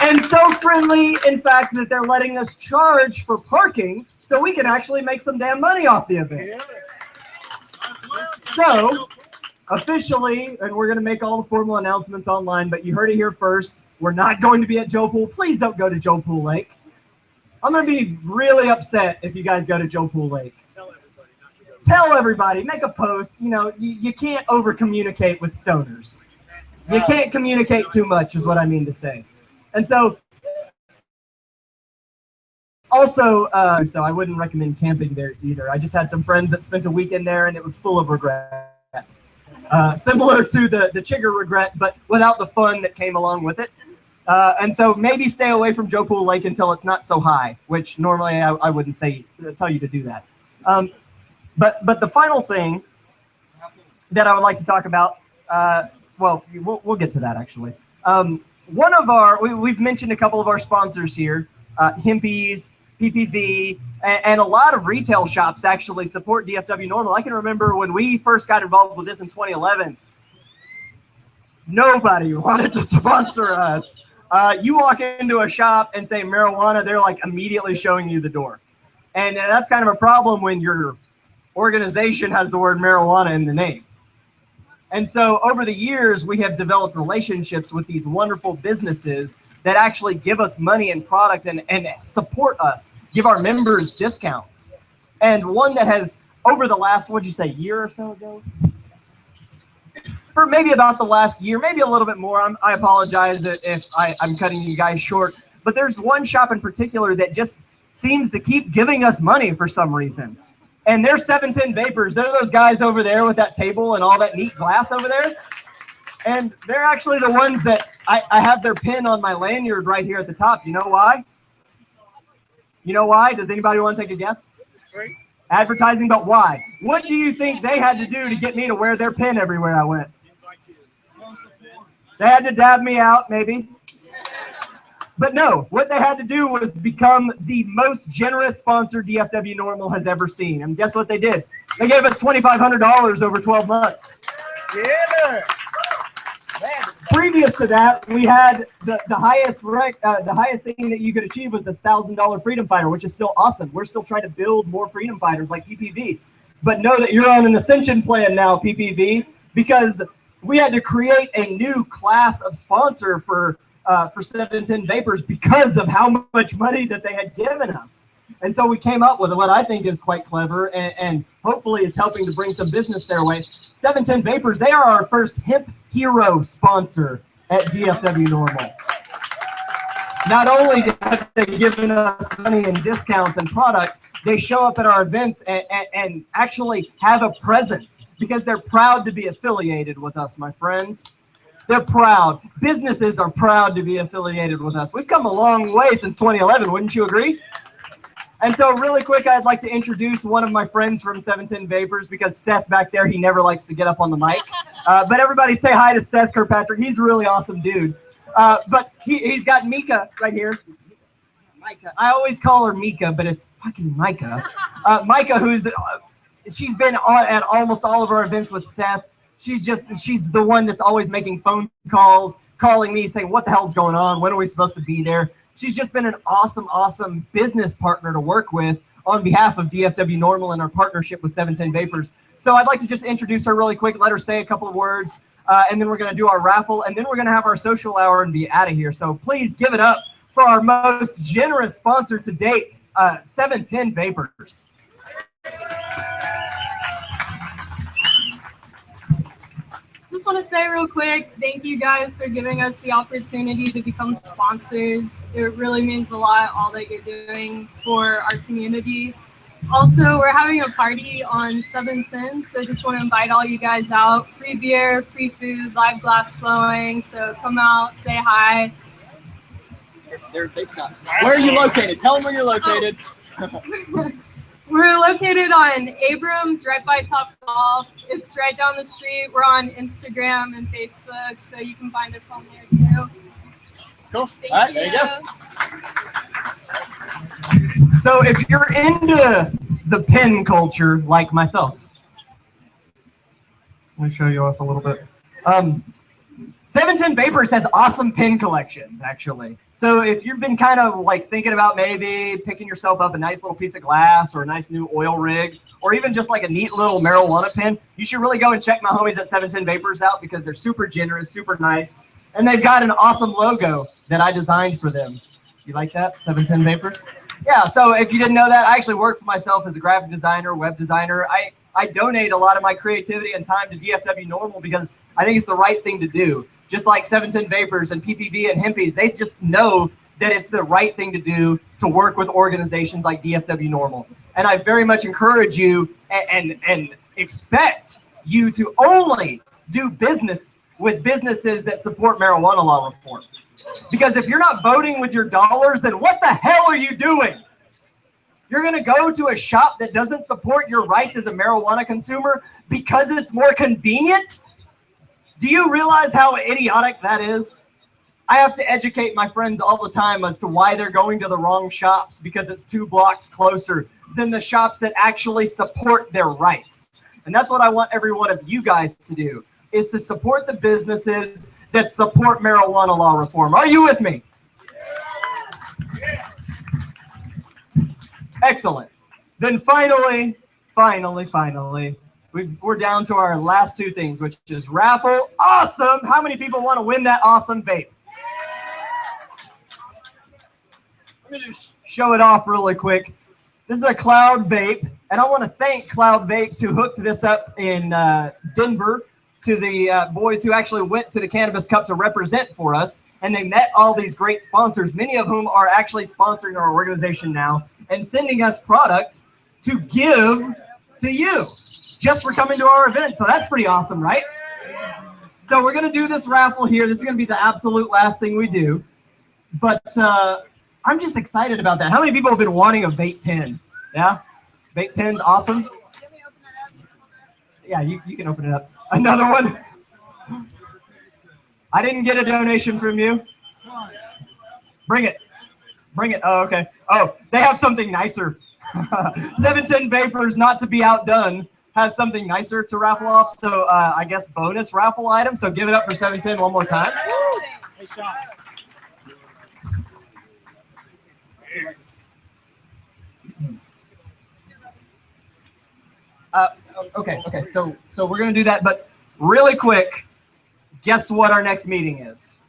And so friendly, in fact, that they're letting us charge for parking so we can actually make some damn money off the event. So, officially, and we're going to make all the formal announcements online, but you heard it here first. We're not going to be at Joe Pool. Please don't go to Joe Pool Lake. I'm going to be really upset if you guys go to Joe Pool Lake. Tell everybody, make a post. You know, you can't over-communicate with stoners. You can't communicate too much is what I mean to say. And so, also, so I wouldn't recommend camping there either. I just had some friends that spent a weekend there, and it was full of regret. Similar to the Chigger regret, but without the fun that came along with it. And so maybe stay away from Joe Pool Lake until it's not so high, which normally I wouldn't tell you to do that. But the final thing that I would like to talk about, well, we'll get to that actually. One of we've mentioned a couple of our sponsors here, Hempies, PPV, and a lot of retail shops actually support DFW NORML. I can remember when we first got involved with this in 2011, nobody wanted to sponsor us. You walk into a shop and say marijuana, they're like immediately showing you the door. And that's kind of a problem when your organization has the word marijuana in the name. And so over the years, we have developed relationships with these wonderful businesses that actually give us money and product and support us, give our members discounts. And one that has, over the last, what'd you say, year or so ago? For maybe about the last year, maybe a little bit more. I apologize if I'm cutting you guys short. But there's one shop in particular that just seems to keep giving us money for some reason. And they're 710 Vapors. They're those guys over there with that table and all that neat glass over there. And they're actually the ones that I have their pin on my lanyard right here at the top. You know why? You know why? Does anybody want to take a guess? Advertising, but why? What do you think they had to do to get me to wear their pin everywhere I went? They had to dab me out, maybe. But no, what they had to do was become the most generous sponsor DFW NORML has ever seen. And guess what they did? They gave us $2,500 over 12 months.
Yeah.
Previous to that, we had the highest thing that you could achieve was the $1,000 Freedom Fighter, which is still awesome. We're still trying to build more Freedom Fighters like PPV. But know that you're on an ascension plan now, PPV, because we had to create a new class of sponsor for 710 Vapors because of how much money that they had given us. And so we came up with what I think is quite clever and hopefully is helping to bring some business their way. 710 Vapors, they are our first hemp hero sponsor at DFW NORML. Not only have they given us money and discounts and product, they show up at our events and actually have a presence because they're proud to be affiliated with us, my friends. They're proud. Businesses are proud to be affiliated with us. We've come a long way since 2011, wouldn't you agree? And so really quick, I'd like to introduce one of my friends from 710 Vapors because Seth back there, he never likes to get up on the mic. But everybody say hi to Seth Kirkpatrick. He's a really awesome dude. But he's got Mika right here. Micah. I always call her Mika, but it's fucking Micah. Micah, she's been at almost all of our events with Seth. She's the one that's always making phone calls, calling me, saying, what the hell's going on? When are we supposed to be there? She's just been an awesome, awesome business partner to work with on behalf of DFW NORML and our partnership with 710 Vapors. So I'd like to just introduce her really quick, let her say a couple of words, and then we're going to do our raffle, and then we're going to have our social hour and be out of here. So please give it up for our most generous sponsor to date, 710 Vapors.
Just want to say real quick, thank you guys for giving us the opportunity to become sponsors. It really means a lot, all that you're doing for our community. Also, we're having a party on 7 Sins, so just want to invite all you guys out. Free beer, free food, live glass flowing. So come out, say hi.
Where are you located? Tell them where you're located.
We're located on Abrams, right by Top Golf. It's right down the street. We're on Instagram and Facebook, so you can find us on there too.
Cool.
Thank
All right,
you.
there you go.
So if you're into the pin culture like myself, let me show you off a little bit. 710 Vapors has awesome pin collections, actually. So if you've been kind of like thinking about maybe picking yourself up a nice little piece of glass or a nice new oil rig, or even just like a neat little marijuana pin, you should really go and check my homies at 710 Vapors out because they're super generous, super nice. And they've got an awesome logo that I designed for them. You like that, 710 Vapors? Yeah, so if you didn't know that, I actually work for myself as a graphic designer, web designer. I donate a lot of my creativity and time to DFW NORML because I think it's the right thing to do. Just like 710 Vapors and PPV and Hempies, they just know that it's the right thing to do to work with organizations like DFW NORML. And I very much encourage you and expect you to only do business with businesses that support marijuana law reform. Because if you're not voting with your dollars, then what the hell are you doing? You're going to go to a shop that doesn't support your rights as a marijuana consumer because it's more convenient? Do you realize how idiotic that is? I have to educate my friends all the time as to why they're going to the wrong shops because it's 2 blocks closer than the shops that actually support their rights. And that's what I want every one of you guys to do, is to support the businesses that support marijuana law reform. Are you with me? Excellent. Then finally, we're down to our last 2 things, which is raffle. Awesome. How many people want to win that awesome vape? Let me just show it off really quick. This is a Cloud vape, and I want to thank Cloud Vapes who hooked this up in Denver to the boys who actually went to the Cannabis Cup to represent for us, and they met all these great sponsors, many of whom are actually sponsoring our organization now and sending us product to give to you just for coming to our event. So that's pretty awesome, right? So we're going to do this raffle here. This is going to be the absolute last thing we do. But I'm just excited about that. How many people have been wanting a vape pen? Yeah? Vape pen's awesome. Yeah, you can open it up. Another one. I didn't get a donation from you. Bring it. Bring it. Oh, okay. Oh, they have something nicer. 710 Vapors, not to be outdone, has something nicer to raffle off. So I guess bonus raffle item. So give it up for 710 one more time.
Hey, Sean.
Okay. So we're gonna do that, but really quick, guess what our next meeting is?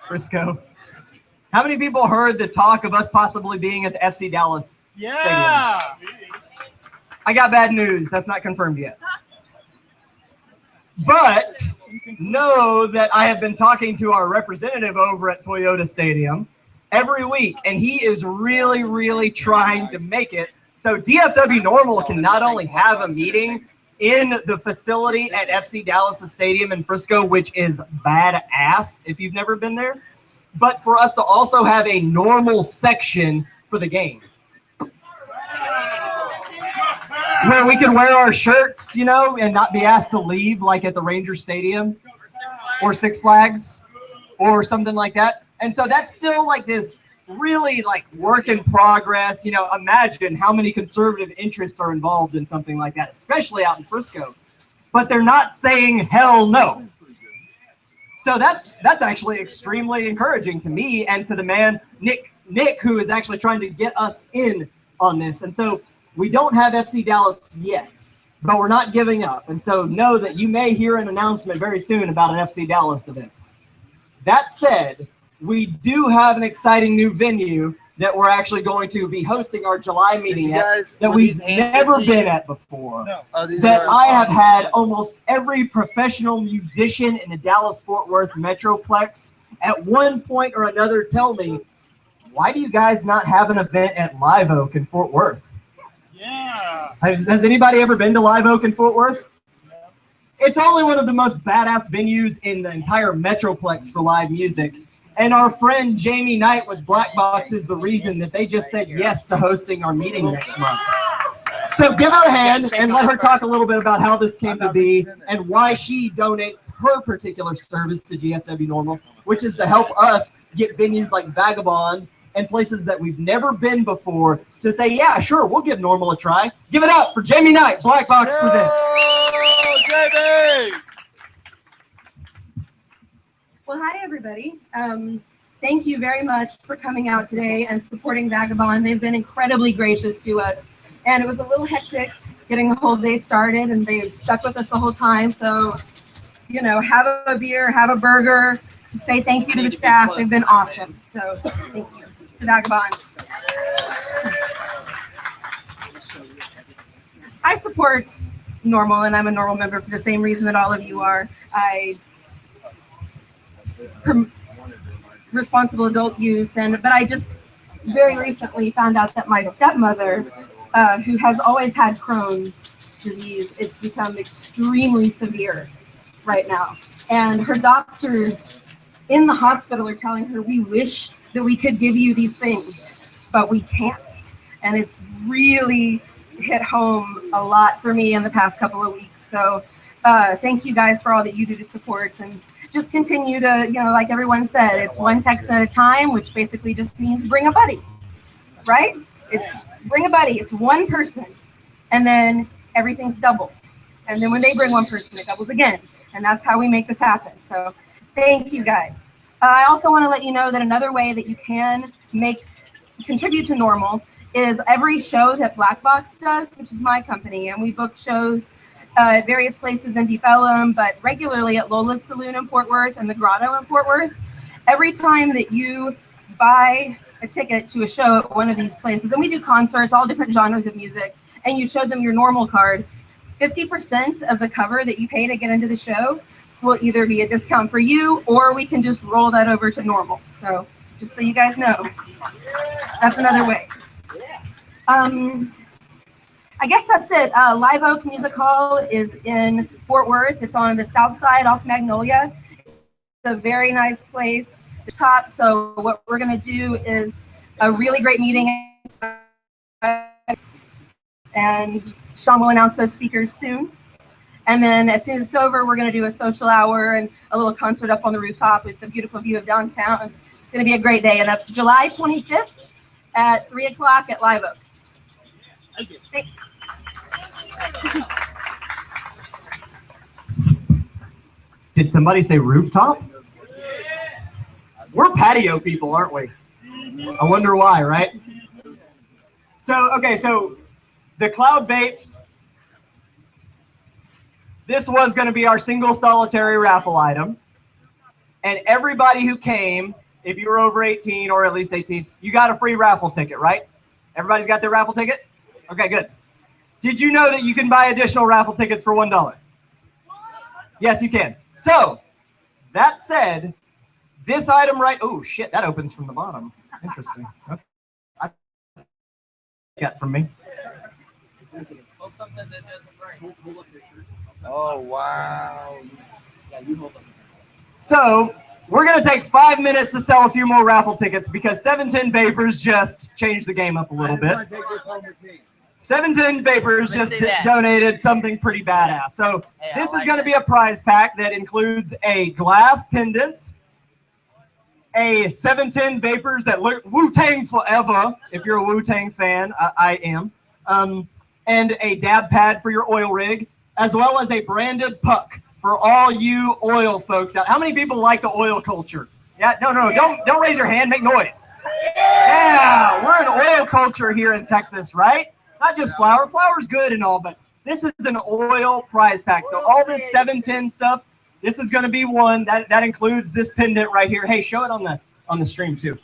Frisco. How many people heard the talk of us possibly being at the FC Dallas Stadium? I got bad news. That's not confirmed yet. But know that I have been talking to our representative over at Toyota Stadium every week, and he is really, really trying to make it. So DFW NORML can not only have a meeting in the facility at FC Dallas Stadium in Frisco, which is badass if you've never been there, but for us to also have a normal section for the game. Where we can wear our shirts, you know, and not be asked to leave like at the Ranger Stadium or Six Flags or something like that. And so that's still like this really like work in progress. You know, imagine how many conservative interests are involved in something like that, especially out in Frisco. But they're not saying hell no. So that's actually extremely encouraging to me and to the man, Nick, who is actually trying to get us in on this. And so we don't have FC Dallas yet, but we're not giving up. And so know that you may hear an announcement very soon about an FC Dallas event. That said, we do have an exciting new venue that we're actually going to be hosting our July meeting at that we've never been at before.
No.
That I have had almost every professional musician in the Dallas-Fort Worth Metroplex at one point or another tell me, why do you guys not have an event at Live Oak in Fort Worth?
Yeah.
Has anybody ever been to Live Oak in Fort Worth? It's only one of the most badass venues in the entire Metroplex for live music. And our friend Jamie Knight with Black Box is the reason that they just said yes to hosting our meeting next month. So give her a hand and let her talk a little bit about how this came to be and why she donates her particular service to DFW NORML, which is to help us get venues like Vagabond and places that we've never been before to say, yeah, sure, we'll give NORML a try. Give it up for Jamie Knight, Black Box Presents.
Jamie!
Well, hi, everybody. Thank you very much for coming out today and supporting Vagabond. They've been incredibly gracious to us. And it was a little hectic getting the whole day started, and they've stuck with us the whole time. So, you know, have a beer, have a burger, say thank you to the staff. They've been awesome. So thank you to Vagabond. I support NORML, and I'm a NORML member for the same reason that all of you are. Responsible adult use, but I just very recently found out that my stepmother, who has always had Crohn's disease, it's become extremely severe right now. And her doctors in the hospital are telling her, we wish that we could give you these things, but we can't. And it's really hit home a lot for me in the past couple of weeks. So thank you guys for all that you do to support, and just continue to, you know, like everyone said, it's one Texan at a time, which basically just means bring a buddy, right? It's bring a buddy. It's one person, and then everything's doubled. And then when they bring one person, it doubles again. And that's how we make this happen. So thank you guys. I also want to let you know that another way that you can contribute to NORML is every show that Black Box does, which is my company, and we book shows at various places in Deep Ellum, but regularly at Lola's Saloon in Fort Worth and the Grotto in Fort Worth. Every time that you buy a ticket to a show at one of these places, and we do concerts, all different genres of music, and you show them your NORML card, 50% of the cover that you pay to get into the show will either be a discount for you, or we can just roll that over to NORML. So just so you guys know, that's another way. I guess that's it. Live Oak Music Hall is in Fort Worth. It's on the south side off Magnolia. It's a very nice place. The top. So what we're going to do is a really great meeting, and Sean will announce those speakers soon. And then as soon as it's over, we're going to do a social hour and a little concert up on the rooftop with the beautiful view of downtown. It's going to be a great day, and that's July 25th at 3 o'clock at Live Oak. Thanks.
Did somebody say rooftop? We're patio people, aren't we? I wonder why, right? So, okay, so the Cloud Vape, this was going to be our single solitary raffle item. And everybody who came, if you were over 18 or at least 18, you got a free raffle ticket, right? Everybody's got their raffle ticket? Okay, good. Did you know that you can buy additional raffle tickets for $1? Yes, you can. So, that said, this item right, oh shit, that opens from the bottom. Interesting. Okay. Got from me.
Oh, wow.
So, we're going to take 5 minutes to sell a few more raffle tickets because 710 Vapors just changed the game up a little bit. 710 Vapors just donated something pretty badass. So this is going to be a prize pack that includes a glass pendant, a 710 Vapors that look Wu-Tang forever, if you're a Wu-Tang fan, I am, and a dab pad for your oil rig, as well as a branded puck for all you oil folks out. How many people like the oil culture? Yeah, no, don't raise your hand, make noise. Yeah, we're an oil culture here in Texas, right? Not just flour. Flour's good and all, but this is an oil prize pack. So all this 710 stuff, this is going to be one that includes this pendant right here. Hey, show it on the stream too.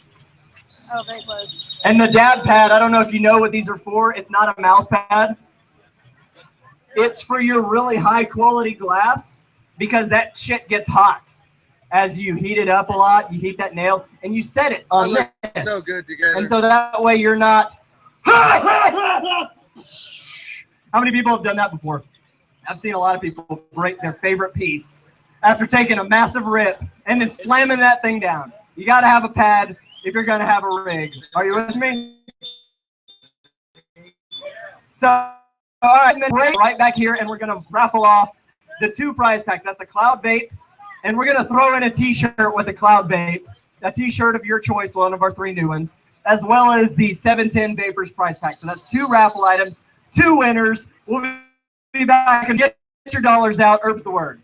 Oh, very close.
And the dab pad, I don't know if you know what these are for. It's not a mouse pad. It's for your really high quality glass because that shit gets hot. as you heat it up a lot, you heat that nail, and you set it on this.
So good together.
And so that way you're not. How many people have done that before? I've seen a lot of people break their favorite piece after taking a massive rip and then slamming that thing down. You got to have a pad if you're going to have a rig. Are you with me? So, all right, right back here, and we're going to raffle off the 2 prize packs. That's the Cloud Vape, and we're going to throw in a T-shirt with the Cloud Vape, a T-shirt of your choice, one of our 3 new ones, as well as the 710 Vapors prize pack. So that's 2 raffle items, 2 winners. We'll be back and get your dollars out. Herb's the word.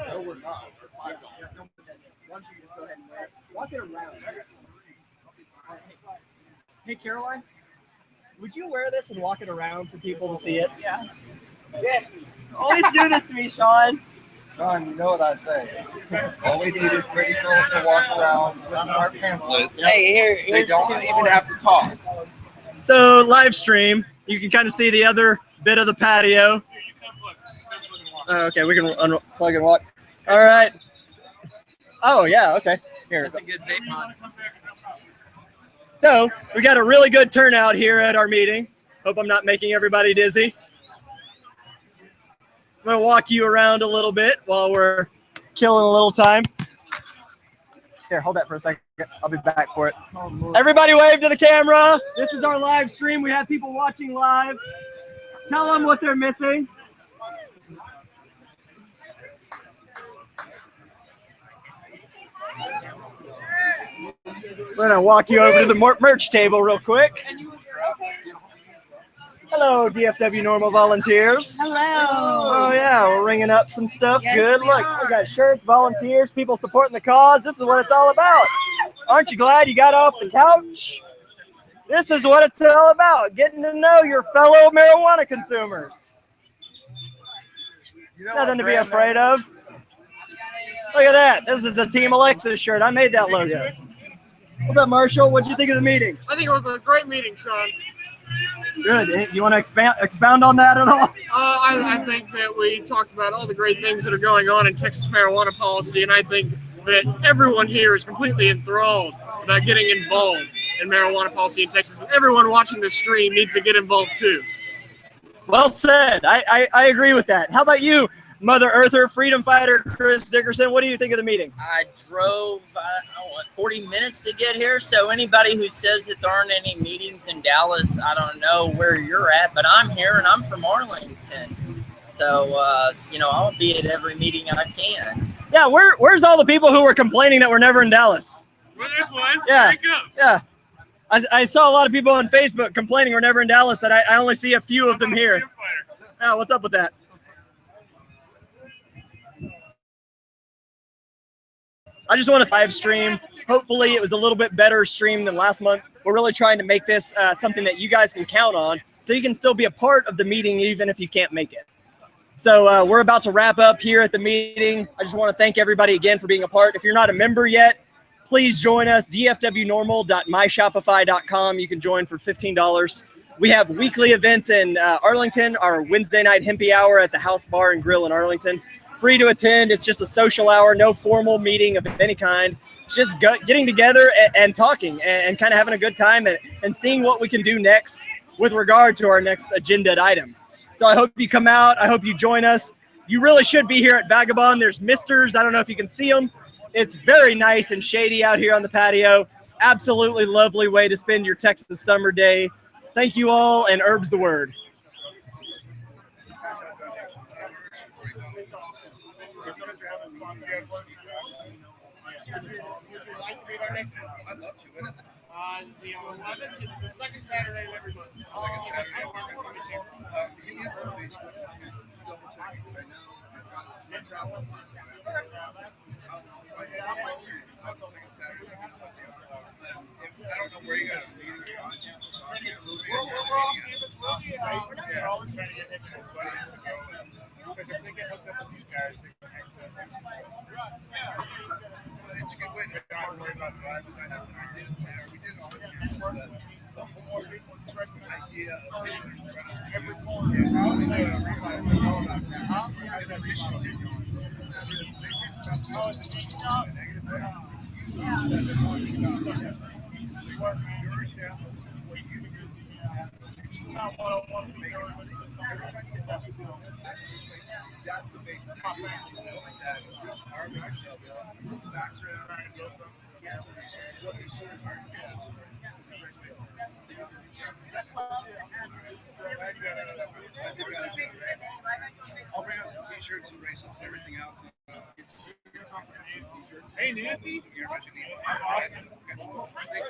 No, we're not. Walk it around. Hey, Caroline, would you wear this and walk it around for people to see it?
Yeah. Yes. Always do this to me, Sean.
Sean, you know what I say. All we need is pretty girls to walk around with our pamphlets.
Hey,
They don't even have to talk.
So live stream, you can kind of see the other bit of the patio. Okay, we can unplug and walk. All right. Oh yeah, okay. Here.
That's a good vape mod.
So we got a really good turnout here at our meeting. Hope I'm not making everybody dizzy. I'm gonna walk you around a little bit while we're killing a little time. Here, hold that for a second. I'll be back for it. Everybody wave to the camera. This is our live stream. We have people watching live. Tell them what they're missing. We're gonna walk you over to the merch table real quick. Hello, DFW NORML volunteers.
Hello.
Oh yeah, we're ringing up some stuff.
Yes,
Good.
we
Look,
are.
we got shirts, volunteers, people supporting the cause. This is what it's all about. Aren't you glad you got off the couch? This is what it's all about, getting to know your fellow marijuana consumers. Nothing to be afraid of. Look at that. This is a Team Alexis shirt. I made that logo. What's up, Marshall? What'd you think of the meeting?
I think it was a great meeting, Sean.
Good. You want to expound on that at all?
I think that we talked about all the great things that are going on in Texas marijuana policy, and I think that everyone here is completely enthralled about getting involved in marijuana policy in Texas. And everyone watching this stream needs to get involved too.
Well said. I agree with that. How about you, Mother Earther, freedom fighter Chris Dickerson? What do you think of the meeting?
I drove 40 minutes to get here, so anybody who says that there aren't any meetings in Dallas, I don't know where you're at, but I'm here and I'm from Arlington. So, I'll be at every meeting I can.
Yeah, where's all the people who were complaining that we're never in Dallas?
Well, there's one.
Yeah,
Wake up.
yeah. I saw a lot of people on Facebook complaining we're never in Dallas, that I only see a few of them here. Yeah, what's up with that? I just want to live stream. Hopefully it was a little bit better stream than last month. We're really trying to make this something that you guys can count on, so you can still be a part of the meeting even if you can't make it. So we're about to wrap up here at the meeting. I just want to thank everybody again for being a part. If you're not a member yet, please join us, dfwnormal.myshopify.com. You can join for $15. We have weekly events in Arlington, our Wednesday night Hempy Hour at the House Bar and Grill in Arlington. Free to attend. It's just a social hour, no formal meeting of any kind. It's just getting together and talking and kind of having a good time and seeing what we can do next with regard to our next agenda item. So I hope you come out. I hope you join us. You really should be here at Vagabond. There's misters. I don't know if you can see them. It's very nice and shady out here on the patio. Absolutely lovely way to spend your Texas summer day. Thank you all, and Herb's the word.
On the 11th, it's the second Saturday of every month.
I don't know where you guys are meeting.
We're always trying to get him to go. Because if they get hooked up with you guys, they can
It's a good way to not worry about drivers. I have an idea. We did all the That's the base like that. I'll bring out some t-shirts and bracelets and everything else.
Hey, Nancy. I'm Austin.
Thank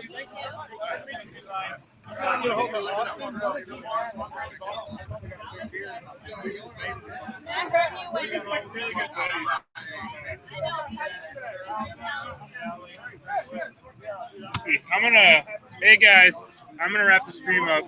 you.
Really good buddies. See, hey guys, I'm gonna wrap the stream up.